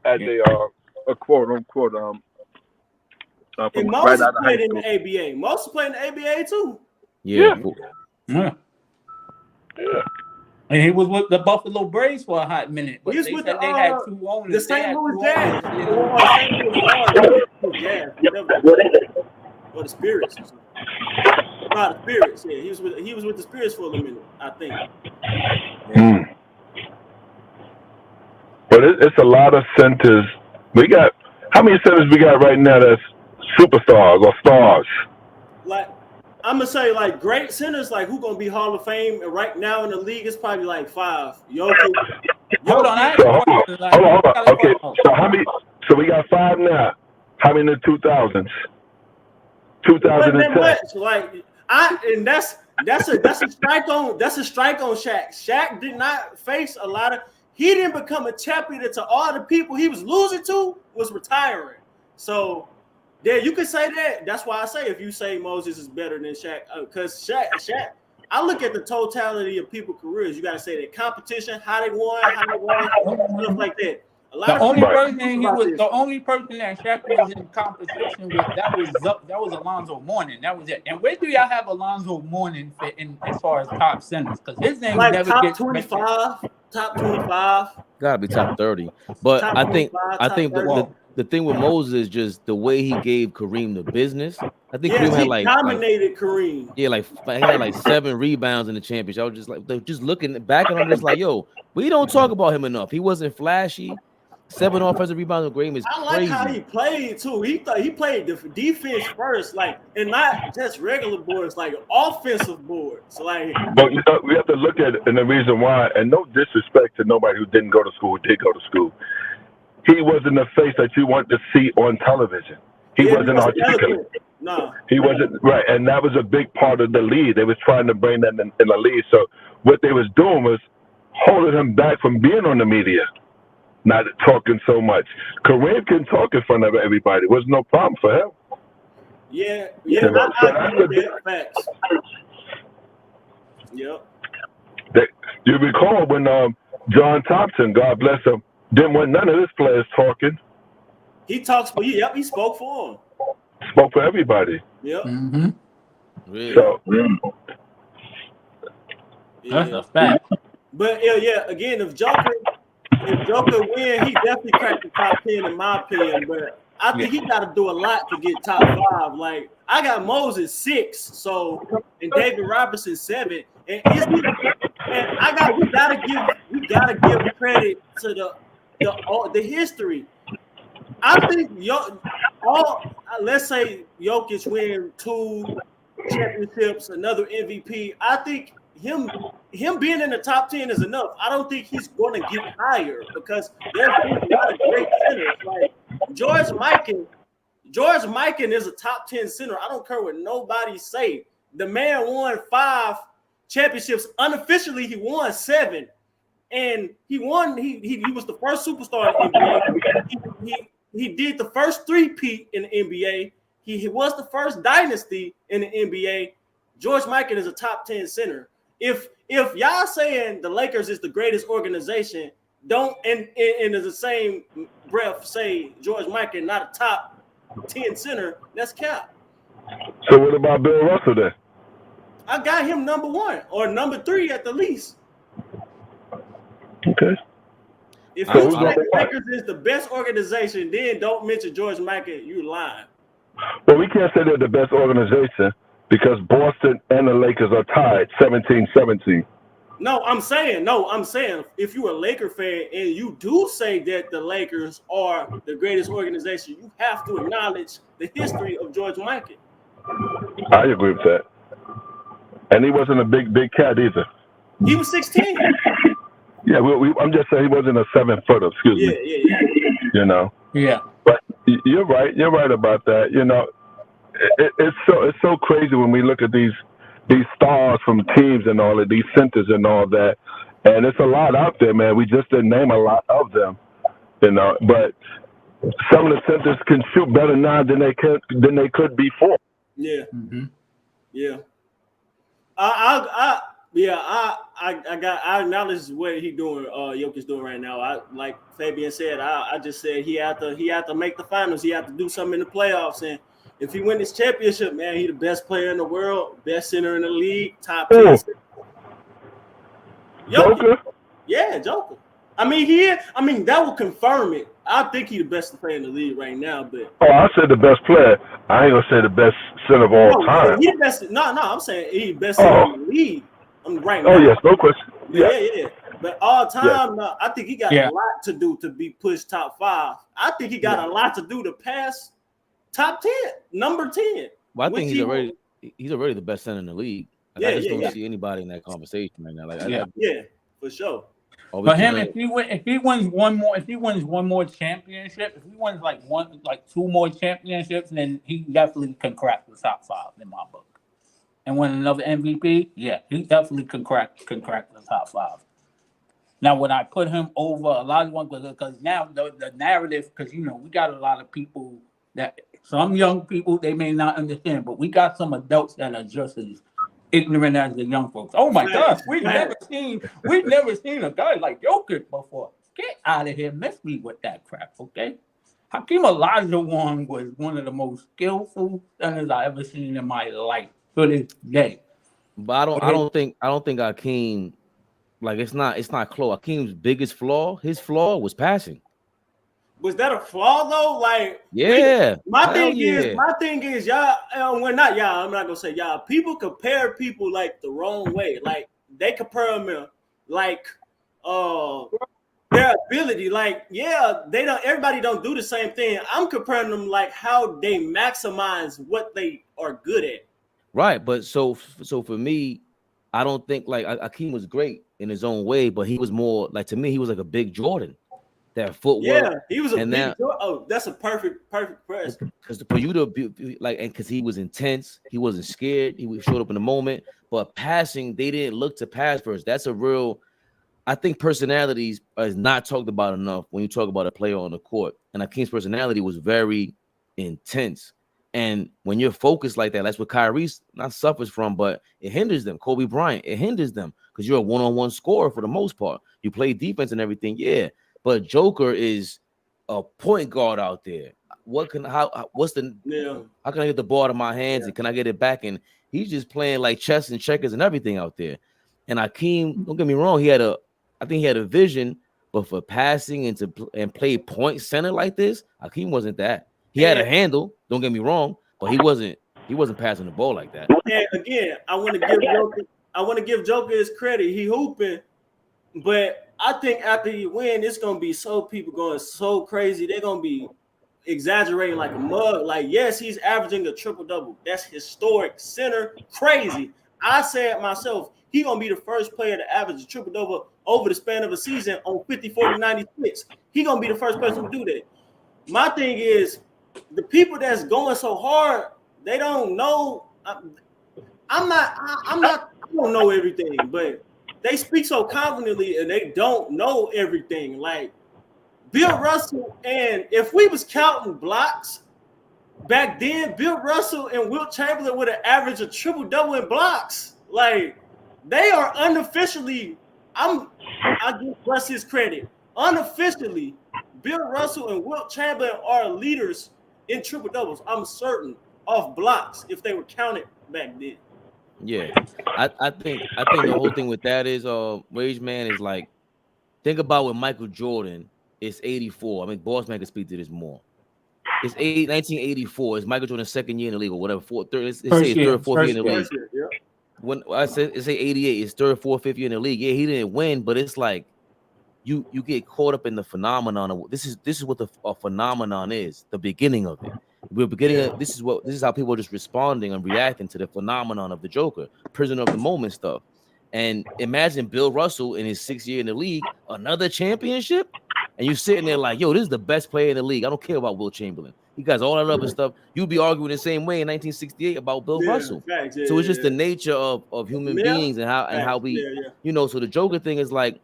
as a quote unquote and Moses played in the ABA. Moses played in the ABA too. Yeah. And he was with the Buffalo Braves for a hot minute. But they had 2 owners. The St. Louis Jazz. Or the Spirits. The Spirits. Yeah, he was with the Spirits for a minute, I think. But it's a lot of centers. We got how many centers we got right now that's superstars or stars? Like I'm gonna say, like great centers, like who gonna be Hall of Fame and right now in the league is probably like 5. Hold on. Hold on. Okay. So how many? So we got 5 now. How many in the 2000s? 2010. And that's a strike on Shaq. Shaq did not face a lot of. He didn't become a champion until all the people he was losing to was retiring. So Yeah, you could say that. That's why I say if you say Moses is better than Shaq, because Shaq, I look at the totality of people's careers. You got to say that competition, how they won, stuff like that. The only person that Shaq was in competition with that was Alonzo Mourning. That was it. And where do y'all have Alonzo Mourning fit in as far as top centers? Because his name like never top gets 25, top 25. Gotta be top 30. But top I think 30. the thing with Moses is just the way he gave Kareem the business. I think Yes, Kareem had like dominated Kareem. Yeah, like he had like 7 rebounds in the championship. I was just like, they're just looking back at him, just like, yo, we don't talk about him enough. He wasn't flashy. 7 offensive rebounds with Kareem is I like crazy. how he played too. He played the defense first, like, and not just regular boards, like offensive boards. Like, but you know, we have to look at it, and the reason why, and no disrespect to nobody who didn't go to school, who did go to school. He wasn't the face that you want to see on television. He wasn't articulate. No, he wasn't right, and that was a big part of the lead. They was trying to bring that in the lead. So what they was doing was holding him back from being on the media, not talking so much. Kareem can talk in front of everybody. Was no problem for him. Yeah, I agree with that. Facts. Yep. You recall when John Thompson, God bless him, didn't want none of his players talking. He talks for you. Yep, he spoke for him. Spoke for everybody. Yep. Mm-hmm. Really? So, That's a fact. But yeah, again, if Joker win, he definitely cracked the top 10 in my opinion. But I think he got to do a lot to get top 5. Like, I got Moses 6, so, and David Robinson 7, and we gotta give credit to the history. I think let's say Jokic win 2 championships, another MVP. I think him being in the top 10 is enough. I don't think he's going to get higher because there's a lot of great centers. Like George Mikan is a top 10 center. I don't care what nobody say. The man won 5 championships. Unofficially, he won 7. And he won. He was the first superstar in the NBA. He did the first 3-peat in the NBA. He was the first dynasty in the NBA. George Mikan is a top 10 center. If y'all saying the Lakers is the greatest organization, don't in the same breath say George Mikan not a top 10 center, that's cap. So what about Bill Russell then? I got him number 1 or number 3 at the least. Okay. If you say the Lakers is the best organization, then don't mention George Mikan, you lying. Well, we can't say they're the best organization because Boston and the Lakers are tied 17-17. No, I'm saying if you're a Laker fan and you do say that the Lakers are the greatest organization, you have to acknowledge the history of George Mikan. I agree with that. And he wasn't a big cat either. He was 16. Yeah, I'm just saying he wasn't a 7-footer. Excuse me. Yeah. You know. Yeah. But you're right. You're right about that. You know, it's so crazy when we look at these stars from teams and all of these centers and all that, and it's a lot out there, man. We just didn't name a lot of them. You know, but some of the centers can shoot better now than they could before. Yeah. Mm-hmm. Yeah. I acknowledge what he doing. Jokic doing right now. I like Fabian said. I just said he had to make the finals. He had to do something in the playoffs. And if he win this championship, man, he the best player in the world, best center in the league, top 10. Joker. Yeah, Joker. I mean, that will confirm it. I think he's the best player in the league right now. But I said the best player. I ain't gonna say the best center of all time. He the best. No, I'm saying he's the best center in the league. Right now. Oh yes, no question. Yeah. But all time, no, I think he got a lot to do to be pushed top 5. I think he got a lot to do to pass top 10, number 10. Well, I think he's already the best center in the league. Like, I just don't see anybody in that conversation right now. Like, for sure. For him, if he wins one more championship, if he wins like 2 more championships, then he definitely can crack the top 5 in my book. And win another MVP, he definitely can crack the top 5. Now, when I put him over a lot of ones, because now the narrative, because we got a lot of people that some young people, they may not understand, but we got some adults that are just as ignorant as the young folks. Oh my gosh, we've never seen a guy like Jokic before. Get out of here, miss me with that crap, okay? Hakeem Olajuwon was one of the most skillful centers I ever seen in my life to this day. But I don't think Hakeem, like it's not close. Hakeem's biggest flaw, his flaw was passing. Was that a flaw though? Like, yeah. My thing is, y'all. We're not y'all. I'm not gonna say y'all. People compare people like the wrong way. Like they compare them like their ability. Like, yeah, they don't. Everybody don't do the same thing. I'm comparing them like how they maximize what they are good at. Right, but so for me, I don't think like Hakeem was great in his own way, but he was more like, to me, he was like a big Jordan. That footwork, yeah, he was a big. Oh, that's a perfect press. Because for you to be like, and because he was intense, he wasn't scared. He showed up in the moment. But passing, they didn't look to pass first. That's a real. I think personalities is not talked about enough when you talk about a player on the court. And Hakeem's personality was very intense. And when you're focused like that, that's what Kyrie not suffers from, but it hinders them. Kobe Bryant, it hinders them because you're a one-on-one scorer for the most part. You play defense and everything, yeah. But Joker is a point guard out there. How can I get the ball out of my hands and can I get it back? And he's just playing like chess and checkers and everything out there. And Hakeem, don't get me wrong, I think he had a vision, but for passing and play point center like this, Hakeem wasn't that. He had a handle, don't get me wrong, but he wasn't passing the ball like that. And again, I want to give Joker his credit. He hooping, but I think after he win, it's gonna be people going so crazy. They're gonna be exaggerating like a mug. Like, yes, he's averaging a triple-double. That's historic, center, crazy. I said myself, he gonna be the first player to average a triple-double over the span of a season on 50, 40, 96. He gonna be the first person to do that. My thing is, the people that's going so hard, they don't know. I don't know everything, but they speak so confidently and they don't know everything. Like Bill Russell, and if we was counting blocks back then, Bill Russell and Wilt Chamberlain would have averaged a triple-double in blocks. Like, they are unofficially, I give Russ his credit. Unofficially, Bill Russell and Wilt Chamberlain are leaders in triple-doubles. I'm certain of blocks if they were counted back then. Yeah, I think the whole thing with that is Rage Man is like, think about when Michael Jordan is 84. I mean, Boss Man can speak to this more. It's 1984. It's Michael Jordan's second year in the league or whatever. Let's say it's third or fourth year in the league. Yeah. When I say 88, it's third, fourth, fifth year in the league. Yeah, he didn't win, but it's like you get caught up in the phenomenon of this is what a phenomenon is. The beginning of it. We're beginning. This is how people are just responding and reacting to the phenomenon of the Joker, prisoner of the moment stuff. And imagine Bill Russell in his 6th year in the league, another championship, and you're sitting there like, yo, this is the best player in the league. I don't care about Wilt Chamberlain. He got all that other stuff. You'd be arguing the same way in 1968 about Bill Russell. So it's just the nature of human beings and how we, So the Joker thing is like,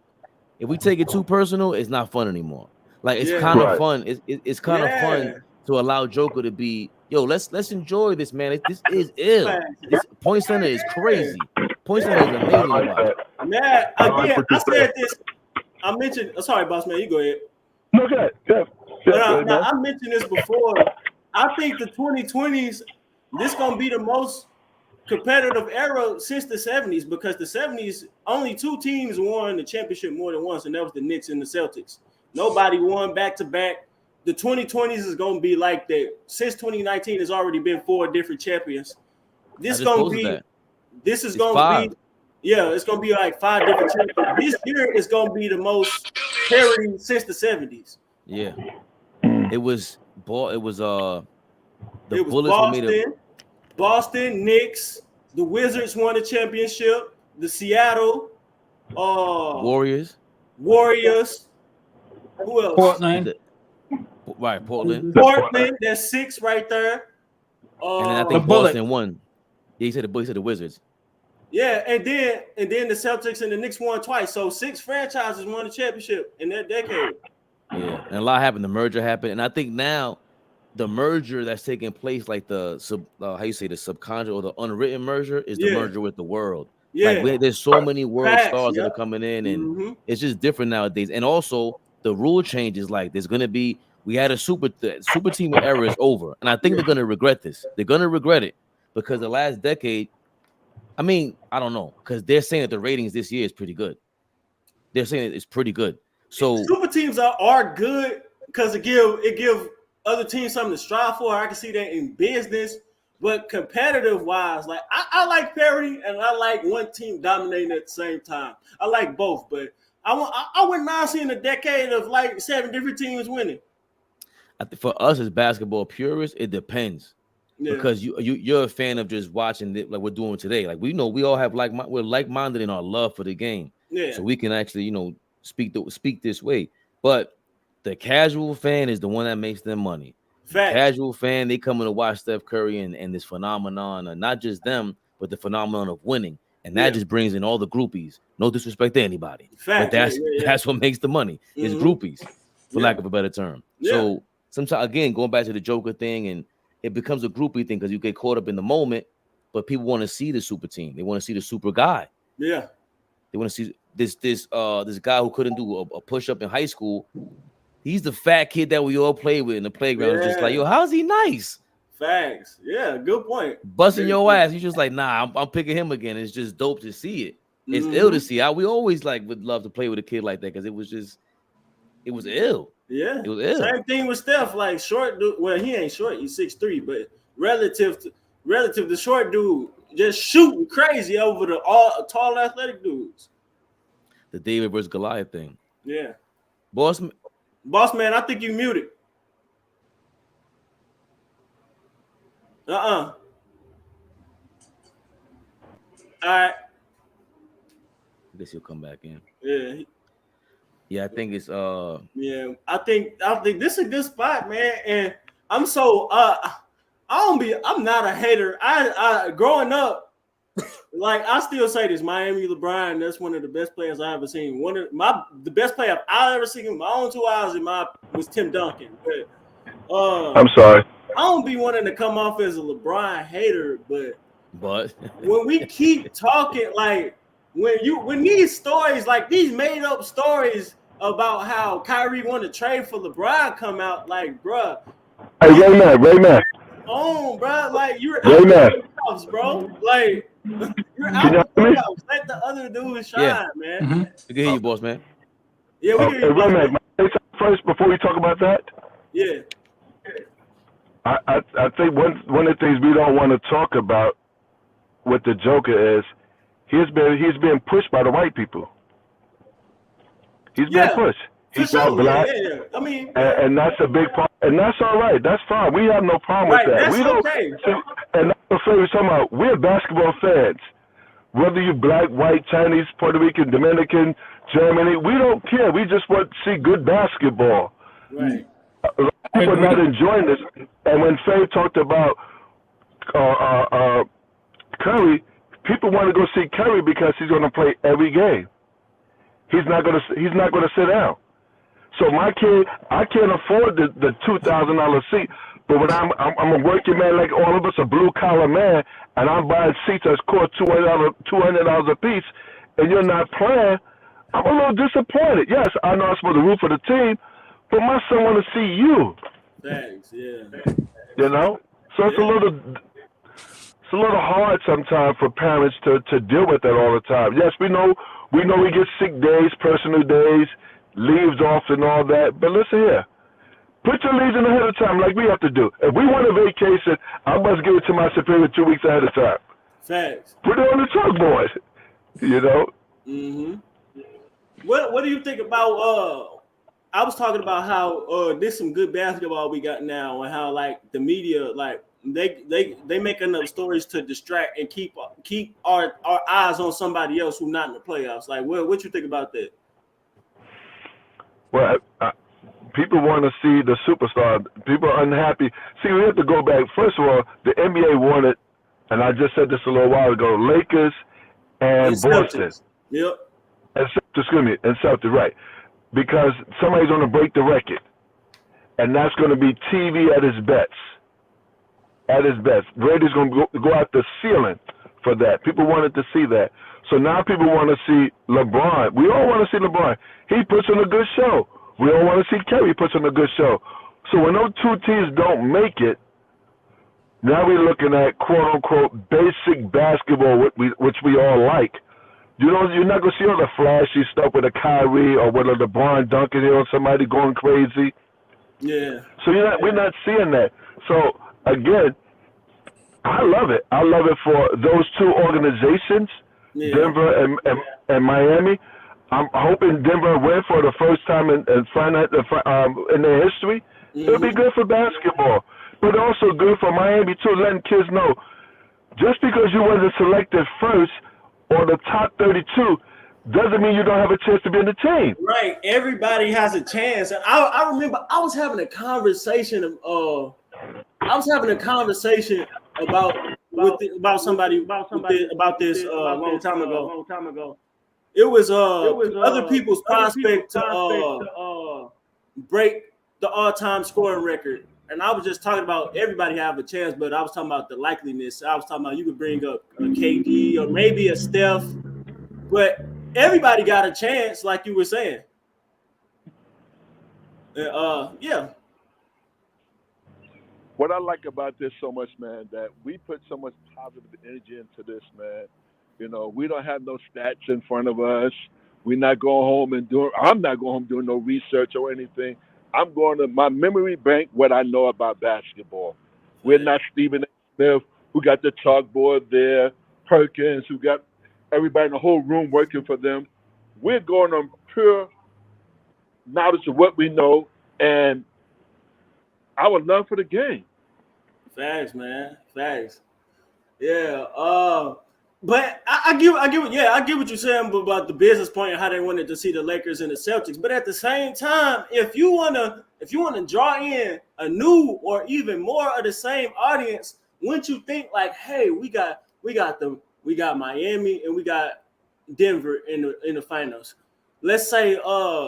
if we take it too personal, it's not fun anymore. Like it's kind of fun. It's kind of fun to allow Joker to be, yo, let's enjoy this, man. This is ill. This point center is crazy. Point center is amazing. Man, again, I said this. I mentioned. Sorry, boss man, you go ahead. Okay. Yeah. I mentioned this before. I think the 2020s, this gonna be the most competitive era since the 70s, because the 70s only 2 teams won the championship more than once, and that was the Knicks and the Celtics. Nobody won back to back. The 2020s is gonna be like that. Since 2019, has already been 4 different champions. It's gonna be like 5 different champions. This year is gonna be the most parity since the 70s. Yeah, it was Bullets Boston, Knicks, the Wizards won the championship, the Seattle Warriors. Who else? Portland. Right, Portland, that's 6 right there. And then I think Boston won. Yeah, he said the Wizards. Yeah, and then the Celtics and the Knicks won twice. So 6 franchises won the championship in that decade. Yeah, and a lot happened. The merger happened, and I think now the merger that's taking place, like the how you say the subconscious or the unwritten merger, is the merger with the world. Yeah. Like there's so many world stars that yep. are coming in, and it's just different nowadays. And also the rule changes. Like there's gonna be, we had a super team era is over, and I think they're gonna regret this. They're gonna regret it because the last decade. I mean, I don't know, because they're saying that the ratings this year is pretty good. They're saying it's pretty good. So super teams are good because it give other teams something to strive for. I can see that in business, but competitive wise, like I like parity and I like one team dominating at the same time. I like both, but I wouldn't mind seeing a decade of like 7 different teams winning. I think for us as basketball purists, it depends. Yeah. Because you're a fan of just watching it like we're doing today. Like we know we all have we're like-minded in our love for the game. Yeah. So we can actually, speak this way. But the casual fan is the one that makes them money. Fact. Casual fan, they come in to watch Steph Curry and this phenomenon, and not just them, but the phenomenon of winning. And that just brings in all the groupies. No disrespect to anybody. Fact. But that's what makes the money. Is groupies, for lack of a better term. Yeah. So sometimes, again, going back to the Joker thing, and it becomes a groupie thing because you get caught up in the moment, but people want to see the super team. They want to see the super guy. Yeah. They want to see this guy who couldn't do a push-up in high school. He's the fat kid that we all play with in the playground. Yeah. It's just like, yo, how's he nice? Facts. Yeah, good point. Busting your ass. You're just like, nah, I'm picking him again. It's just dope to see it. It's ill to see. We always would love to play with a kid like that because it was ill. Yeah, it was ill. Same thing with Steph. Like short dude. Well, he ain't short. He's 6'3", but relative to short dude, just shooting crazy over the tall athletic dudes. The David versus Goliath thing. Yeah. Boss man, I think you muted. All right. I guess he'll come back in. Yeah. Yeah, I think it's yeah, I think this is a good spot, man. And I'm so I'm not a hater. I growing up, like I still say this, Miami LeBron, that's one of the best players I ever seen. The best player I've ever seen in my own 2 eyes was Tim Duncan. But I'm sorry. I don't be wanting to come off as a LeBron hater, but when we keep talking, like when these stories, like these made up stories about how Kyrie wanted to trade for LeBron come out, like, bruh. Hey, Raymond. Oh, bruh, like you're out the playoffs, bro. Like you're out the playoffs. Let the other dudes shine, man. Mm-hmm. We can hear you, boss man. Yeah, we can hear you. Raymond, first before we talk about that. Yeah. I think one of the things we don't want to talk about with the Joker is he's being pushed by the white people. He's being pushed. He's not black. Yeah. I mean, and that's a big part, and that's all right. That's fine. We have no problem with that. That's okay. And that's what we're talking about. We're basketball fans. Whether you're black, white, Chinese, Puerto Rican, Dominican, Germany, we don't care. We just want to see good basketball. Right. People are not enjoying this. And when Faye talked about Curry, people want to go see Curry because he's going to play every game. He's not going to sit down. So my kid, I can't afford the $2,000 seat. But when I'm a working man like all of us, a blue collar man, and I'm buying seats that's cost $200 a piece, and you're not playing, I'm a little disappointed. Yes, I know I'm supposed to root for the team, but my son want to see you. Thanks, yeah. You know, so it's a little hard sometimes for parents to deal with that all the time. Yes, we know we get sick days, personal days, leaves off and all that. But listen here, put your leaves in ahead of time like we have to do. If we want a vacation, I must give it to my superior 2 weeks ahead of time. Thanks. Put it on the chalkboard. You know. Mm-hmm. What do you think about? I was talking about how there's some good basketball we got now, and how like the media like they make enough stories to distract and keep our eyes on somebody else who's not in the playoffs. Like, what you think about that? Well, people want to see the superstar. People are unhappy. See, we have to go back. First of all, the NBA wanted, and I just said this a little while ago, Lakers and Boston. Yep. And Celtics, right. Because somebody's going to break the record. and that's going to be TV at its best. At its best. Brady's going to go out the ceiling for that. People wanted to see that. So now people want to see LeBron. We all want to see LeBron. He puts on a good show. We all want to see Kerry puts on a good show. So when those two teams don't make it, now we're looking at quote-unquote basic basketball, which we all like. You know, you're not going to see all the flashy stuff with a Kyrie or with a LeBron dunking here or somebody going crazy. Yeah. So we're not seeing that. So, again, I love it. I love it for those two organizations, Denver and Miami. I'm hoping Denver win for the first time in their history. It'll be good for basketball, but also good for Miami too, letting kids know just because you wasn't selected first or the top 32 doesn't mean you don't have a chance to be in the team. Right. Everybody has a chance. And I remember I was having a conversation about this a long time ago. It was other people's prospect to break the all-time scoring record. And I was just talking about everybody have a chance, but I was talking about the likeliness. I was talking about you could bring up a KD or maybe a Steph, but everybody got a chance, like you were saying. Yeah. What I like about this so much, man, that we put so much positive energy into this, man. You know, we don't have no stats in front of us. We're not going home I'm not going home doing no research or anything. I'm going to my memory bank, what I know about basketball. We're not Stephen A. Smith, who got the chalkboard there, Perkins, who got everybody in the whole room working for them. We're going on pure knowledge of what we know and our love for the game. Facts, man. Facts. Yeah. But I get what you're saying about the business point and how they wanted to see the Lakers and the Celtics. But at the same time, if you wanna draw in a new or even more of the same audience, wouldn't you think like, hey, we got Miami and we got Denver in the finals. Let's say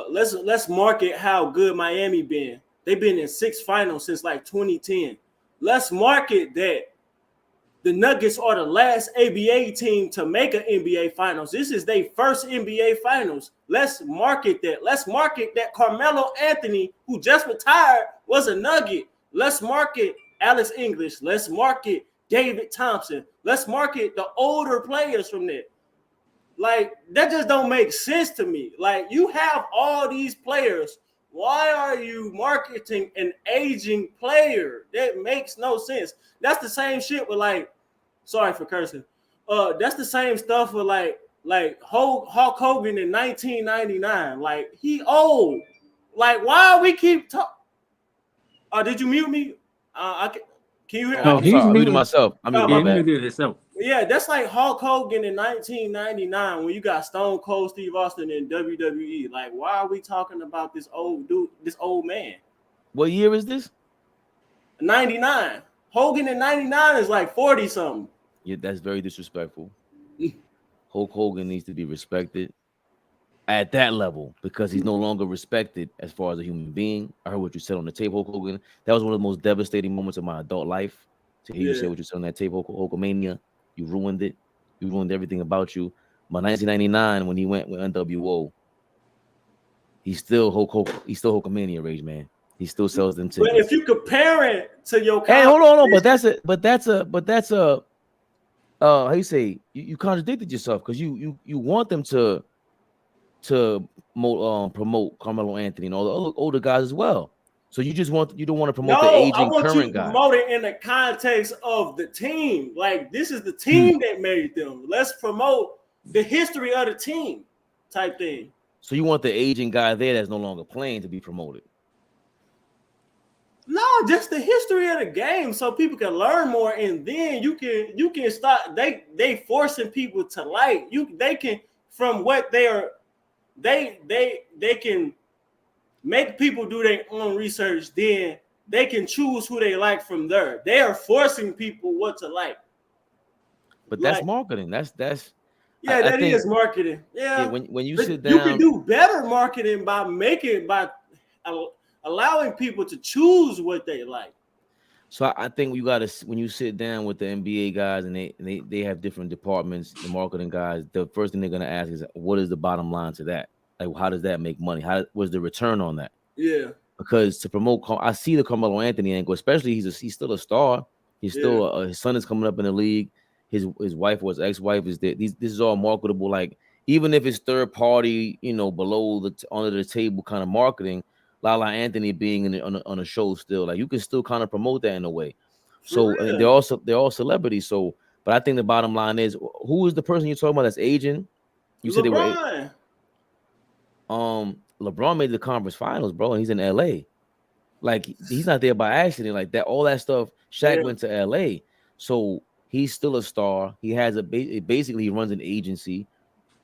let's market how good Miami been. They've been in 6 finals since like 2010. Let's market that the Nuggets are the last ABA team to make an NBA Finals. This is their first NBA Finals. Let's market that. Let's market that Carmelo Anthony, who just retired, was a Nugget. Let's market Alex English. Let's market David Thompson. Let's market the older players from that. Like, that just don't make sense to me. Like, you have all these players. Why are you marketing an aging player? That makes no sense. That's the same shit with like, sorry for cursing. That's the same stuff with like Hulk Hogan in 1999. Like, he old. Like, why we keep talking? Did you mute me? Can you hear? Oh, I'm sorry. I muted myself. Yeah, that's like Hulk Hogan in 1999 when you got Stone Cold Steve Austin in WWE. Like, why are we talking about this old dude, this old man? What year is this? 99. Hogan in 99 is like 40 something. Yeah, that's very disrespectful. Hulk Hogan needs to be respected at that level because he's no longer respected as far as a human being. I heard what you said on the tape, Hulk Hogan. That was one of the most devastating moments of my adult life. To hear you say what you said on that tape, Hulkamania. You ruined it. You ruined everything about you. But 1999, when he went with NWO, he's still Hulkamania rage, man. He still sells them tickets. But if you compare it to your, hey, hold on, but that's a how you say you contradicted yourself because you want them to promote Carmelo Anthony and all the older guys as well. So you don't want to promote the aging current guy. Promote it in the context of the team. Like, this is the team that made them. Let's promote the history of the team type thing. So you want the aging guy there that's no longer playing to be promoted? No, just the history of the game so people can learn more, and then you can start they forcing people to like you. They can from what they are they can make people do their own research, then they can choose who they like from there. They are forcing people what to like. But that's marketing. That's yeah, that is marketing. Yeah. When you sit down, you can do better marketing by allowing people to choose what they like. So I think you got to, when you sit down with the NBA guys and they have different departments, the marketing guys, the first thing they're gonna ask is, what is the bottom line to that? Like, how does that make money? How was the return on that? Yeah. Because to promote, I see the Carmelo Anthony angle, especially he's still a star. He's still his son is coming up in the league. His wife or his ex-wife is there. This is all marketable. Like, even if it's third party, below the under the table kind of marketing, Lala Anthony being on a show still, like, you can still kind of promote that in a way. So they're all celebrities. So, but I think the bottom line is, who is the person you're talking about that's aging? You said LeBron. LeBron made the conference finals, bro, and he's in LA. Like, he's not there by accident. Like that, all that stuff. Shaq went to LA, so he's still a star. He has basically he runs an agency.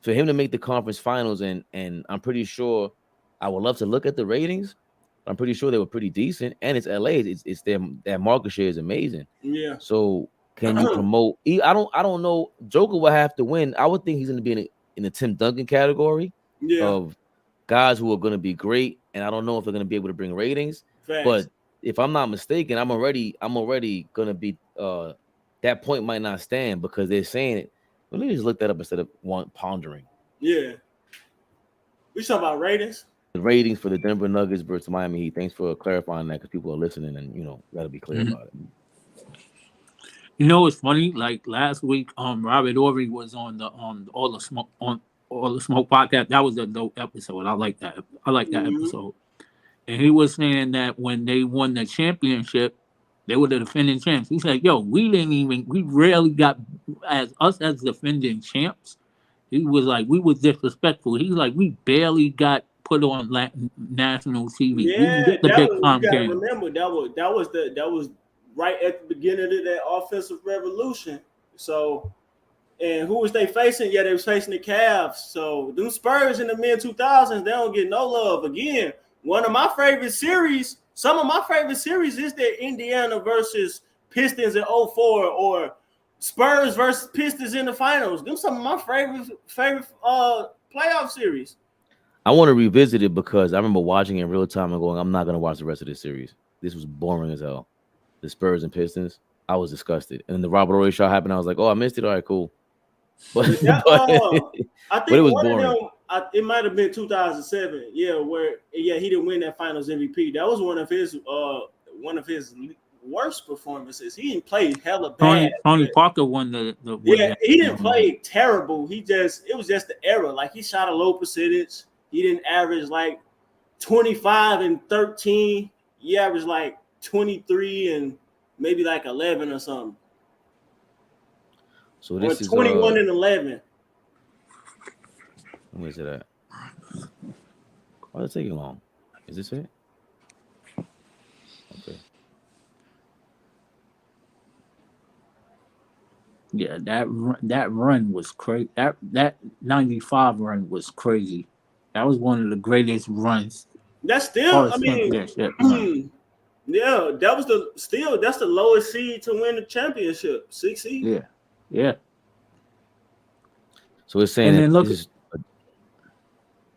For him to make the conference finals, and I'm pretty sure, I would love to look at the ratings. I'm pretty sure they were pretty decent, and it's LA. It's their market share is amazing. Yeah. So can you promote? I don't know. Joker will have to win. I would think he's going to be in the Tim Duncan category of guys who are going to be great, and I don't know if they're going to be able to bring ratings. Facts. But if I'm not mistaken, I'm already going to be that point might not stand because they're saying it. Let me just look that up instead of pondering. Yeah. We talking about ratings? The ratings for the Denver Nuggets versus Miami Heat. Thanks for clarifying that, because people are listening and got to be clear about it. It's funny. Like last week, Robert Ory was on all the smoke podcast. That was a dope episode. I like that. Episode. And he was saying that when they won the championship, they were the defending champs. He's like, yo, we rarely got as defending champs. He was like, we was disrespectful. He's like, we barely got put on national TV. Yeah, we get the big time game. Remember that was right at the beginning of that offensive revolution. So, and who was they facing? Yeah, they was facing the Cavs. So them Spurs in the mid 2000s, they don't get no love again. Some of my favorite series is that Indiana versus Pistons in 2004 or Spurs versus Pistons in the finals. Them some of my favorite playoff series. I want to revisit it because I remember watching it in real time and going, I'm not going to watch the rest of this series. This was boring as hell. The Spurs and Pistons, I was disgusted. And the Robert Ory shot happened. I was like, oh, I missed it. All right, cool. But, I think it was one boring. of them, it might have been 2007. Where he didn't win that Finals MVP. That was one of his worst performances. He didn't play hella bad. Tony Parker won the he didn't play terrible. It was just the error. Like, he shot a low percentage. He didn't average like 25 and 13. He averaged like 23 and maybe like 11 or something. So this is 21 and 11. Where's it at? Why is it taking long? Is this it? Okay. Yeah, that run was crazy. That 95 run was crazy. That was one of the greatest runs. That's still, I mean, yeah, that's the lowest seed to win the championship. 6 seed. Yeah. So it's saying this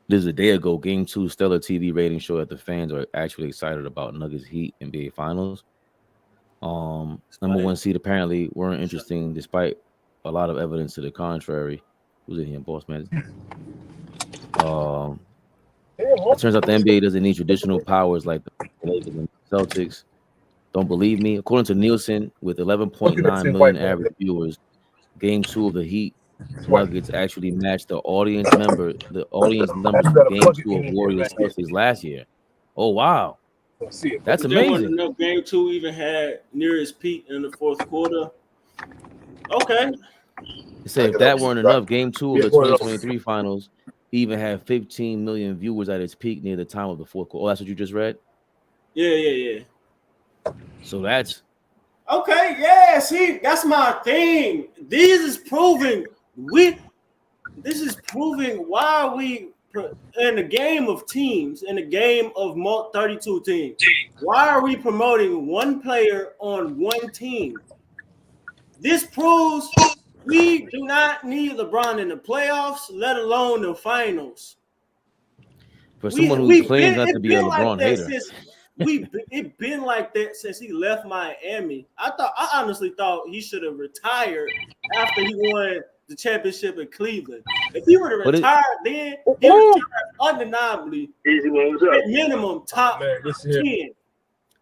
is a day ago. Game 2 stellar TV rating show that the fans are actually excited about Nuggets Heat NBA Finals. Number 1 seed apparently weren't interesting despite a lot of evidence to the contrary. Who's in here, boss man? It turns out the NBA doesn't need traditional powers like the Lakers and Celtics. Don't believe me? According to Nielsen, with 11.9 million average viewers, Game 2 of the Heat Nuggets actually matched the audience numbers from Game 2 of Warriors Celtics last year. Oh wow, that's amazing. Game 2 even had near its peak in the fourth quarter. Okay. It said if that weren't enough, Game 2 of the 2023 Finals even had 15 million viewers at its peak near the time of the fourth quarter. Oh, that's what you just read? Yeah. So that's okay. Yeah, see, that's my thing. This is proving why we in the game of teams, in the game of 32 teams. Why are we promoting one player on one team? This proves we do not need LeBron in the playoffs, let alone the finals. For someone who claims not to be a LeBron like hater. It been like that since he left Miami. I honestly thought he should have retired after he won the championship in Cleveland. If he would have retired then, he retired undeniably. At minimum top 10.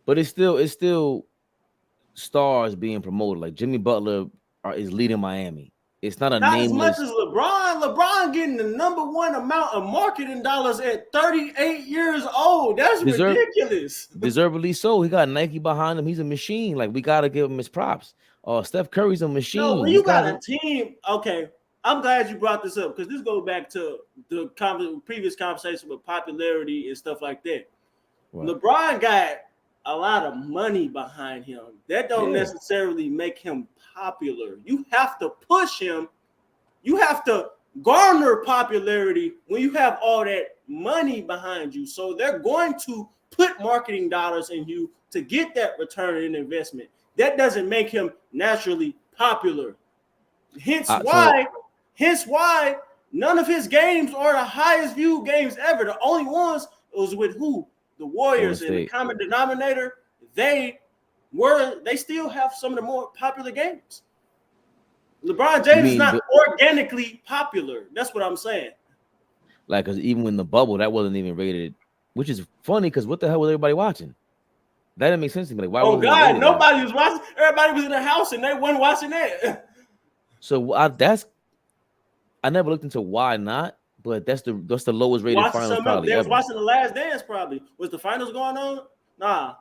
But it's still stars being promoted. Like Jimmy Butler is leading Miami. It's not as much as LeBron. LeBron getting the #1 amount of marketing dollars at 38 years old. That's ridiculous. Deservedly so. He got Nike behind him. He's a machine. Like, we gotta give him his props. Steph Curry's a machine. No, when you got a team, okay. I'm glad you brought this up because this goes back to the previous conversation with popularity and stuff like that. Right. LeBron got a lot of money behind him. That don't necessarily make him popular. You have to push him. You have to garner popularity when you have all that money behind you. So they're going to put marketing dollars in you to get that return in investment. That doesn't make him naturally popular. Hence why none of his games are the highest viewed games ever. The only ones was with who? The Warriors, and the common denominator, they still have some of the more popular games. LeBron James is not organically popular. That's what I'm saying. Like, because even in the bubble, that wasn't even rated, which is funny because what the hell was everybody watching? That didn't make sense to me. Like, why? Oh God, nobody was watching. Everybody was in the house and they weren't watching that. So I never looked into why not. But that's the lowest rated finals probably. They was watching The Last Dance probably. Was the finals going on? Nah.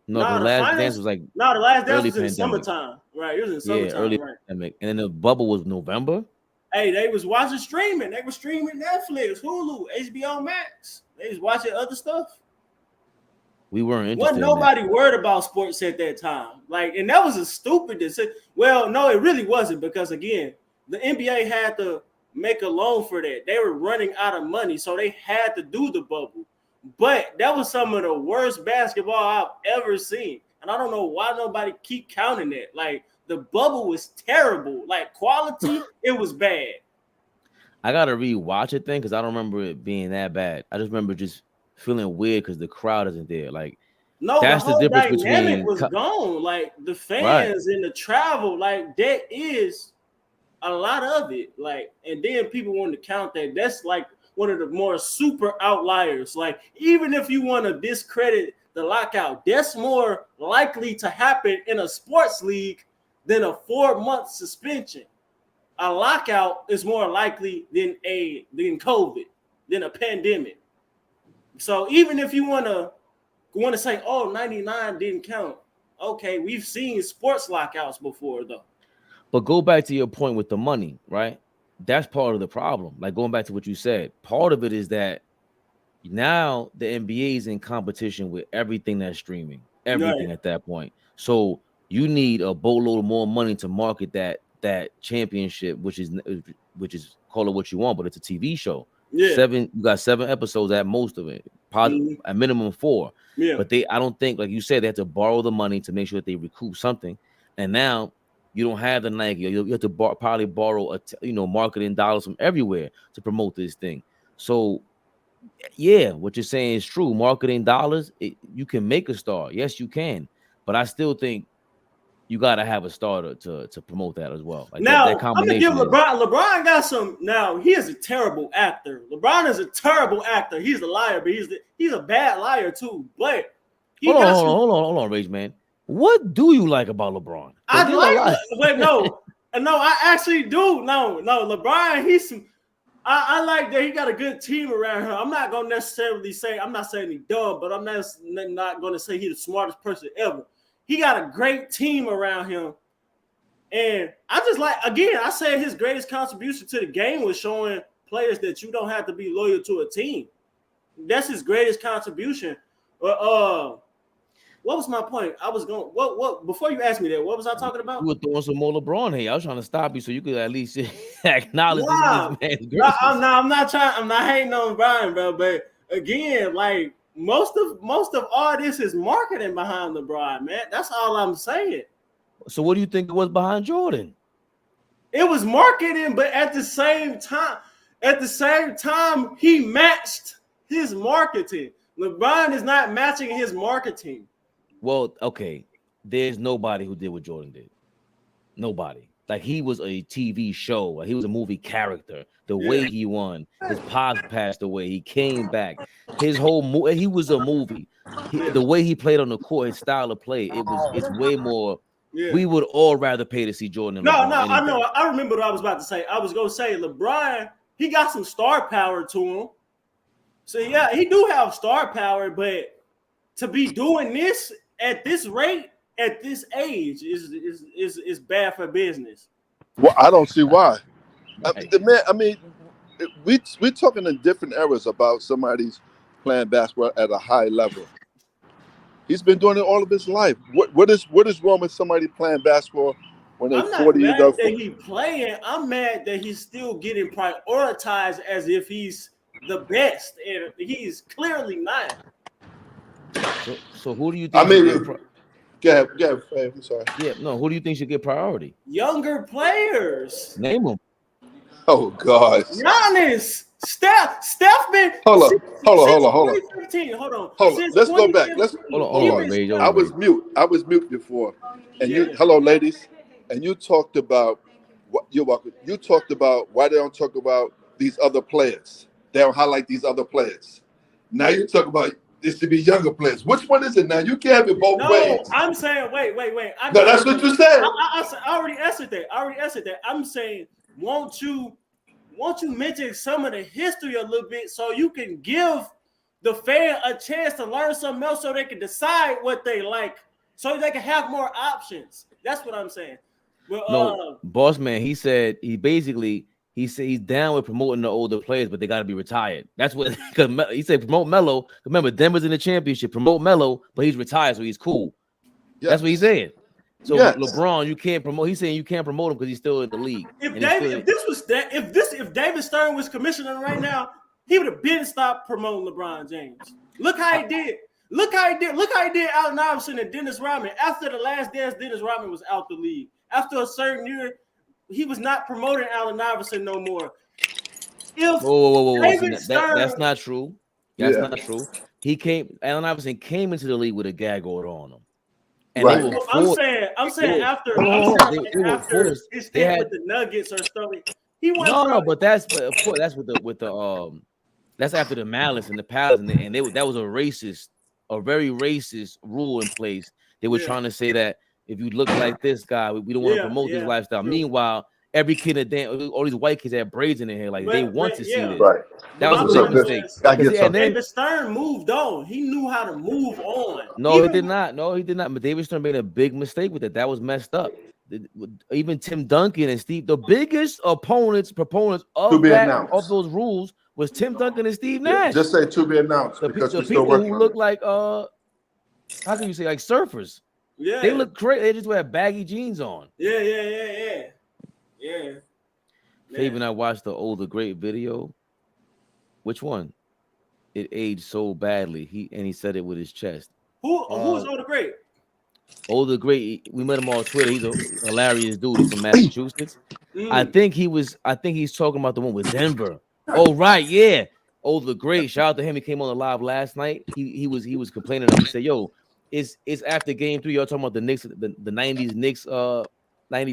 No, the Last Dance was like the Last Dance was in summertime. Right. It was in summertime. Yeah, early pandemic. And then the bubble was November. Hey, they was watching streaming. They were streaming Netflix, Hulu, HBO Max. They was watching other stuff. We weren't interested. Wasn't nobody worried about sports at that time. Like, and that was a stupid decision. Well, no, it really wasn't because again, the NBA had to make a loan for that. They were running out of money, so they had to do the bubble. But that was some of the worst basketball I've ever seen. And I don't know why nobody keep counting that. Like, the bubble was terrible. Like, quality, it was bad. I got to rewatch it then because I don't remember it being that bad. I just remember just feeling weird because the crowd isn't there. Like, no, that's the whole the difference dynamic between was gone. Like, the fans and the travel, like, that is a lot of it. Like, and then people want to count that. That's like one of the more super outliers. Like, even if you want to discredit the lockout, that's more likely to happen in a sports league than a 4-month suspension. A lockout is more likely than COVID, than a pandemic. So even if you want to say, oh, 99 didn't count. Okay, we've seen sports lockouts before though. But go back to your point with the money, right? That's part of the problem. Like, going back to what you said, part of it is that now the NBA is in competition with everything that's streaming, everything at that point. So you need a boatload of more money to market that championship, which is call it what you want, but it's a TV show. Yeah. You got 7 episodes at most of it, at minimum 4. Yeah. But I don't think, like you said, they have to borrow the money to make sure that they recoup something. And now you don't have the Nike. You have to probably borrow marketing dollars from everywhere to promote this thing. So yeah, what you're saying is true. Marketing dollars, you can make a star. Yes, you can. But I still think you got to have a starter to promote that as well. Like, now, that I'm gonna give LeBron. LeBron got some. Now, he is a terrible actor. LeBron is a terrible actor. He's a liar, but he's a bad liar too. But hold on, Rage Man. What do you like about LeBron? I actually do. No, LeBron, I like that he got a good team around him. I'm not gonna necessarily say, I'm not saying he's dumb, but I'm not gonna say he's the smartest person ever. He got a great team around him. And I just like, again, I said his greatest contribution to the game was showing players that you don't have to be loyal to a team. That's his greatest contribution. What was my point? I was going, what before you asked me that, what was I talking about? You were throwing some more LeBron here. I was trying to stop you so you could at least acknowledge this man's greatness. I'm not hating on LeBron, bro. But again, like most of all this is marketing behind LeBron, man. That's all I'm saying. So what do you think it was behind Jordan? It was marketing, but at the same time, he matched his marketing. LeBron is not matching his marketing. Well, okay. There's nobody who did what Jordan did. Nobody. Like, he was a TV show. Like, he was a movie character. The way he won, his pops passed away. He came back. His whole he was a movie. The way he played on the court, his style of play, it's way more. Yeah. We would all rather pay to see Jordan. No, I know. I remember what I was about to say. I was gonna say LeBron. He got some star power to him. So yeah, he do have star power, but to be doing this at this rate, at this age, is bad for business. Well, I don't see why. I mean, we're talking in different eras about somebody's playing basketball at a high level. He's been doing it all of his life. What is wrong with somebody playing basketball when they're 40 years old? I'm not mad that he's playing. I'm mad that he's still getting prioritized as if he's the best, and he's clearly not. So who do you think? I mean, go ahead, I'm sorry. Yeah, no. Who do you think should get priority? Younger players. Name them. Oh God. Giannis. Steph been. Hold on. Hold on. Let's go back. Hold on. I was mute before, and hello, ladies. And you talked about what you're welcome. You talked about why they don't talk about these other players. They don't highlight these other players. Now you talk about this to be younger players. Which one is it now? You can't have it both ways. No, I'm saying wait. No, that's what you said. I already answered that. I'm saying, won't you mention some of the history a little bit so you can give the fan a chance to learn something else so they can decide what they like, so they can have more options. That's what I'm saying. But, no, boss man, he said he's down with promoting the older players, but they got to be retired. That's what he said. Promote Melo. Remember, Denver's in the championship. Promote Melo, but he's retired, so he's cool. Yes. That's what he said. So LeBron, you can't promote. He's saying you can't promote him because he's still in the league. If David Stern was commissioner right now, he would have been stopped promoting LeBron James. Look how he did. Look how he did Allen Iverson and Dennis Rodman. After the last dance, Dennis Rodman was out the league. After a certain year, he was not promoting Allen Iverson no more. Whoa. That's not true. That's not true. Allen Iverson came into the league with a gag order on him. And I'm saying after his stint with the Nuggets or something, he went. No, but that's with the that's after the Malice and the Palace, and that was a very racist rule in place. They were trying to say that if you look like this guy, we don't want to promote this lifestyle. True. Meanwhile, every kid all these white kids have braids in their hair, like they want to see this. Right. That was a big mistake. David Stern moved on. He knew how to move on. No, he did not. But David Stern made a big mistake with it. That was messed up. Even Tim Duncan and Steve, the biggest proponents of those rules was Tim Duncan and Steve Nash. Just say to be announced. The people who look like how can you say, like surfers? Yeah, they look crazy. They just wear baggy jeans on. Yeah. Fabian, I watched the older great video. Which one? It aged so badly. He said it with his chest. Who's older great? Older great. We met him on Twitter. He's a hilarious dude. He's from Massachusetts. I think he's talking about the one with Denver. Oh right, yeah. Older great. Shout out to him. He came on the live last night. He was complaining. He said, "Yo, it's after game 3. Y'all talking about the Knicks, the 90s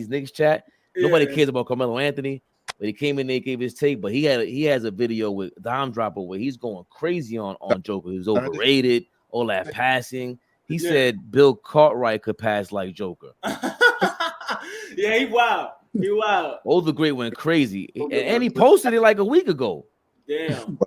Knicks chat. Nobody cares about Carmelo Anthony." But he came in there, gave his take, but he has a video with Dimedropper where he's going crazy on Joker. He was overrated, all that passing. He said Bill Cartwright could pass like Joker. Yeah, he wild. Older great went crazy, and he posted it like a week ago. Damn.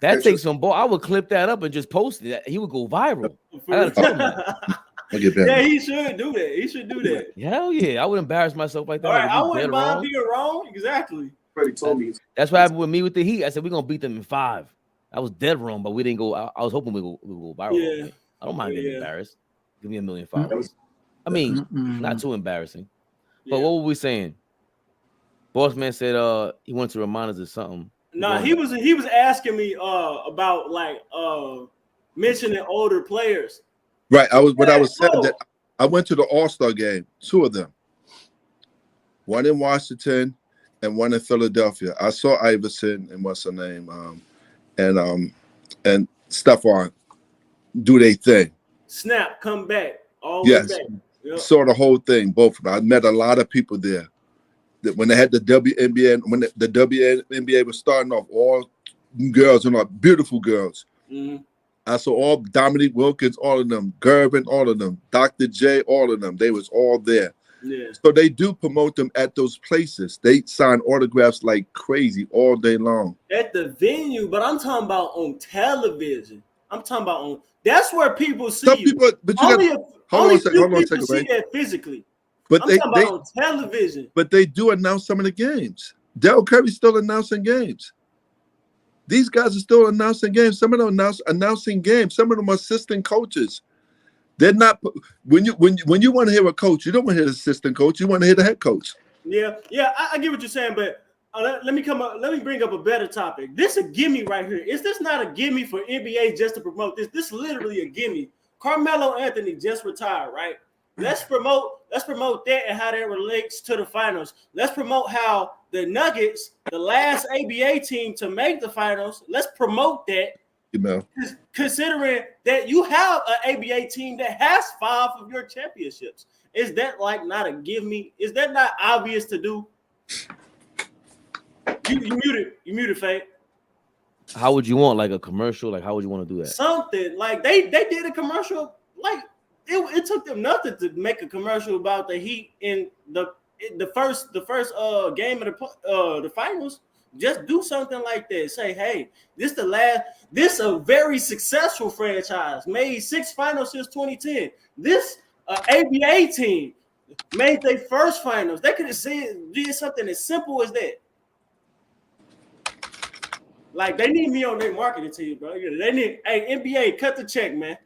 That takes some ball. I would clip that up and just post it. He would go viral. I gotta tell him that. Yeah, he should do that. Hell yeah, I would embarrass myself like that. All right, I wouldn't mind being wrong. Exactly. Freddie told me. That's what happened with me with the Heat. I said we're gonna beat them in 5. I was dead wrong, but we didn't go. I was hoping we go viral. Yeah. I don't mind getting embarrassed. Give me 1 million followers. I mean, not too embarrassing. But what were we saying? Boss man said he wanted to remind us of something. No, he was asking me about like mentioning older players. Right. I was saying that I went to the All-Star game, 2 of them. One in Washington and one in Philadelphia. I saw Iverson and what's her name? And and Stephon do their thing. Snap, come back. Always back. Yep. Saw the whole thing, both of them. I met a lot of people there. That when they had the WNBA, when the WNBA was starting off, all girls and all beautiful girls. Mm-hmm. I saw all Dominique Wilkins, all of them, Gervin, all of them, Dr. J, all of them. They was all there. Yeah. So they do promote them at those places. They sign autographs like crazy all day long. At the venue, but I'm talking about on television. I'm talking about on. That's where people see Some you. people, but you only got hold on a second, see that physically. But I'm talking about on television. But they do announce some of the games. Del Curry's still announcing games. These guys are still announcing games. Some of them announcing games. Some of them are assistant coaches. They're not. When you want to hear a coach, you don't want to hear the assistant coach. You want to hear the head coach. Yeah, I get what you're saying, but let me bring up a better topic. This is a gimme right here. Is this not a gimme for NBA just to promote this? This is literally a gimme. Carmelo Anthony just retired, right? Let's promote that and how that relates to the finals. Let's promote how the Nuggets, the last ABA team to make the finals, let's promote that. You know, considering that you have an ABA team that has 5 of your championships. Is that like not a give me? Is that not obvious to do? You muted, Faye. How would you want like a commercial? Like how would you want to do that? Something like they did a commercial. Like it took them nothing to make a commercial about the Heat in the first game of the finals. Just do something like that. Say, hey, this a very successful franchise. Made 6 finals since 2010. This ABA team made their first finals. They could have did something as simple as that. Like they need me on their marketing team, bro. They need, hey, NBA, cut the check, man.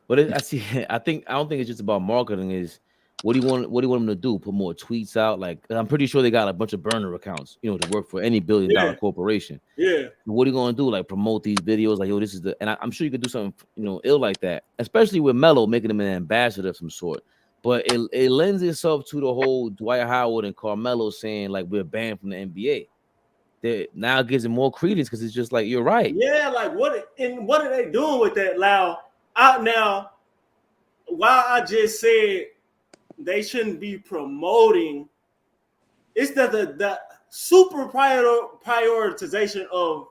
But I don't think it's just about marketing. Is what do you want them to do? Put more tweets out? Like I'm pretty sure they got a bunch of burner accounts, to work for any billion-dollar corporation. Yeah. What are you gonna do? Like promote these videos? Like, this is and I'm sure you could do something, ill like that, especially with Melo making him an ambassador of some sort. But it lends itself to the whole Dwight Howard and Carmelo saying like we're banned from the NBA. That now gives it more credence because it's just like you're right. Yeah, like what are they doing with that? Now, while I just said they shouldn't be promoting, it's the super prioritization of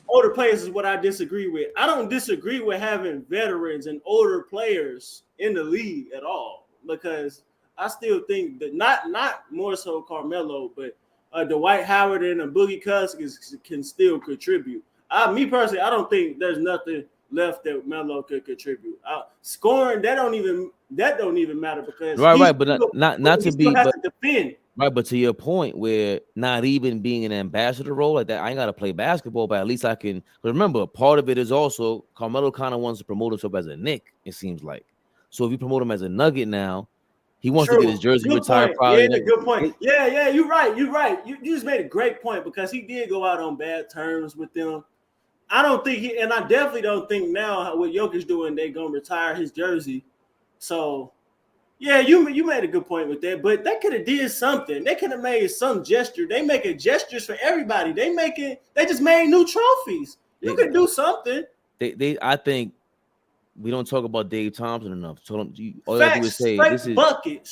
older players is what I disagree with. I don't disagree with having veterans and older players in the league at all, because I still think that not more so Carmelo, but Dwight Howard and a Boogie Cousins can still contribute. Me personally, I don't think there's nothing left that Melo could contribute. Scoring that don't even matter because right, but not to be to defend. Right, but to your point, where not even being an ambassador role like that, I ain't got to play basketball, but at least I can. But remember, part of it is also Carmelo kind of wants to promote himself as a Knick. It seems like. So if you promote him as a Nugget now, he wants to get his jersey retired. Probably. Yeah, good point. Yeah, you're right. You just made a great point because he did go out on bad terms with them. I don't think and I definitely don't think now what Jokic doing, they're gonna retire his jersey. So yeah, you made a good point with that, but they could have did something. They could have made some gesture. They making gestures for everybody. They just made new trophies. You could do something. I think we don't talk about Dave Thompson enough. All you have to do is say this is bucket.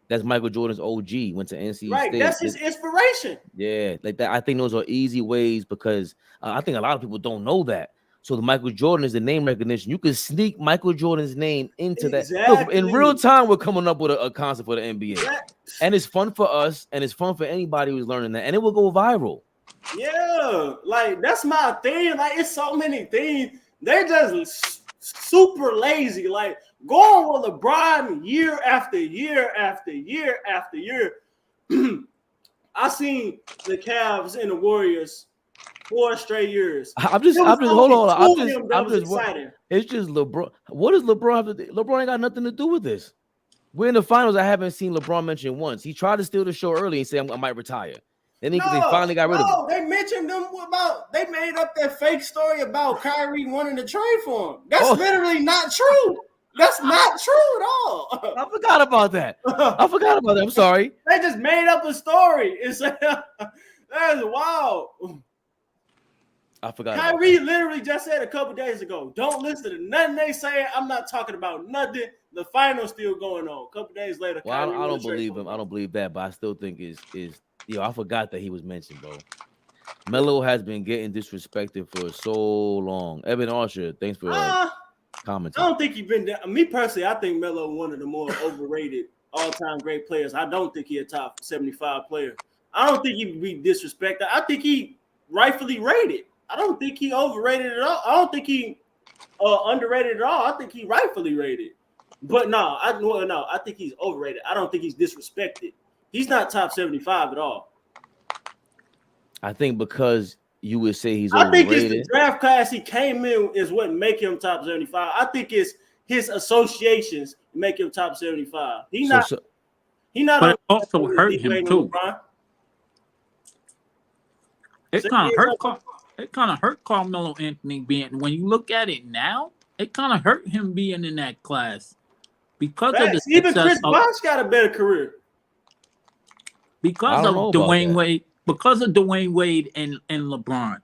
That's Michael Jordan's OG. Went to NC State. That's his inspiration. Yeah, like that. I think those are easy ways because I think a lot of people don't know that. So the Michael Jordan is the name recognition. You can sneak Michael Jordan's name into that. Look, in real time, we're coming up with a concept for the NBA, and it's fun for us, and it's fun for anybody who's learning that, and it will go viral. Yeah, like that's my thing. Like it's so many things. They're just super lazy, like going with LeBron year after year after year after year. I seen the Cavs and the Warriors 4 straight years. I'm just hold on. Exciting. It's just LeBron. What does LeBron have to do? LeBron ain't got nothing to do with this. We're in the finals. I haven't seen LeBron mention once. He tried to steal the show early and say I might retire. Then they finally got rid of him. They mentioned them about. They made up that fake story about Kyrie wanting to trade for him. That's literally not true. That's not true at all. I forgot about that. I'm sorry. They just made up a story. That's wild. I forgot. Kyrie literally just said a couple days ago, don't listen to nothing they say. I'm not talking about nothing. The final's still going on. A couple days later, well, I don't believe him. I don't believe that, but I still think is I forgot that he was mentioned, bro. Melo has been getting disrespected for so long. Evan Archer, thanks for commenting. I don't think he's been there. Me personally, I think Melo one of the more overrated all-time great players. I don't think he's a top 75 player. I don't think he would be disrespected. I think he rightfully rated. I don't think he overrated at all. I don't think he underrated at all. I think he rightfully rated. But no, I think he's overrated. I don't think he's disrespected. He's not top 75 at all. I think because you would say he's overrated. I think overrated. it's the draft class he came in is what make him top 75. I think it's his associations make him top 75. He not. But it also hurt him too. It kind of hurt Carmelo Anthony being. When you look at it now, it kind of hurt him being in that class because of the even Chris Bosh got a better career because of Dwayne Wade. Because of Dwayne Wade and LeBron.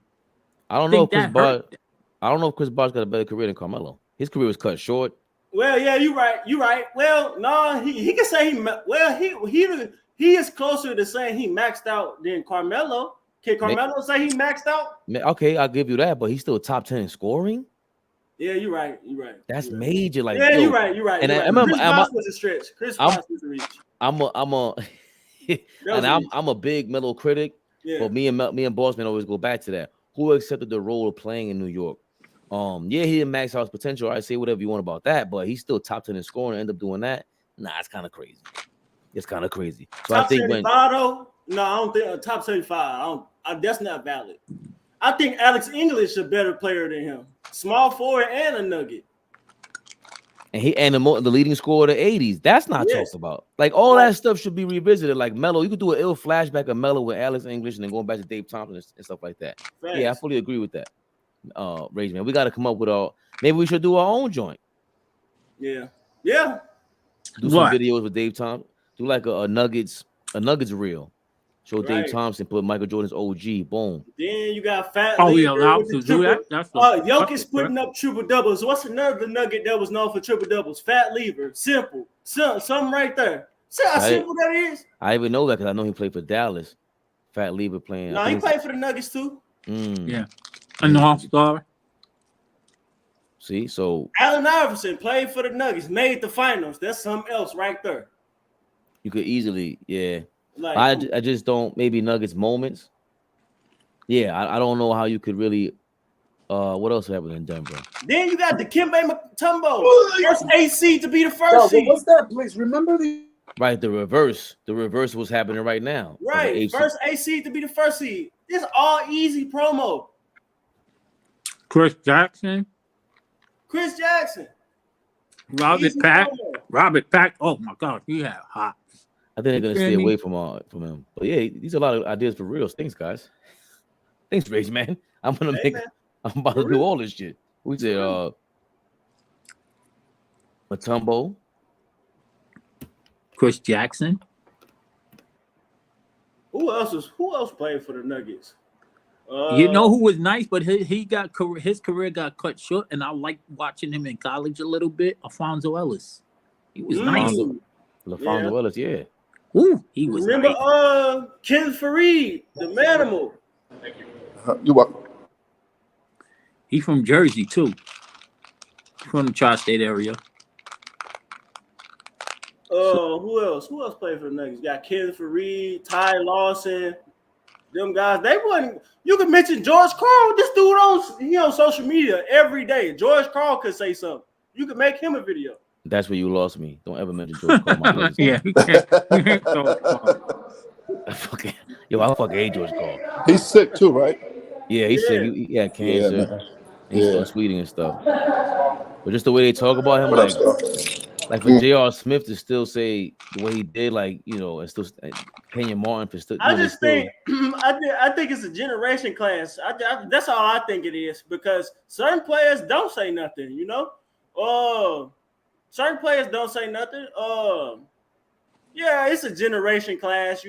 I don't know if Chris Bosh. I don't know if Chris Bosh got a better career than Carmelo. His career was cut short. Well, yeah, you're right. You're right. Well, no, he can say he is closer to saying he maxed out than Carmelo. Can Carmelo say he maxed out? Okay, I'll give you that, but he's still top 10 in scoring. Yeah, you're right. You're right. That's major. Like, yeah, you're right. You're right. And I remember, Chris Bosh was a stretch. Chris Bosh was a reach. I'm a big Melo critic, but me and Bossman always go back to that. Who accepted the role of playing in New York? Yeah, he didn't max out his potential. I say whatever you want about that, but he's still top 10 in scoring. End up doing that? Nah, it's kind of crazy. It's kind of crazy. So top I think 75, though? No, I don't think top 75. That's not valid. I think Alex English is a better player than him. Small forward and a nugget. And the leading scorer of the 80s. That's not talked about. Like all that stuff should be revisited. Like Melo, you could do an ill flashback of Melo with Alex English and then going back to Dave Thompson and stuff like that. Thanks. Yeah, I fully agree with that. Rage man, we got to come up with maybe we should do our own joint. Yeah. Do some videos with Dave Thompson. Do like a Nuggets reel. Show Dave Thompson, put Michael Jordan's OG. Boom. Then you got Fat. We allowed to do that? Jokic putting up triple doubles. What's another nugget that was known for triple doubles? Fat Lever. Simple. Something right there. See how simple that is? I even know that because I know he played for Dallas. Fat Lever playing. No, he played for the Nuggets too. Yeah. An all-star. See, so Allen Iverson played for the Nuggets, made the finals. That's something else right there. You could easily, I just don't. Maybe Nuggets moments. Yeah, I don't know how you could really. What else happened in Denver? Then you got the Dikembe Mutombo, first AC to be the first seed. What's that place? Remember the reverse. The reverse was happening right now. Right, first AC to be the first seed. It's all easy promo. Chris Jackson. Robert Pack. Oh my God, he had hot. I think they're gonna stay away from him. But yeah, these are a lot of ideas for real. Thanks, guys. Thanks, Rage man. I'm about to do all this shit. We said Mutombo, Chris Jackson. Who else played for the Nuggets? You know who was nice, but his career got cut short, and I liked watching him in college a little bit. Alfonso Ellis, he was nice. Alfonso Ellis, yeah. Ooh, he was. Remember, nice. Ken Fareed, the Manimal. Thank you. You're welcome. He from Jersey too, from the tri-state area. Who else? Who else played for the Nuggets? Got Ken Fareed, Ty Lawson. Them guys, they wasn't. You could mention George Karl. This dude on social media every day. George Karl could say something. You could make him a video. That's where you lost me. Don't ever mention George Karl. Yeah, you can't. I fucking hate George Karl. He's sick too, right? Yeah, he's sick. He had cancer. He's still tweeting and stuff. But just the way they talk about him, like for J.R. Smith to still say the way he did, and still Kenya Martin for still. I think it's a generation class. That's all I think it is, because certain players don't say nothing. Certain players don't say nothing. Yeah, it's a generation class.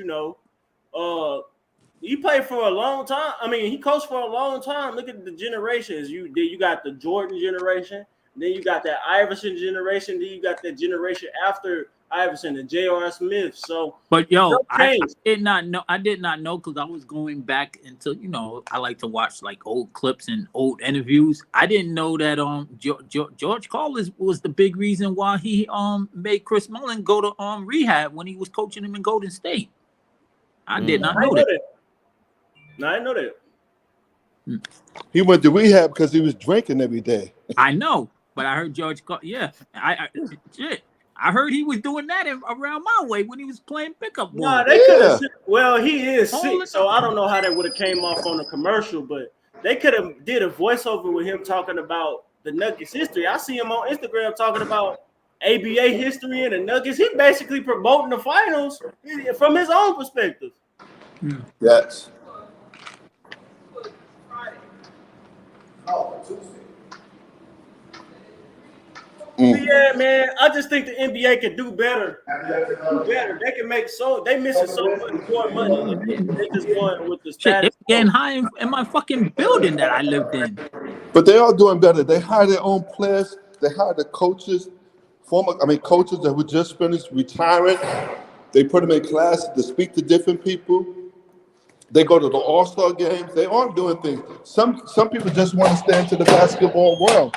He played for a long time. I mean, he coached for a long time. Look at the generations. You got the Jordan generation, then you got that Iverson generation, then you got that generation after Iverson, the J.R. Smith. So, but yo, I did not know. I did not know because I was going back into, I like to watch like old clips and old interviews. I didn't know that George Karl was the big reason why he made Chris Mullin go to rehab when he was coaching him in Golden State. I did not know that. No, I didn't know that. He went to rehab because he was drinking every day. I know, but I heard George Karl. Yeah, I heard he was doing that around my way when he was playing pickup ball. No, they could have. Well, he is sick, so I don't know how that would have came off on the commercial, but they could have did a voiceover with him talking about the Nuggets history. I see him on Instagram talking about ABA history and the Nuggets. He basically promoting the finals from his own perspective. Yes. Yeah, man. I just think the NBA could do better. They can make they missing so much more money. They just going with the status. They're getting high in my fucking building that I lived in. But they are doing better. They hire their own players. They hire the coaches, coaches that were just finished retiring. They put them in class to speak to different people. They go to the All-Star games. They are doing things. Some people just want to stay into the basketball world.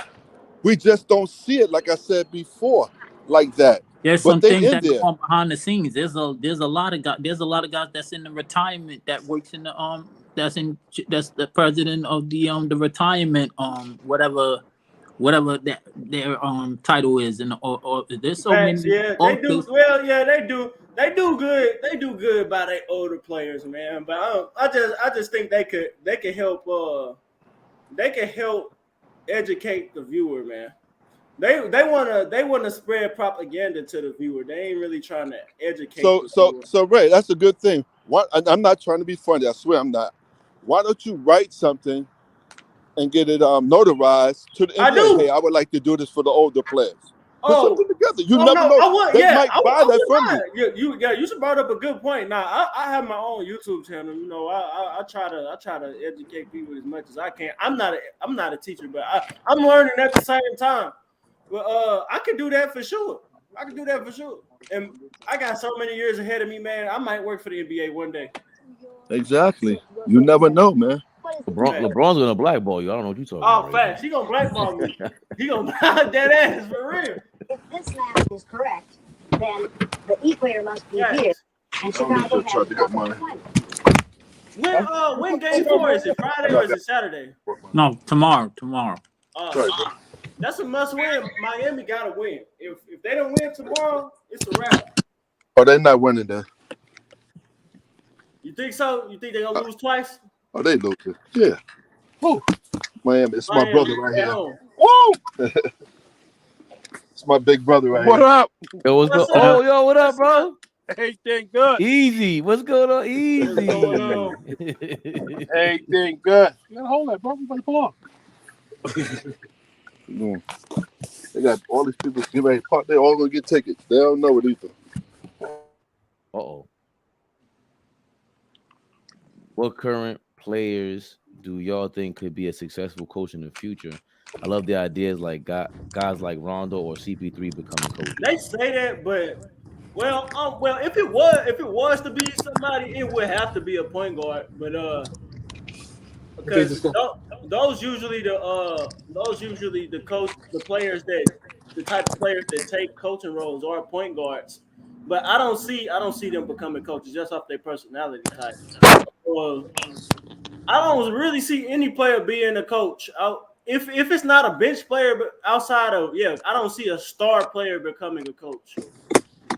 We just don't see it, like I said before, like that. There's some things that go on behind the scenes. There's a lot of guys. There's a lot of guys that's in the retirement that works in the that's the president of the retirement whatever their title is, and or there's so many. Yeah, they do. Well, yeah, they do. They do good. They do good by their older players, man. But I just think they could help. They can help educate the viewer, man. They wanna spread propaganda to the viewer. They ain't really trying to educate. So Ray, that's a good thing. I'm not trying to be funny. I swear I'm not. Why don't you write something and get it notarized to the NBA? Hey, I would like to do this for the older players. Put something together. You never know. They might buy that from you. You should brought up a good point. Now I have my own YouTube channel. I try to educate people as much as I can. I'm not a teacher, but I'm learning at the same time. But I could do that for sure. And I got so many years ahead of me, man. I might work for the NBA one day. Exactly. You never know, man. LeBron's gonna blackball you. I don't know what you're talking about. Oh, facts. He gonna blackball me. He gonna buy that ass for real. If this math is correct, then the equator must be here, and Chicago has when game 4 is it? Friday or is it Saturday? No, tomorrow. That's a must win. Miami gotta win. If they don't win tomorrow, it's a wrap. Oh, they're not winning then. You think so? You think they're gonna lose twice? Oh, they lose it. Yeah. Woo. Miami, it's my brother right here. Woo! It's my big brother right what here. What up? Yo, what's going on? Yo, what up, bro? Everything good. Easy. What's going on? Easy. What's going on? Everything good. You gotta hold that, bro. You better pull off. They got all these people getting ready to park. They're all gonna get tickets. They don't know it either. Uh-oh. What current players do y'all think could be a successful coach in the future? I love the ideas like guys like Rondo or CP3 becoming coaches. They say that, but if it was to be somebody, it would have to be a point guard. But because those usually the players the type of players that take coaching roles are point guards. But I don't see them becoming coaches just off their personality type. I don't really see any player being a coach. If it's not a bench player, but outside of I don't see a star player becoming a coach.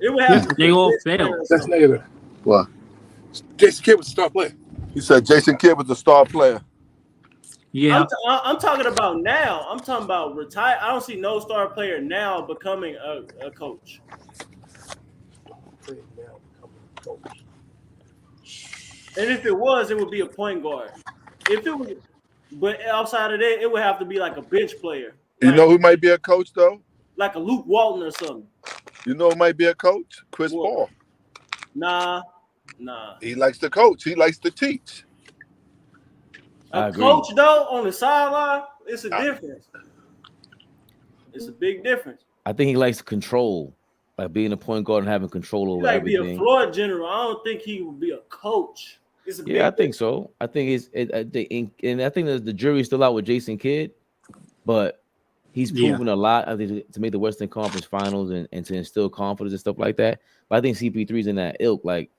It would have to they all fail. That's negative. What? Jason Kidd was a star player. You said Jason Kidd was a star player. Yeah, I'm talking about now. I'm talking about retire. I don't see no star player now becoming a coach. And if it was, it would be a point guard. If it was, but outside of that, it would have to be like a bench player. You know who might be a coach though? Like a Luke Walton or something. You know who might be a coach? Chris Paul. Nah. Nah. He likes to coach. He likes to teach. A coach though on the sideline, it's a difference. It's a big difference. I think he likes control, like being a point guard and having control over everything. Be a floor general. I don't think he would be a coach. It's a big I think so. I think and I think that the jury's still out with Jason Kidd, but he's proven a lot. I think to make the Western Conference Finals and to instill confidence and stuff like that. But I think CP3's in that ilk. Like,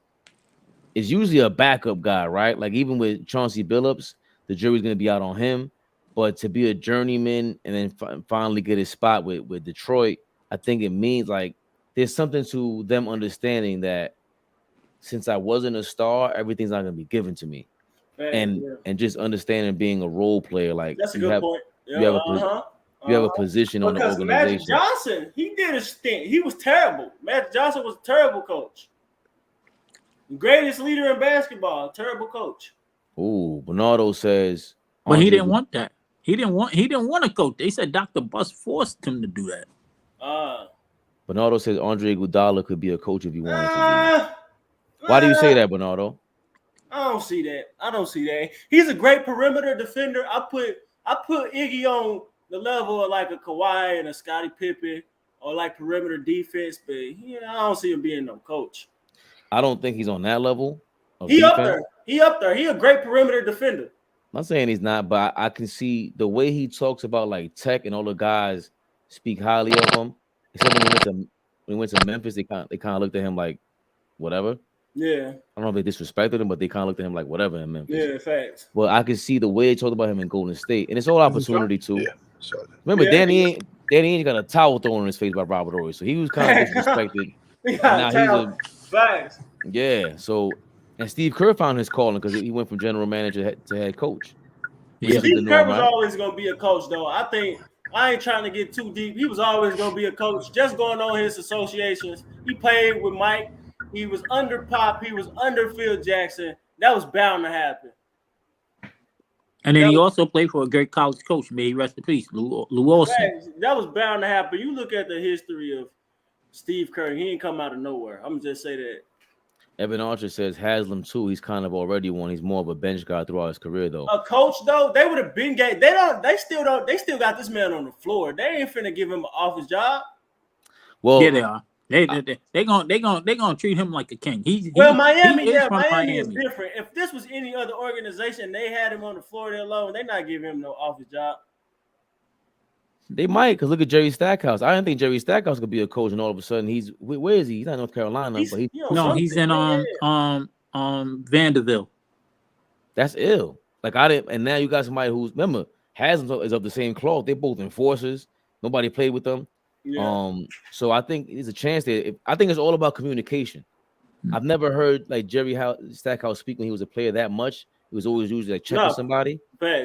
it's usually a backup guy, right? Like even with Chauncey Billups, the jury's going to be out on him. But to be a journeyman and then finally get his spot with Detroit, I think it means like there's something to them understanding that since I wasn't a star, everything's not going to be given to me. And just understanding being a role player, like that's a good point. You have a position on the organization. Magic Johnson, he did a stint. He was terrible. Magic Johnson was a terrible coach. Greatest leader in basketball, terrible coach. Ooh, Bernardo says, but he didn't want that. He didn't want a coach. They said Dr. Buss forced him to do that. Bernardo says Andre Iguodala could be a coach if he wanted to. Why do you say that, Bernardo? I don't see that. He's a great perimeter defender. I put Iggy on the level of like a Kawhi and a Scottie Pippen or like perimeter defense, but I don't see him being no coach. I don't think he's on that level. He up there. He a great perimeter defender. I'm not saying he's not, but I can see the way he talks about like Tech and all the guys speak highly of him. Except when he went to Memphis, they kind of looked at him like whatever. Yeah. I don't know if they disrespected him, but they kind of looked at him like whatever in Memphis. Yeah, facts. Well, I can see the way they talked about him in Golden State, and it's all opportunity too. Yeah. Remember, Danny ain't got a towel thrown in his face by Robert Horry, so he was kind of disrespected. Now facts. Yeah. So, and Steve Kerr found his calling because he went from general manager to head coach. Yeah. Steve Kerr was always going to be a coach, though. I think I ain't trying to get too deep. He was always going to be a coach. Just going on his associations, he played with Mike. He was under Pop. He was under Phil Jackson. That was bound to happen. And then he also played for a great college coach. May he rest in peace, Lou Olson. That was bound to happen. You look at the history of Steve Kerr. He ain't come out of nowhere. I'm just say that. Evan Archer says Haslam too. He's kind of already one. He's more of a bench guy throughout his career, though. A coach, though, they would have been gay. They still got this man on the floor. They ain't finna give him an office job. Well, yeah, they are. They gonna treat him like a king. Miami is different. If this was any other organization, they had him on the floor there alone. They not giving him no office job. They might, because look at Jerry Stackhouse. I didn't think Jerry Stackhouse could be a coach, and all of a sudden where is he? He's not in North Carolina, he's in Vanderbilt. That's ill. Like I didn't, and now you got somebody who's Haslam is of the same cloth. They're both enforcers. Nobody played with them. Yeah. So I think there's a chance there. I think it's all about communication. I've never heard like Jerry Stackhouse speak when he was a player that much. He was always usually like checking somebody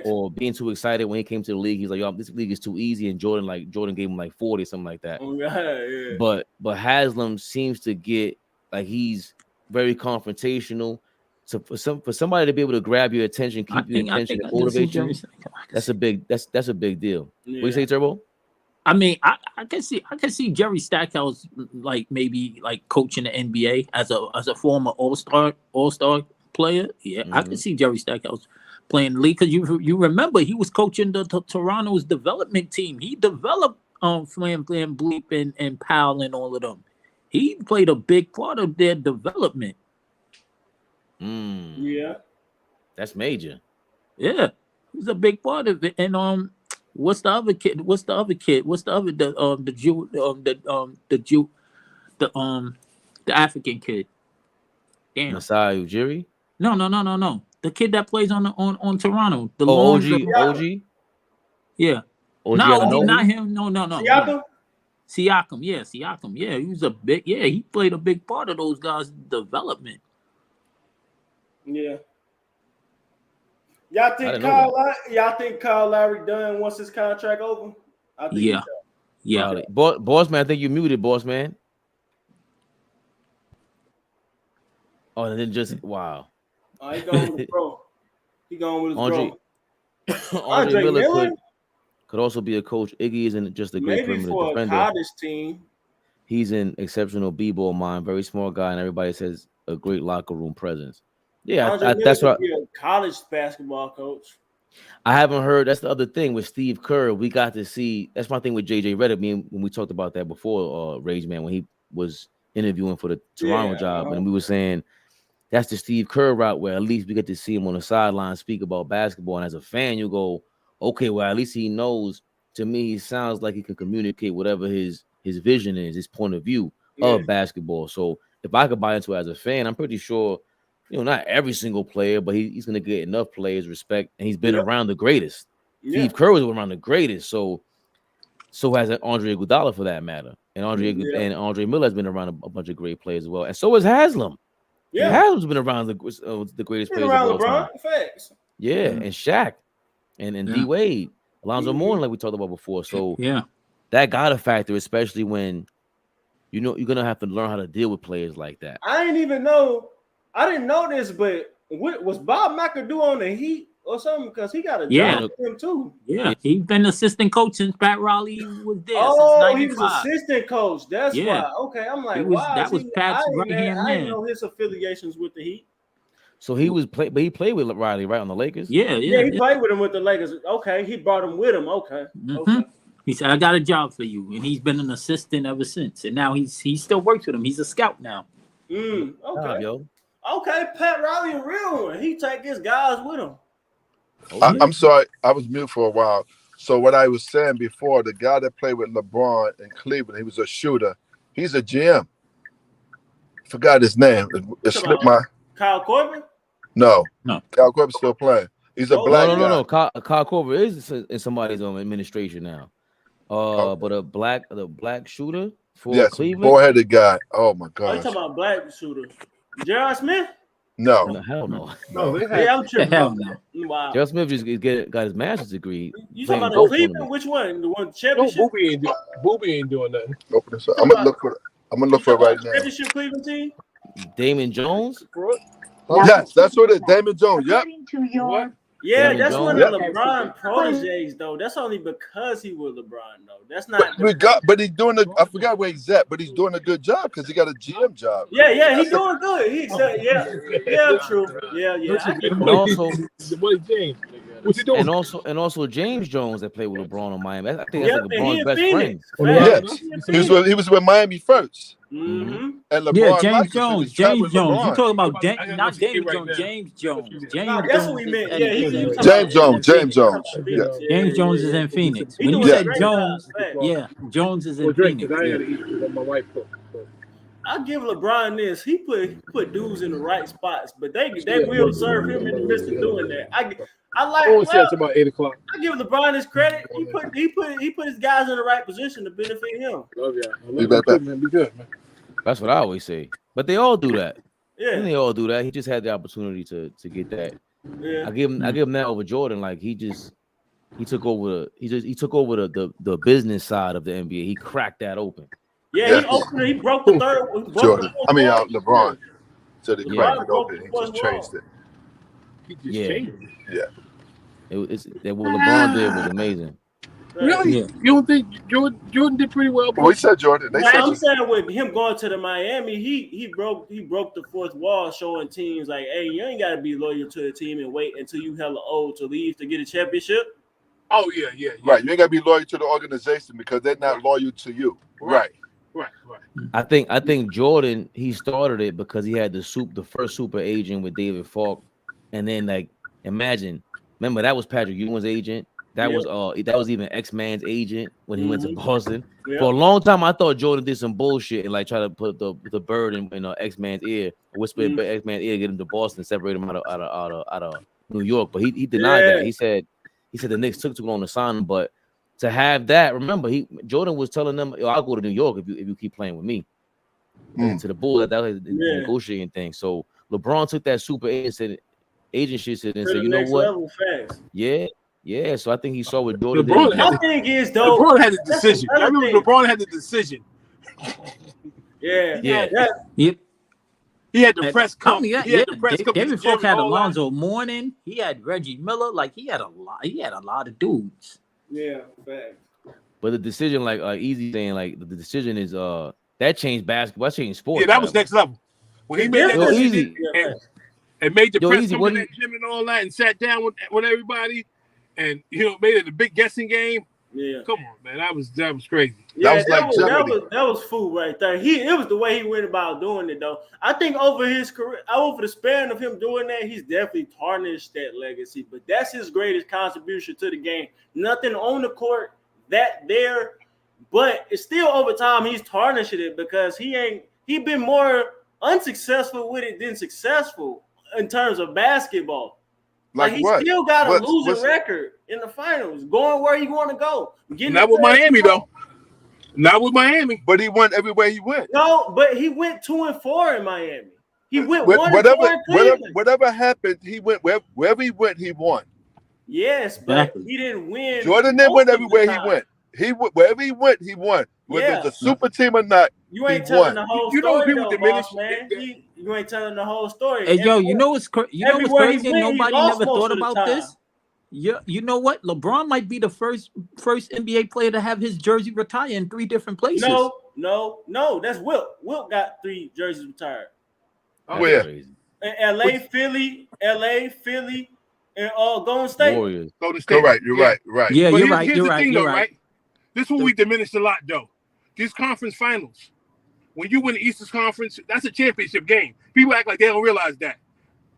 or being too excited when he came to the league. He's like, "Yo, this league is too easy," and Jordan gave him like 40, something like that. Yeah. But Haslam seems to get like he's very confrontational. So for somebody to be able to grab your attention, keep your attention, and motivate you, that's a big deal. Yeah. What do you say, Turbo? I mean, I can see Jerry Stackhouse like maybe like coaching the NBA as a former all-star player. Yeah, I can see Jerry Stackhouse playing the league because you remember he was coaching the Toronto's development team. He developed Flam Bleep and Powell and all of them. He played a big part of their development. Yeah, that's major. Yeah, he's a big part of it. And what's the other kid? The African kid. Damn. Masai Ujiri? No. The kid that plays on Toronto. The OG? Yeah. Not him. No. Siakam. Yeah, Siakam. Yeah, he was he played a big part of those guys' development. Yeah. Y'all think Kyle Lowry done once his contract over? I think yeah. Boss man, I think you muted, boss man. Oh, and then just wow. He going with his bro. Andre Miller could also be a coach. Iggy isn't just a great perimeter defender. Maybe for a college team. He's an exceptional b-ball mind, very smart guy, and everybody says a great locker room presence. Yeah, Andre Miller that's what could be a college basketball coach. I haven't heard. That's the other thing with Steve Kerr. We got to see. That's my thing with JJ Redick. When we talked about that before, Rage Man, when he was interviewing for the Toronto job, and we were saying that's the Steve Kerr route, where at least we get to see him on the sideline speak about basketball. And as a fan, you go, okay, well, at least he knows. To me, he sounds like he can communicate whatever his vision is, his point of view of basketball. So if I could buy into it as a fan, I'm pretty sure. Not every single player, but he's going to get enough players respect, and he's been around the greatest. Steve Kerr was around the greatest, so has Andre Iguodala for that matter, and Andre Miller has been around a bunch of great players as well, and so has Haslam. Yeah, Haslam's been around the greatest players of all time. Yeah, and Shaq, and D Wade, Alonzo Mourning, like we talked about before. So that got a factor, especially when you're gonna have to learn how to deal with players like that. I didn't know this, but what was Bob McAdoo on the Heat or something? Because he got a job with him too. Yeah, he's been assistant coach since Pat Riley was there. Oh, he was assistant coach. That's why. Okay, I'm like, wow. That was Pat's right hand man. I didn't know his affiliations with the Heat. So he played with Riley, right, on the Lakers. Yeah, he played with him with the Lakers. Okay, he brought him with him. Okay. He said, "I got a job for you," and he's been an assistant ever since. And now he still works with him. He's a scout now. Okay. Okay, Pat Riley a real one. He take his guys with him. I'm sorry, I was mute for a while. So what I was saying before, the guy that played with LeBron in Cleveland, he was a shooter. He's a GM. Forgot his name. It slipped my. Kyle Korver? No. Kyle Korver's still playing. He's a black guy. No. Kyle Korver is in somebody's own administration now. But the black shooter for Cleveland. Boy-headed guy. Oh my God. Oh, you talking about black shooter? Gerard Smith? No. Hell no. I'm tripping. Hell no. Wow. Gerard Smith just got his master's degree. You talking about Cleveland? Which one? The one championship? No, Booby ain't doing nothing. Open this up. I'm gonna look for it right now. Championship Cleveland team? Damon Jones? Yes, that's what it is. Damon Jones. Yep. Yeah, Damon that's Jones. one of LeBron proteges, though. That's only because he was LeBron, though. That's not. But he's doing I forgot where he's at, but he's doing a good job because he got a GM job. Yeah, he's doing good. True. Yeah. And also, James. What's he doing? And also James Jones that played with LeBron on Miami. I think that's like LeBron's best friend. Yes, he was with Miami first. Mm-hmm. And LeBron James Jones. You talking about not David Jones? James Jones. That's what we meant. Yeah, James Jones. Yeah. James Jones is in Phoenix. When you said Jones, Jones is in Phoenix. I give LeBron this. He put dudes in the right spots, but they will serve him in the midst of doing that. I like. About 8 o'clock. I give LeBron his credit. He put his guys in the right position to benefit him. Love y'all. Be good, man. That's what I always say. But they all do that. Yeah, they all do that. He just had the opportunity to get that. Yeah, I give him that over Jordan. Like he took over the business side of the NBA. He cracked that open. Yeah, he broke the third. LeBron. So they cracked it open. He just changed it. He just changed it. Yeah. What LeBron did was amazing. Really? Yeah. You don't think Jordan did pretty well? Well, he said Jordan. I'm saying with him going to the Miami, he broke the fourth wall, showing teams like, hey, you ain't got to be loyal to the team and wait until you hella old to leave to get a championship. Oh yeah. Right, you ain't got to be loyal to the organization because they're not loyal to you. Right. I think Jordan, he started it because he had the first super agent with David Falk, and then remember that was Patrick Ewing's agent. That was even X-Man's agent when he went to Boston. Yeah. For a long time, I thought Jordan did some bullshit and like try to put the bird in X-Man's ear, whisper in X-Man's ear, get him to Boston, separate him out of New York. But he denied that. He said the Knicks took too long to sign him. But to have that, remember, Jordan was telling them, "I'll go to New York if you keep playing with me." To the Bulls, that was the negotiating thing. So LeBron took that super agent shit and said, "You know what? Yeah, so I think he saw what Jordan did. My thing is, though, LeBron had the decision. I remember LeBron had the decision. Yep. He had the press conference. David Falk had Alonzo Mourning. He had Reggie Miller. Like he had a lot of dudes. Yeah, fact. But the decision, like Easy saying, like the decision is that changed basketball. That changed sports. Yeah, that was next level. when he made that Easy. and made the press Easy, come to that gym and all that, and sat down with everybody, and made it a big guessing game. Yeah, come on, man, that was crazy. Yeah, that was food right there. It was the way he went about doing it, though. I think over his career, over the span of him doing that, he's definitely tarnished that legacy. But that's his greatest contribution to the game. Nothing on the court there, but it's still over time he's tarnishing it because he been more unsuccessful with it than successful in terms of basketball. Like he still got a losing record in the finals, going where he want to go. Not with Miami, though. Not with Miami. But he went everywhere he went. No, but he went 2-4 in Miami. He went 1-4 in Cleveland. Whatever happened, he went wherever he went, he won. Yes, but he didn't win. Jordan didn't win everywhere he went. Wherever he went, he won. Whether it's a super team or not, you ain't telling the whole story, though, boss, man. You ain't telling the whole story. Hey, yo, you know what's crazy? Nobody never thought about this. You know what? LeBron might be the first NBA player to have his jersey retire in 3 different places. No. That's Wilt. Wilt got 3 jerseys retired. Where? LA, Philly, and Golden State. Warriors. Golden State. Correct. You're right. Yeah, but you're right. This is what we diminished a lot, though. These conference finals. When you win the Eastern Conference, that's a championship game. People act like they don't realize that.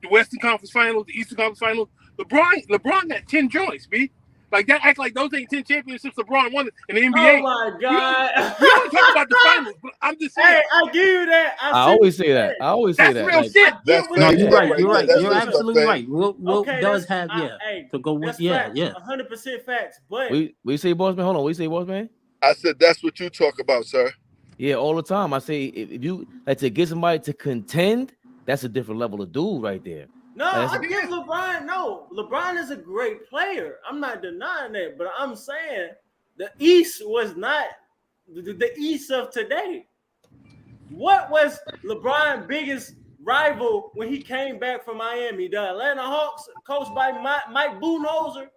The Western Conference Finals, the Eastern Conference Finals. LeBron got 10 joints, B. Like that, act like those ain't 10 championships LeBron won in the NBA. Oh my God! We don't talk about the finals, but I'm just saying. Hey, I give you that. I always say that. That's real shit. No, you're right. You're absolutely right. Will does have to go with 100% facts. But we say, boss man. Hold on. We say, boss man. I said that's what you talk about, sir. Yeah, all the time. I say if you like to get somebody to contend, that's a different level of dude right there. No, I give LeBron. No, LeBron is a great player. I'm not denying that, but I'm saying the East was not the East of today. What was LeBron's biggest rival when he came back from Miami? The Atlanta Hawks, coached by Mike Budenholzer.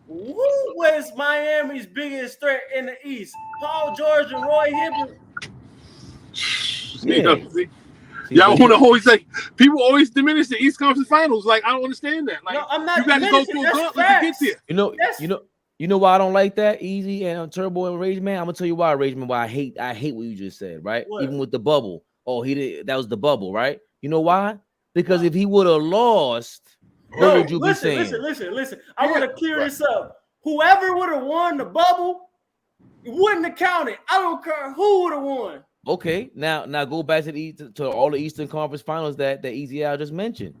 Who was Miami's biggest threat in the East? Paul George and Roy Hibbert. Y'all want to always say people always diminish the East Conference Finals. Like I don't understand that. Like no, I'm not. You got to go through a gauntlet to get there. You know why I don't like that, Easy and Turbo and Rage Man. I'm gonna tell you why, Rage Man. Why I hate what you just said, right? What? Even with the bubble. Oh, that was the bubble, right? You know why? Because if he would have lost, what would you be saying? Listen. I want to clear this up. Whoever would have won the bubble, it wouldn't have counted. I don't care who would have won. Okay, now go back to all the Eastern Conference Finals that Easy Al just mentioned.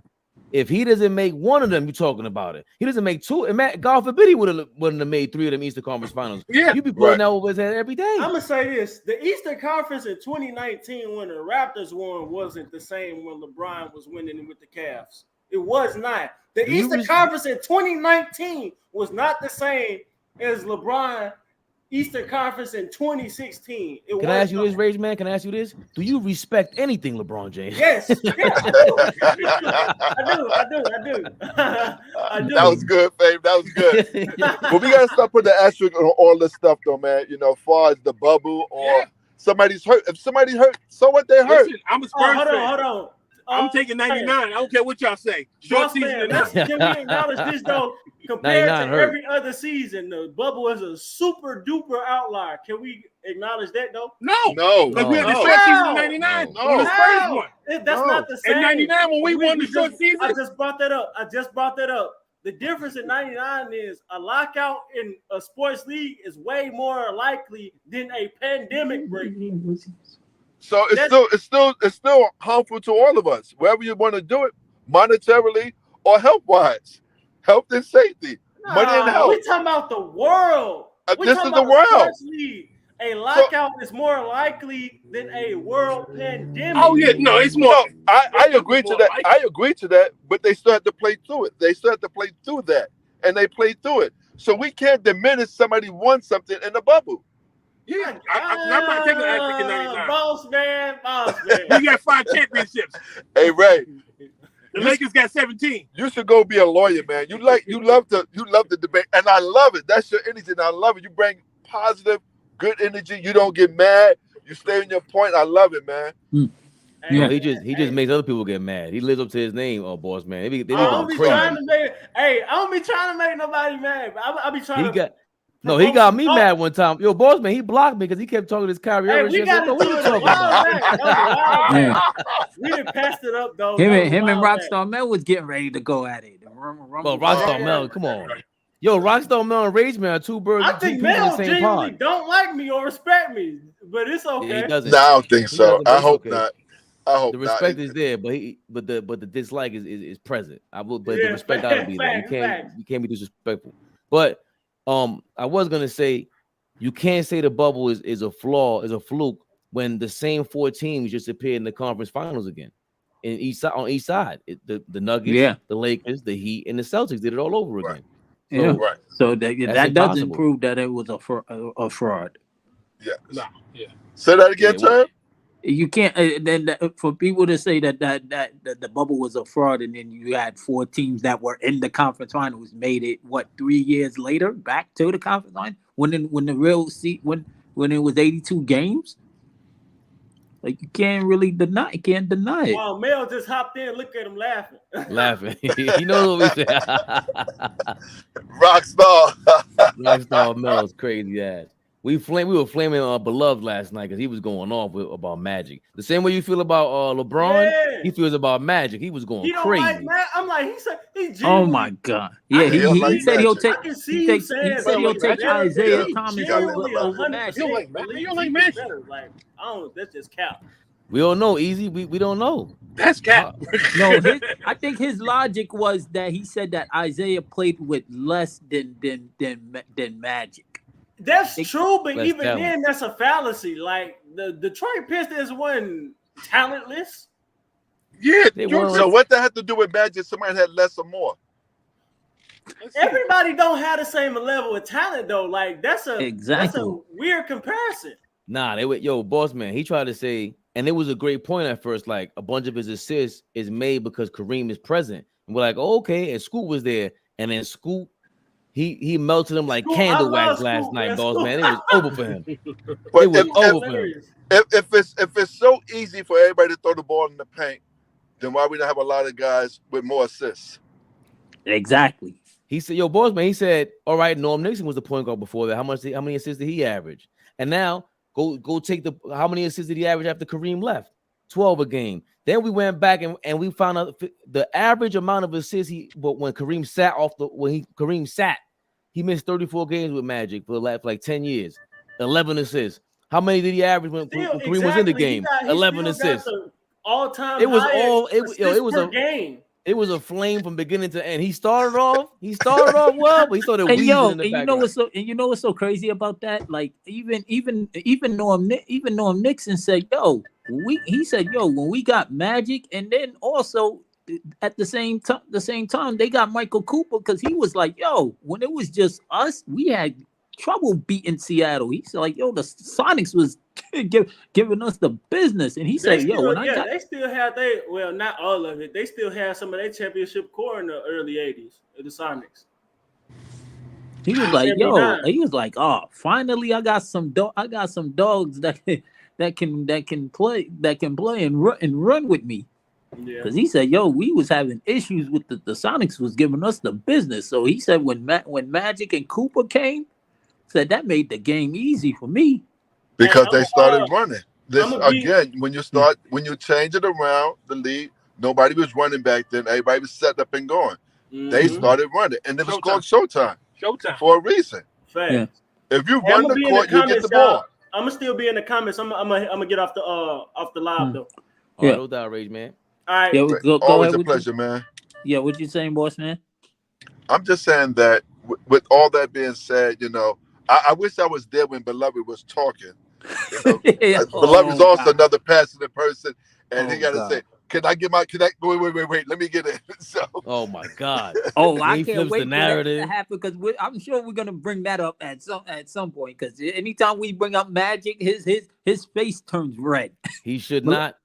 If he doesn't make one of them, you're talking about it. He doesn't make 2, and God forbid he wouldn't have made 3 of them Eastern Conference Finals. Yeah, you'd be putting that over his head every day. I'm gonna say this: the Eastern Conference in 2019, when the Raptors won, wasn't the same when LeBron was winning with the Cavs. It was not. The Eastern Conference in 2019 was not the same as LeBron. Eastern Conference in 2016. Can I ask you this, Rage Man? Can I ask you this? Do you respect anything LeBron James? Yes. Yeah, I do. That was good, Fave. That was good. But we gotta stop putting the asterisk on all this stuff, though, man. You know, as far as the bubble or somebody's hurt. If somebody hurt, so what? They hurt. Listen, I'm a Spurs fan. Hold on. I'm taking 99. I don't care what y'all say. Short season. Can we acknowledge this though? Compared to every other season, the bubble is a super duper outlier. Can we acknowledge that though? No. Because we had the short season in 99. No. That's not the same. In 99 when we won the short season. I just brought that up. The difference in 99 is a lockout in a sports league is way more likely than a pandemic break. So it's still harmful to all of us, wherever you want to do it, monetarily or health-wise, health and safety, money and health. We're talking about the world. This is the world. A lockout is more likely than a world pandemic. Oh yeah, no, it's more. No, I agree to that. I agree to that, but they still have to play through it. They still have to play through that, and they play through it. So we can't diminish somebody won something in the bubble. Yeah, I'm not taking the asterisk in 99. Boss man. We got 5 championships. Hey Ray, the Lakers got 17. You should go be a lawyer, man. You love the debate, and I love it. That's your energy, and I love it. You bring positive, good energy. You don't get mad. You stay on your point. I love it, man. You know, he just makes other people get mad. He lives up to his name, boss man. They be I don't going be crazy. trying to make. Hey, I don't be trying to make nobody mad. I be trying to. He got me mad one time. Yo, boss man, he blocked me because he kept talking this Kyrie Irving shit. Got what are you talking about? We done passed it up though. Him and Rockstar Mel was getting ready to go at it. Well, Rockstar Mel, come on. Yo, Rockstar Mel and Rage Man are two birds. I think Mel genuinely don't like me or respect me, but it's okay. Yeah, he doesn't. No, I don't think so. I hope not. I hope the respect is there, but the dislike is present. But the respect gotta be there. You can't be disrespectful. But I was gonna say you can't say the bubble is a flaw, is a fluke when the same 4 teams just appeared in the conference finals again. On each side, the Nuggets, the Lakers, the Heat, and the Celtics did it all over again. So that doesn't prove that it was a fraud. Yeah. Say that again, Term. You can't then for people to say that the bubble was a fraud, and then you had 4 teams that were in the conference finals made it 3 years later back to the conference line when the real seat when it was 82 games. Like you can't really deny it. Wow, Mel just hopped in. Look at him laughing. You know what we said. Rockstar Mel's crazy ass. We were flaming Beloved last night because he was going off about Magic. The same way you feel about LeBron, he feels about Magic. He was going crazy. Like I'm like, he said he genuinely. Oh my God! Yeah, he said he'll take. He said he'll take Isaiah Thomas over Magic. You don't like Magic. Like I don't. That's just cap. We don't know. Easy. We don't know. That's cap. No, I think his logic was that he said that Isaiah played with less than Magic. That's true, but even then, that's a fallacy. Like the Detroit Pistons wasn't talentless. Yeah, so what that had to do with Magic? Somebody had less or more. Everybody don't have the same level of talent, though. Like that's a weird comparison. Nah, boss man, he tried to say, and it was a great point at first. Like a bunch of his assists is made because Kareem is present, and we're like, okay, and Scoot was there, and then Scoot. He melted him like candle wax last night, boss man. It was over for him. But if it's so easy for everybody to throw the ball in the paint, then why we don't have a lot of guys with more assists? Exactly. He said, "Yo, boss man." He said, "All right, Norm Nixon was the point guard before that. How many assists did he average? And now go take how many assists did he average after Kareem left? 12 a game. Then we went back and we found out the average amount of assists when Kareem sat Kareem sat, he missed 34 games with Magic for the last like 10 years. 11 assists. How many did he average when Kareem was in the game? 11 assists. All-time. It was all it was a game. It was a flame from beginning to end. He started off well, but he started wheezing in the background. You know what's so crazy about that? Like even Norm Nixon said, he said, when we got Magic, and then also at the same time they got Michael Cooper, because he was like, when it was just us, we had trouble beating Seattle. He said like, the Sonics was giving us the business, and he said, they still have not all of it. They still have some of their championship core in the early 80s, the Sonics. He was like, finally I got some dogs that can play and run with me. Because he said, we was having issues with the Sonics was giving us the business. So he said when Magic and Cooper came, said that made the game easy for me. Because they started running. When you change it around the league, nobody was running back then. Everybody was set up and going. Mm-hmm. They started running, and it was called Showtime for a reason. Yeah. If you run the court, you get the ball. I'm gonna still be in the comments. I'm gonna get off the live though. No doubt, Rage Man. All right. Yeah, go always ahead a pleasure, man. Yeah, what you saying, boss man? I'm just saying that with all that being said, I wish I was there when Beloved was talking. Beloved is also another passionate person, and he got to say, "Can I get my? Can I wait? Let me get it." So. Oh my God! I can't wait for that to happen, because I'm sure we're gonna bring that up at some point. Because anytime we bring up Magic, his face turns red. He should not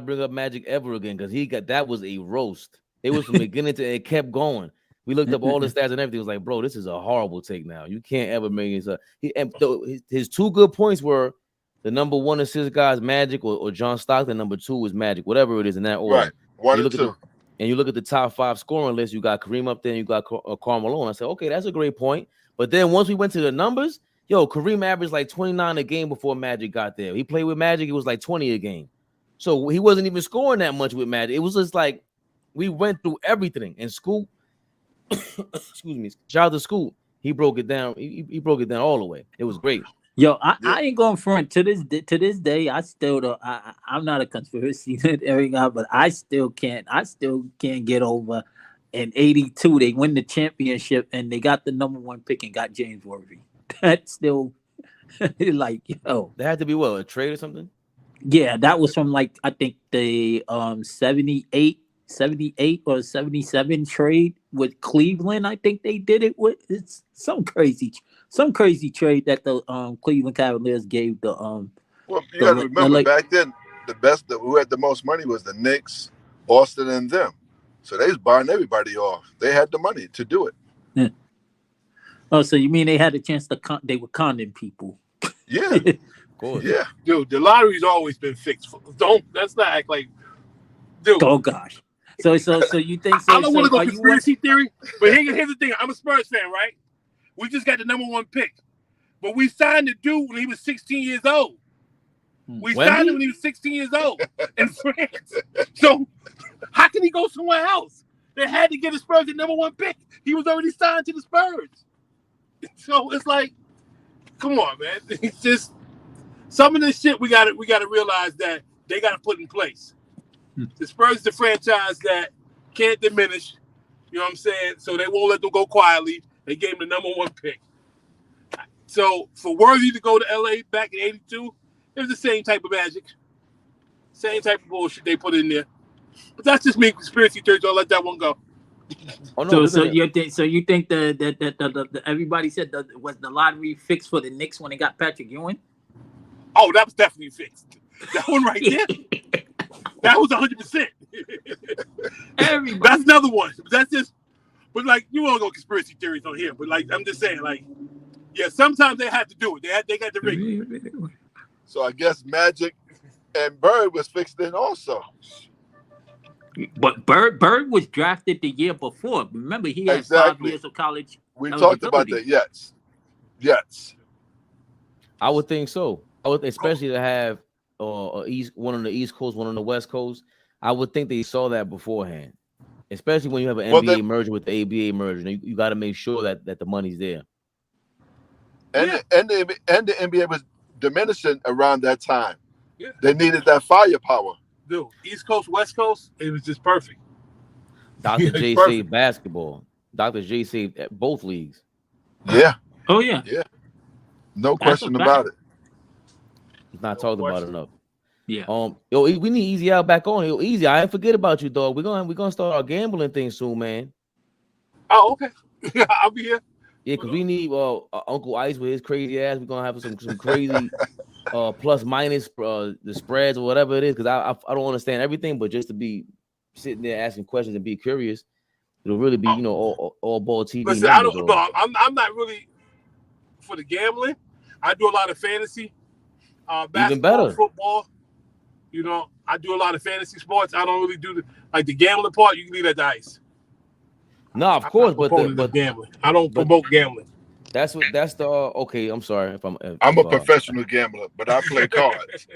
bring up Magic ever again, because that was a roast. It was from beginning to it kept going. We looked up all the stats and everything. It was like, bro, this is a horrible take now. You can't ever make it. His 2 good points were The number 1 assist guy is Magic or John Stockton. Number 2 is Magic, whatever it is in that order. Right. 1 and 2. And you look at the top 5 scoring list. You got Kareem up there, and you got Karl Malone. I said, okay, that's a great point. But then once we went to the numbers, Kareem averaged like 29 a game before Magic got there. He played with Magic, it was like 20 a game. So he wasn't even scoring that much with Magic. It was just like we went through everything. In school, excuse me, shout out to school. He broke it down. He broke it down all the way. It was great. Yo, I ain't going front to this day. I still don't. I'm not a conspiracy theory guy, but I still can't get over. In '82, they win the championship and they got the number 1 pick and got James Worthy. That's still like, yo, There had to be a trade or something. Yeah, that was from like I think the 78 or 77 trade with Cleveland. I think they did it with. It's some crazy trade that the Cleveland Cavaliers gave the Well, you got to remember back then the best who had the most money was the Knicks, Boston, and them. So they was buying everybody off. They had the money to do it. Yeah. Oh, so you mean they had a chance to they were conning people? Yeah. Of course. Yeah. Dude, the lottery's always been fixed. Let's not act like, dude. Oh gosh. So you think? I don't want to go conspiracy theory, but here's the thing. I'm a Spurs fan, right? We just got the number 1 pick, but we signed the dude when he was 16 years old. We signed him when he was 16 years old in France. So how can he go somewhere else? They had to get the Spurs the number 1 pick. He was already signed to the Spurs. So it's like, come on, man. It's just some of this shit we gotta realize that they gotta put in place. The Spurs is the franchise that can't diminish. You know what I'm saying? So they won't let them go quietly. They gave him the number 1 pick. So for Worthy to go to LA back in '82, it was the same type of magic. Same type of bullshit they put in there. But that's just me, conspiracy theories. I'll let that one go. Oh, no, so you think that everybody said was the lottery fixed for the Knicks when they got Patrick Ewing? Oh, that was definitely fixed. That one right there. That was 100%. That's another one. That's just, but like you won't go conspiracy theories on here. But like I'm just saying, like, yeah, sometimes they have to do it. They got the ring. So I guess Magic and Bird was fixed in also. But Bird was drafted the year before. Remember, he had 5 years of college. We talked about that. Yes. I would think so. I would, especially to have one on the East Coast, one on the West Coast. I would think they saw that beforehand, especially when you have an NBA merger with the ABA merger. You got to make sure that the money's there. And the NBA was diminishing around that time. Yeah. They needed that firepower. Dude, East Coast, West Coast, it was just perfect. Dr. J saved basketball. Dr. J saved both leagues. Yeah. Oh, yeah. Yeah. No question about it. It's not talked about enough. Yeah. Yo, we need Easy out back on. Yo, Easy, I ain't forget about you, dog. We're gonna start our gambling thing soon, man. Oh, okay. I'll be here. Yeah, because we need Uncle Ice with his crazy ass. We're gonna have some crazy plus minus the spreads or whatever it is, because I don't understand everything, but just to be sitting there asking questions and be curious, it'll really be all ball TV. Listen, I'm not really for the gambling. I do a lot of fantasy, basketball, football. You know, I do a lot of fantasy sports. I don't really do the gambling part. You can leave that to Ice. No, of course, but gambling. I don't promote gambling. That's the okay. I'm sorry if I'm a professional gambler, but I play cards.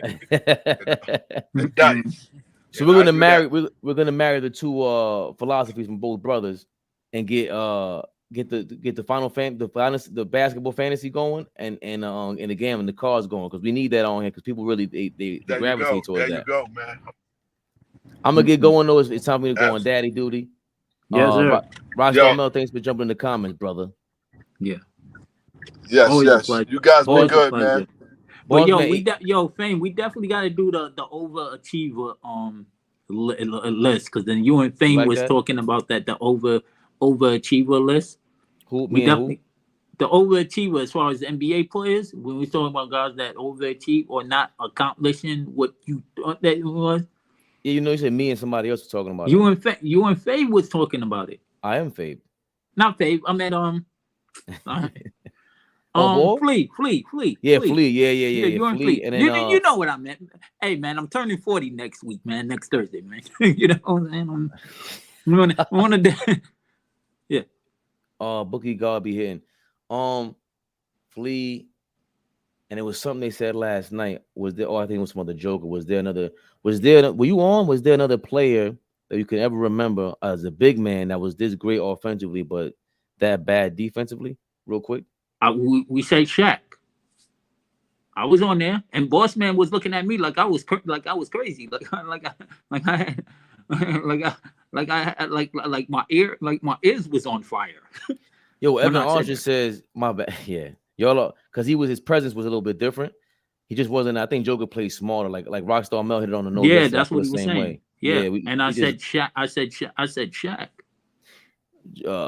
Dice. So we're gonna marry the two philosophies from both brothers and get the the basketball fantasy going and the gambling, the cards going, because we need that on here because people really they gravitate towards that. There you go, man. I'm gonna get going though. It's time for me to go on daddy duty. Yes, sir. Roger Mel, thanks for jumping in the comments, brother. Yeah. Yes. You guys be good, man. But Fame, we definitely got to do the overachiever list, because then you and Fame was talking about that, the overachiever list. Who? The overachiever as far as NBA players, when we're talking about guys that overachieve or not accomplishing what you thought that it was. Yeah, you said me and somebody else was talking about you it. You and Fabe was talking about it. I am Fabe. Not Fabe. I meant AllBall? Flea. Yeah, Flea. Yeah. You and Flea. Flea. And then You know what I meant. Hey man, I'm turning 40 next week, man. Next Thursday, man. You know what I'm saying? I'm gonna yeah. Bookie God be hitting. Flea. And it was something they said last night. Was there? Oh, I think it was some other Joker. Was there another? Were you on? Was there another player that you can ever remember as a big man that was this great offensively, but that bad defensively? Real quick. We say Shaq. I was on there, and Boss Man was looking at me like I was crazy, like my ears was on fire. Yo, Evan Archer says my bad. Yeah. Y'all, because his presence was a little bit different. He just wasn't. I think Joker plays smarter, like Rockstar Mel hit it on the nose. Yeah, that's what he was saying. Way. Yeah, and I said Shaq. I said Shaq.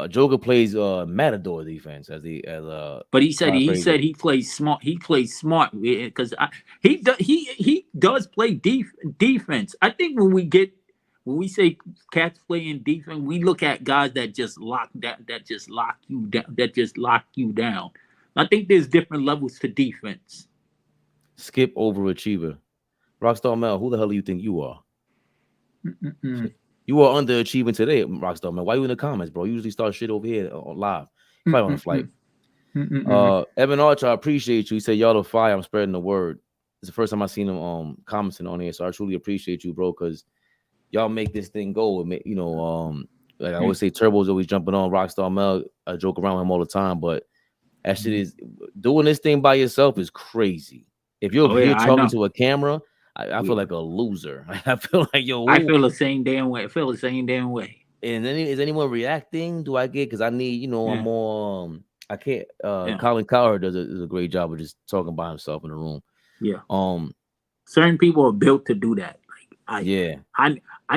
Joker plays Matador defense but he said he plays smart. He plays smart because he does play defense. I think when we say cats playing defense, we look at guys that just lock you down. I think there's different levels to defense. Skip overachiever. Rockstar Mel, who the hell do you think you are? You are underachieving today, Rockstar Mel. Why you in the comments, bro? You usually start shit over here on live. Probably on the flight. Evan Archer, I appreciate you. He said, y'all are fire. I'm spreading the word. It's the first time I seen him commenting on here. So I truly appreciate you, bro, because y'all make this thing go. You know, like I always say, Turbo's always jumping on Rockstar Mel. I joke around with him all the time, but that shit is doing this thing by yourself is crazy. If you're here talking to a camera, I feel like a loser. I feel like I feel the same damn way. And then is anyone reacting? Do I get? Because I need, I'm more. I can't. Colin Cowherd does a great job of just talking by himself in the room. Yeah. Certain people are built to do that. I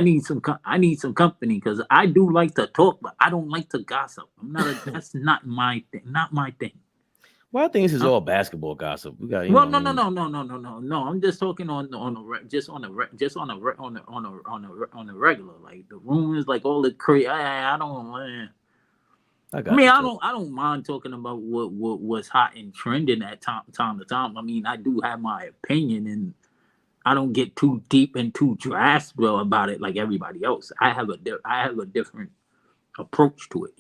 need some company because I do like to talk, but I don't like to gossip. That's not my thing. Not my thing. Well, I think this is all basketball gossip. We got no. I'm just talking on a regular. Like the rumors, like all the crazy. I don't mind talking about what's hot and trending at time to time. I mean, I do have my opinion, and I don't get too deep and too drastic about it like everybody else. I have a different approach to it,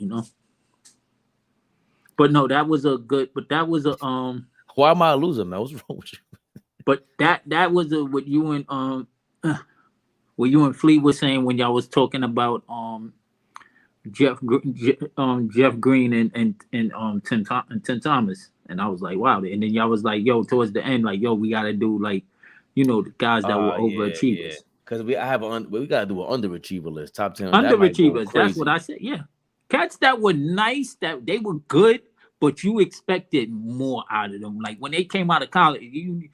But no, that was a good. But that was a Why am I a loser, man? What's wrong with you? But that was what you and Flea was saying when y'all was talking about Jeff Green and Tim Thomas, and I was like, wow. And then y'all was like, yo, towards the end, like, yo, we gotta do like, the guys that were overachievers. Because we gotta do an underachiever list, top 10 underachievers. That's what I said. Yeah. Cats that were nice, that they were good, but you expected more out of them. Like when they came out of college, when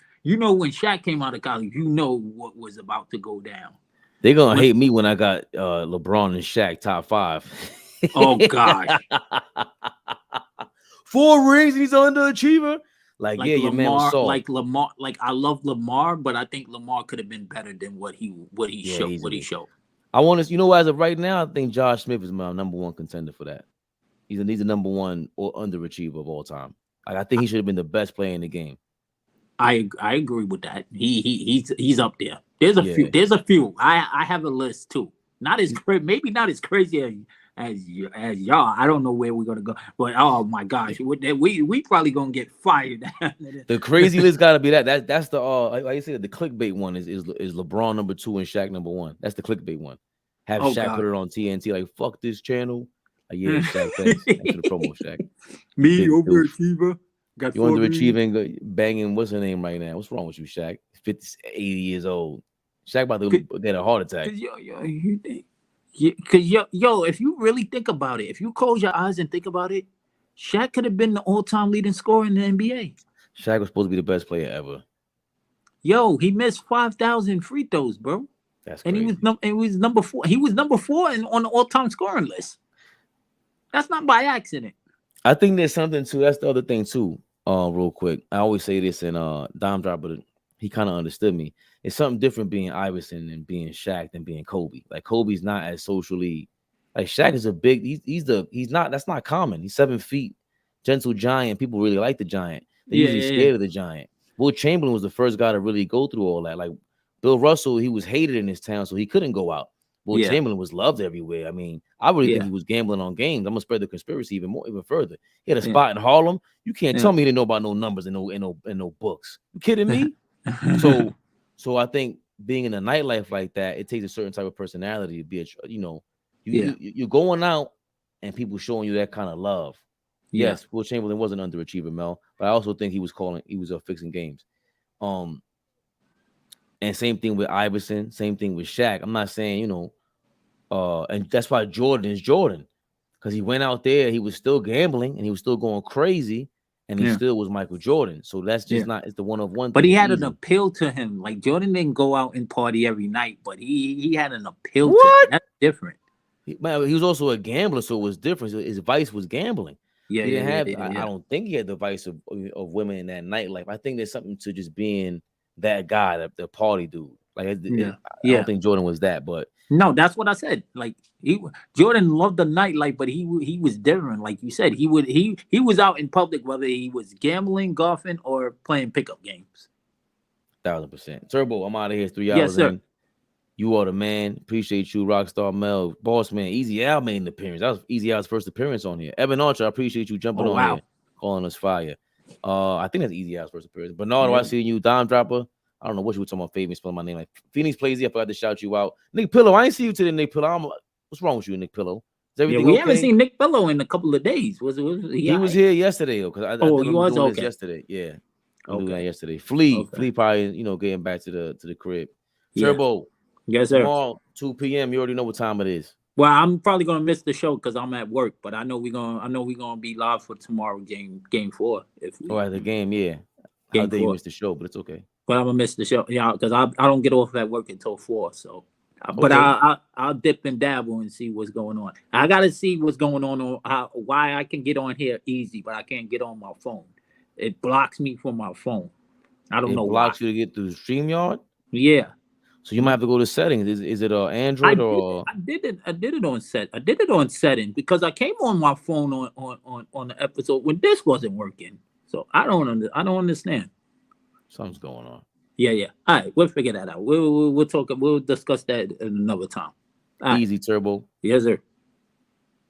Shaq came out of college, what was about to go down. They're gonna hate me when I got LeBron and Shaq top 5. Oh gosh. 4 rings, he's an underachiever. Like yeah, Lamar, your man was soft. Like Lamar, like I love Lamar, but I think Lamar could have been better than what he showed. I want to, as of right now, I think Josh Smith is my number 1 contender for that. He's a number 1 or underachiever of all time. Like, I think he should have been the best player in the game. I agree with that. He's up there. There's a few. I have a list too. Maybe not as crazy as y'all. I don't know where we're gonna go, but oh my gosh, we probably gonna get fired. The crazy list gotta be that's the like you said, the clickbait one is LeBron number 2 and Shaq number 1. That's the clickbait one. Have Shaq put it on TNT like fuck this channel. Like, yeah, Shaq, thanks. Thanks for the promo, Shaq. Me overachiever. You underachieving, banging. What's her name right now? What's wrong with you, Shaq? 80 years old. Shaq about to get a heart attack. Because if you really think about it, if you close your eyes and think about it, Shaq could have been the all-time leading scorer in the NBA. Shaq was supposed to be the best player ever. Yo, he missed 5,000 free throws, bro. That's crazy. And he was number 4. He was number 4 on the all-time scoring list. That's not by accident. I think there's something too. That's the other thing too. Real quick, I always say this, and Dime Dropper, he kind of understood me. It's something different being Iverson and being Shaq than being Kobe. Like Kobe's not as socially. Like Shaq is a big. He's not. That's not common. He's 7 feet. gentle giant. People really like the giant. They're usually scared of the giant. Will Chamberlain was the first guy to really go through all that. Like Bill Russell, he was hated in his town, so he couldn't go out. Will Chamberlain was loved everywhere. I mean, I really think he was gambling on games. I'm gonna spread the conspiracy even further. He had a spot in Harlem. You can't tell me he didn't know about no numbers and no books. You kidding me? So I think being in a nightlife like that, it takes a certain type of personality to be you're going out and people showing you that kind of love. Yes, Will Chamberlain was an underachiever, Mel, but I also think he was fixing games. And same thing with Iverson, same thing with Shaq. I'm not saying, and that's why Jordan is Jordan, because he went out there, he was still gambling and he was still going crazy, and he still was Michael Jordan. So that's just not, it's the one of one. But he had an appeal to him. Like Jordan didn't go out and party every night, but he had an appeal to him. That's different. He was also a gambler, so it was different. So his vice was gambling. He didn't have. I don't think he had the vice of women in that nightlife. I think there's something to just being that guy, the party dude. Like, I don't think Jordan was that, but no, that's what I said. Like Jordan loved the nightlife, but he was different. Like you said, he was out in public, whether he was gambling, golfing, or playing pickup games. 1000%. Turbo, I'm out of here. 3 hours. Yes, sir. You are the man. Appreciate you, Rockstar Mel, Boss Man. Easy Al made an appearance. That was Easy Al's first appearance on here. Evan Archer, I appreciate you jumping on here, calling us fire. I think that's Easy Al's first appearance. Bernardo, I see you. Dime Dropper. I don't know what you were talking about. Fabian spelling my name like Phoenix Plays. I forgot to shout you out. Nick Pillow, I ain't see you today, Nick Pillow. What's wrong with you, Nick Pillow? Is everything we okay? haven't seen Nick Pillow in a couple of days. He was here yesterday, because I he was okay. Yesterday. Yeah, I'm doing that yesterday. Flea probably getting back to the crib. Turbo. Yes, sir. Tomorrow, 2 p.m. You already know what time it is. Well, I'm probably gonna miss the show because I'm at work, but I know we're gonna be live for tomorrow game 4. The game, yeah. How dare you miss the show, but it's okay. But I'm gonna miss the show, because I don't get off at work until 4. So, but I'll dip and dabble and see what's going on. I gotta see what's going on why I can get on here easy, but I can't get on my phone. It blocks me from my phone. I don't know. It blocks you to get through StreamYard. Yeah. So you might have to go to settings. Is it Android or? I did it on set. I did it on settings because I came on my phone on the episode when this wasn't working. So I don't understand. Something's going on. Yeah. All right, we'll figure that out. We'll talk. We'll discuss that another time. Easy, Turbo. Yes, sir.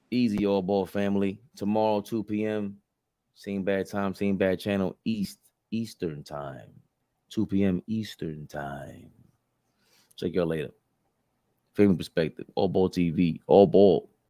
Easy, All Ball family. Tomorrow, 2 p.m. Same bad time, same bad channel. Eastern time. 2 p.m. Eastern time. Check y'all later. Fabian Perspective. AllBallTV. All Ball.